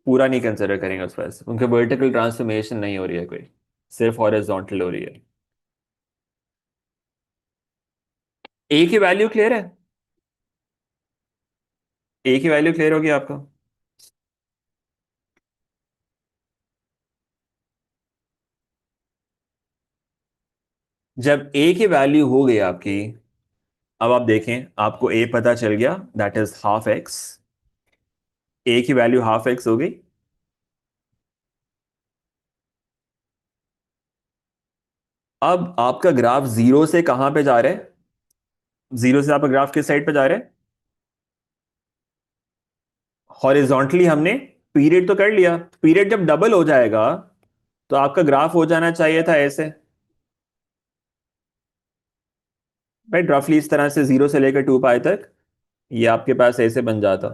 पूरा नहीं कंसिडर करेंगे उस वजह से, क्योंकि वर्टिकल ट्रांसफॉर्मेशन नहीं हो रही है कोई। सिर्फ हॉरिजॉन्टल हो रही है। ए की वैल्यू क्लियर है? ए की वैल्यू क्लियर होगी आपको? जब ए की वैल्यू हो गई आपकी, अब आप देखें, आपको ए पता चल गया, दैट इज हाफ एक्स। ए की वैल्यू हाफ एक्स हो गई। अब आपका ग्राफ जीरो से कहां पे जा रहा है? जीरो से आपका ग्राफ किस साइड पे जा रहा है? हॉरिजॉन्टली हमने पीरियड तो कर लिया, पीरियड जब डबल हो जाएगा तो आपका ग्राफ हो जाना चाहिए था ऐसे, राइट? रफली इस तरह से 0 से लेकर 2 पाई तक ये आपके पास ऐसे बन जाता।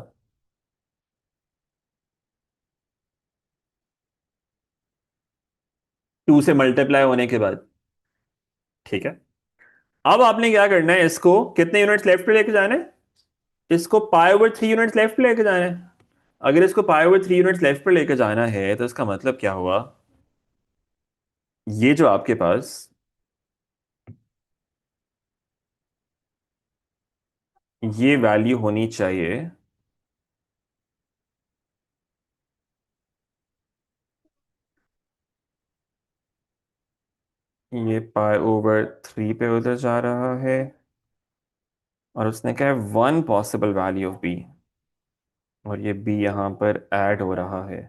2 से मल्टीप्लाई होने के बाद। ठीक है। अब आपने क्या करना है, इसको कितने यूनिट्स लेफ्ट पे लेके जाना है? इसको पाई/3 यूनिट्स लेफ्ट पे लेके जाना है। अगर इसको पाई/3 यूनिट्स लेफ्ट पे लेके जाना है तो इसका मतलब क्या हुआ? ये जो आपके पास ये वैल्यू होनी चाहिए, ये पाई/3 पे उधर जा रहा है, और उसने कहा है 1 पॉसिबल वैल्यू ऑफ बी, और ये बी यहां पर ऐड हो रहा है।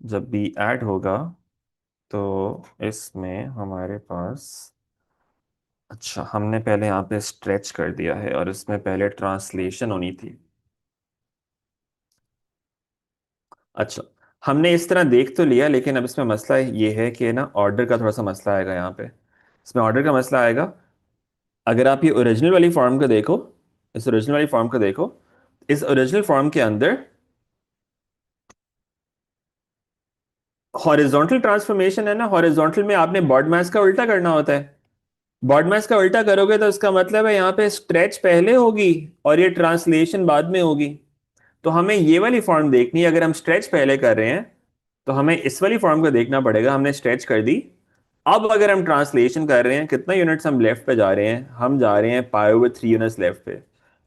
जब बी ऐड होगा तो इसमें हमारे पास, अच्छा हमने पहले यहाँ पे स्ट्रेच कर दिया है और इसमें पहले ट्रांसलेशन होनी थी। अच्छा, हमने इस तरह देख तो लिया, लेकिन अब इसमें मसला ये है कि ना ऑर्डर का थोड़ा सा मसला आएगा यहाँ पे। इसमें ऑर्डर का मसला आएगा। अगर आप ये ओरिजिनल वाली फॉर्म को देखो, इस ओरिजिनल वाली फॉर्म को देखो, इस ओरिजिनल फॉर्म के अंदर हॉरिजॉन्टल ट्रांसफॉर्मेशन है ना, हॉरिजॉन्टल में आपने बॉड मास का उल्टा करना होता है। बॉड मास का उल्टा करोगे तो इसका मतलब है यहाँ पे स्ट्रेच पहले होगी और ये ट्रांसलेशन बाद में होगी। तो हमें ये वाली फॉर्म देखनी है। अगर हम स्ट्रेच पहले कर रहे हैं तो हमें इस वाली फॉर्म को देखना पड़ेगा। हमने स्ट्रेच कर दी। अब अगर हम ट्रांसलेशन कर रहे हैं, कितना यूनिट्स हम लेफ्ट पे जा रहे हैं? हम जा रहे हैं पाई/3 यूनिट्स लेफ्ट पे।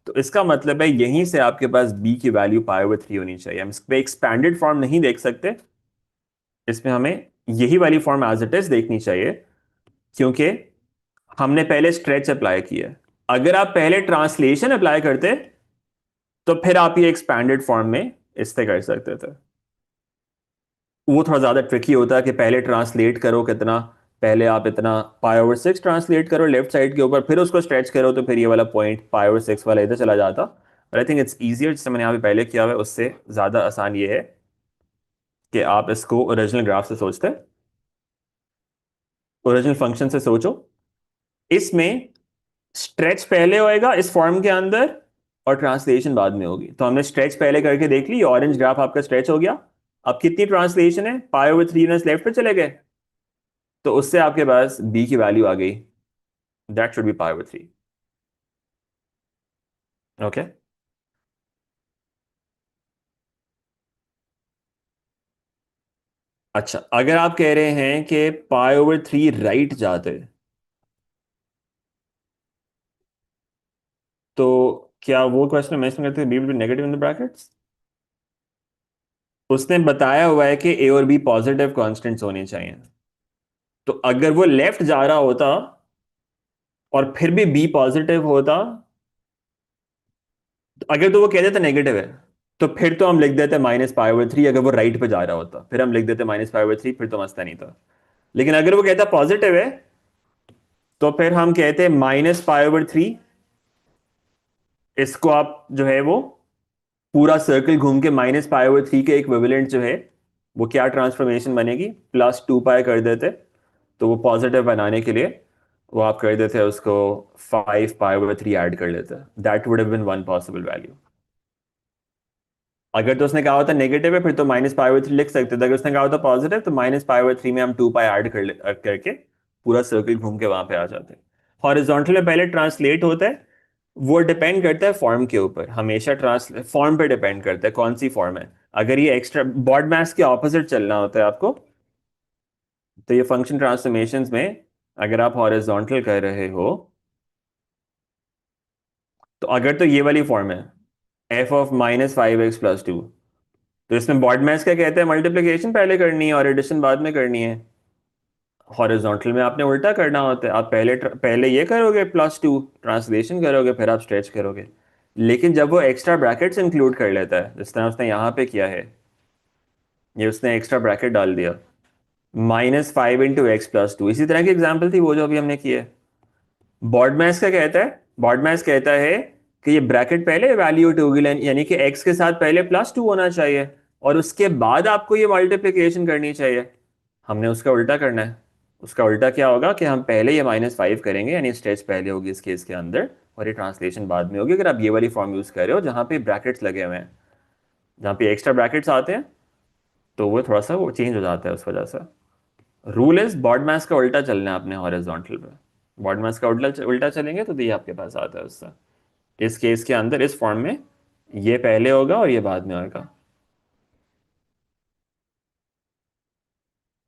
तो इसका मतलब है यहीं से आपके पास बी की वैल्यू पाई/3 होनी चाहिए। हम इस पे एक्सपैंडेड फॉर्म नहीं देख सकते, इसमें हमें यही वाली फॉर्म एज इट इज देखनी चाहिए, क्योंकि हमने पहले स्ट्रेच अप्लाई किया है। अगर आप पहले ट्रांसलेशन अप्लाई करते तो फिर आप ये एक्सपैंडेड फॉर्म में इससे कर सकते थे। वो थोड़ा ज्यादा ट्रिकी होता है कि पहले ट्रांसलेट करो कितना, पहले आप इतना पाई/6 ट्रांसलेट करो लेफ्ट साइड के ऊपर, फिर उसको स्ट्रेच करो, तो फिर ये वाला पॉइंट पाई/6 वाला इधर चला जाता। But I think it's easier, जिससे मैंने यहाँ पे पहले किया हुआ है उससे ज्यादा आसान ये है कि आप इसको ओरिजिनल ग्राफ से सोचते हैं, ओरिजिनल फंक्शन से सोचो। इसमें स्ट्रेच पहले होएगा इस फॉर्म के अंदर और ट्रांसलेशन बाद में होगी। तो हमने स्ट्रेच पहले करके देख ली, ऑरेंज ग्राफ आपका स्ट्रेच हो गया। अब कितनी ट्रांसलेशन है? पाई/3 यूनिट्स लेफ्ट पे चले गए, तो उससे आपके पास बी की वैल्यू आ गई, दैट शुड बी पाई/3। ओके। अच्छा, अगर आप कह रहे हैं कि पाई/3 राइट जाते, तो क्या वो क्वेश्चन मेंशन करते b will be negative in the brackets? उसने बताया हुआ है कि ए और बी पॉजिटिव कांस्टेंट्स होने चाहिए। तो अगर वो लेफ्ट जा रहा होता और फिर भी बी पॉजिटिव होता, तो अगर तो वो कह देता नेगेटिव है, तो फिर तो हम लिख देते -पाई/3। अगर वो राइट पे जा रहा होता फिर हम लिख देते -पाई/3, फिर तो मसला नहीं था। लेकिन अगर वो कहता पॉजिटिव है तो फिर हम कहते -पाई/3। इसको आप जो है वो पूरा सर्कल घूम के -पाई/3 के इक्विवेलेंट जो है वो क्या ट्रांसफॉर्मेशन बनेगी, +2 पाई कर देते। तो वो पॉजिटिव बनाने के लिए वो आप कर देते उसको 5 पाई/3 ऐड कर लेते। That would have been one possible value. अगर तो उसने कहा होता नेगेटिव है फिर तो -पाई/3 लिख सकते थे। अगर उसने कहा होता पॉजिटिव तो -पाई/3 में हम 2 पाई ऐड करके पूरा सर्कल घूम के वहां पे आ जाते। हॉरिजॉन्टल में पहले ट्रांसलेट होता है, वो डिपेंड करता है फॉर्म के ऊपर, हमेशा ट्रांस फॉर्म पे डिपेंड करता है कौन सी फॉर्म है। अगर ये एक्स्ट्रा बॉड मास के ऑपोजिट चलना होता है आपको, तो ये फंक्शन ट्रांसफॉर्मेशंस में अगर आप हॉरिजॉन्टल कर रहे हो तो अगर तो ये वाली फॉर्म है एफ ऑफ -5x+2, तो इसमें बॉड मैथ्स क्या कहते हैं, मल्टीप्लिकेशन पहले करनी है और एडिशन बाद में करनी है। हॉरिजॉन्टल में आपने उल्टा करना होता है, आप पहले ये करोगे +2 ट्रांसलेशन करोगे, फिर आप स्ट्रेच करोगे। लेकिन जब वो एक्स्ट्रा ब्रैकेट्स इंक्लूड कर लेता है, जिस तरह उसने यहाँ पे किया है, ये उसने एक्स्ट्रा ब्रैकेट डाल दिया -5 × x+2, इसी तरह की एग्जाम्पल थी वो जो अभी हमने की है। बॉडमैस क्या कहता है, बॉडमैस कहता है कि ये ब्रैकेट पहले इवैल्यूएट होगी, यानी कि x के साथ पहले +2 होना चाहिए और उसके बाद आपको ये मल्टीप्लिकेशन करनी चाहिए। हमने उसका उल्टा करना है। उसका उल्टा क्या होगा कि हम पहले ये -5 करेंगे, यानी स्टेज पहले होगी इस केस के अंदर और ये ट्रांसलेशन बाद में होगी। अगर आप ये वाली फॉर्म यूज कर रहे हो जहां पे ब्रैकेट्स लगे हुए हैं, जहां पे एक्स्ट्रा ब्रैकेट्स आते हैं, तो वो थोड़ा सा वो चेंज हो जाता है उस वजह से। रूल इज बॉड मास का उल्टा चलना है अपने हॉरिजॉन्टल पे। बॉड मास का उल्टा उल्टा चलेंगे तो ये आपके पास आता है उससे। इस केस के अंदर इस फॉर्म में ये पहले होगा और ये बाद में होगा।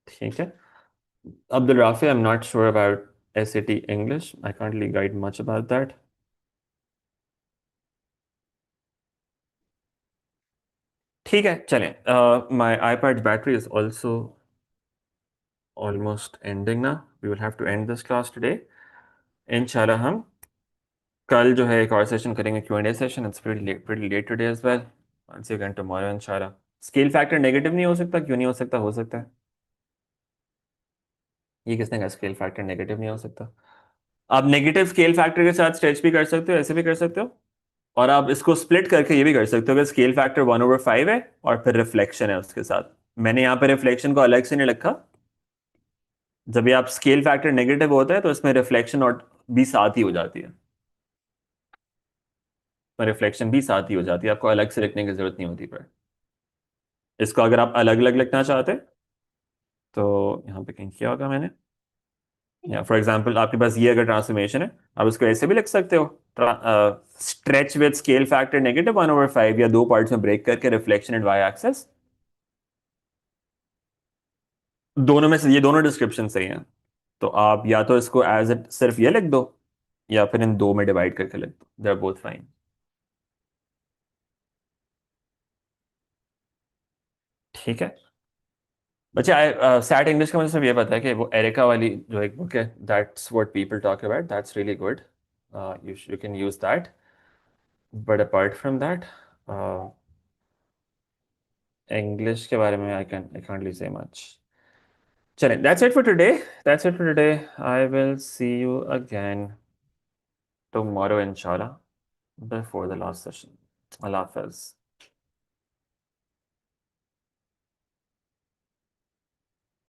ठीक है। Abdul Rafi, I'm not sure about SAT English. I can't really guide much about that. ठीक है, चलें। My iPad's battery is also almost ending now. We will have to end this class today. इंशाल्लाह हम कल जो है एक और सेशन करेंगे, Q&A session. It's pretty late today as well. Once again tomorrow इंशाल्लाह। स्केल फैक्टर नेगेटिव नहीं हो सकता, क्यों नहीं हो सकता? हो सकता है। ये किसने कहा स्केल फैक्टर नेगेटिव नहीं हो सकता? आप नेगेटिव स्केल फैक्टर के साथ स्ट्रेच भी कर सकते हो, ऐसे भी कर सकते हो, और आप इसको स्प्लिट करके ये भी कर सकते हो कि स्केल फैक्टर 1/5 है और फिर रिफ्लेक्शन है उसके साथ। मैंने यहाँ पे रिफ्लेक्शन को अलग से नहीं रखा। जब ये आप स्केल फैक्टर नेगेटिव होता है तो इसमें रिफ्लेक्शन और भी साथ ही हो जाती है। तो रिफ्लेक्शन भी साथ ही हो जाती है, आपको अलग से लिखने की जरूरत नहीं होती। पर इसको अगर आप अलग अलग लिखना चाहते हैं तो यहाँ पे कहीं किया होगा मैंने, या फॉर एग्जांपल आपके पास ये अगर ट्रांसफॉर्मेशन है, आप इसको ऐसे भी लिख सकते हो, स्ट्रेच विद स्केल फैक्टर -1/5, या दो पार्ट्स में ब्रेक करके रिफ्लेक्शन एंड वाई एक्सेस। दोनों में से ये दोनों डिस्क्रिप्शन सही हैं। तो आप या तो इसको एज इट सिर्फ ये लिख दो, या फिर इन दो में डिवाइड करके लिख दो, दे आर बोथ फाइन। ठीक है बच्चे। सैट इंग्लिश का मुझे सिर्फ ये पता है कि वो एरिका वाली जो एक बुक है, that's what people talk about, that's really good, you can use that. But apart from that English के बारे में I can't really say much. चलें, that's it for today. That's it for today. I will see you again tomorrow इंशाल्लाह, before the last session. अल्लाह हाफिज़।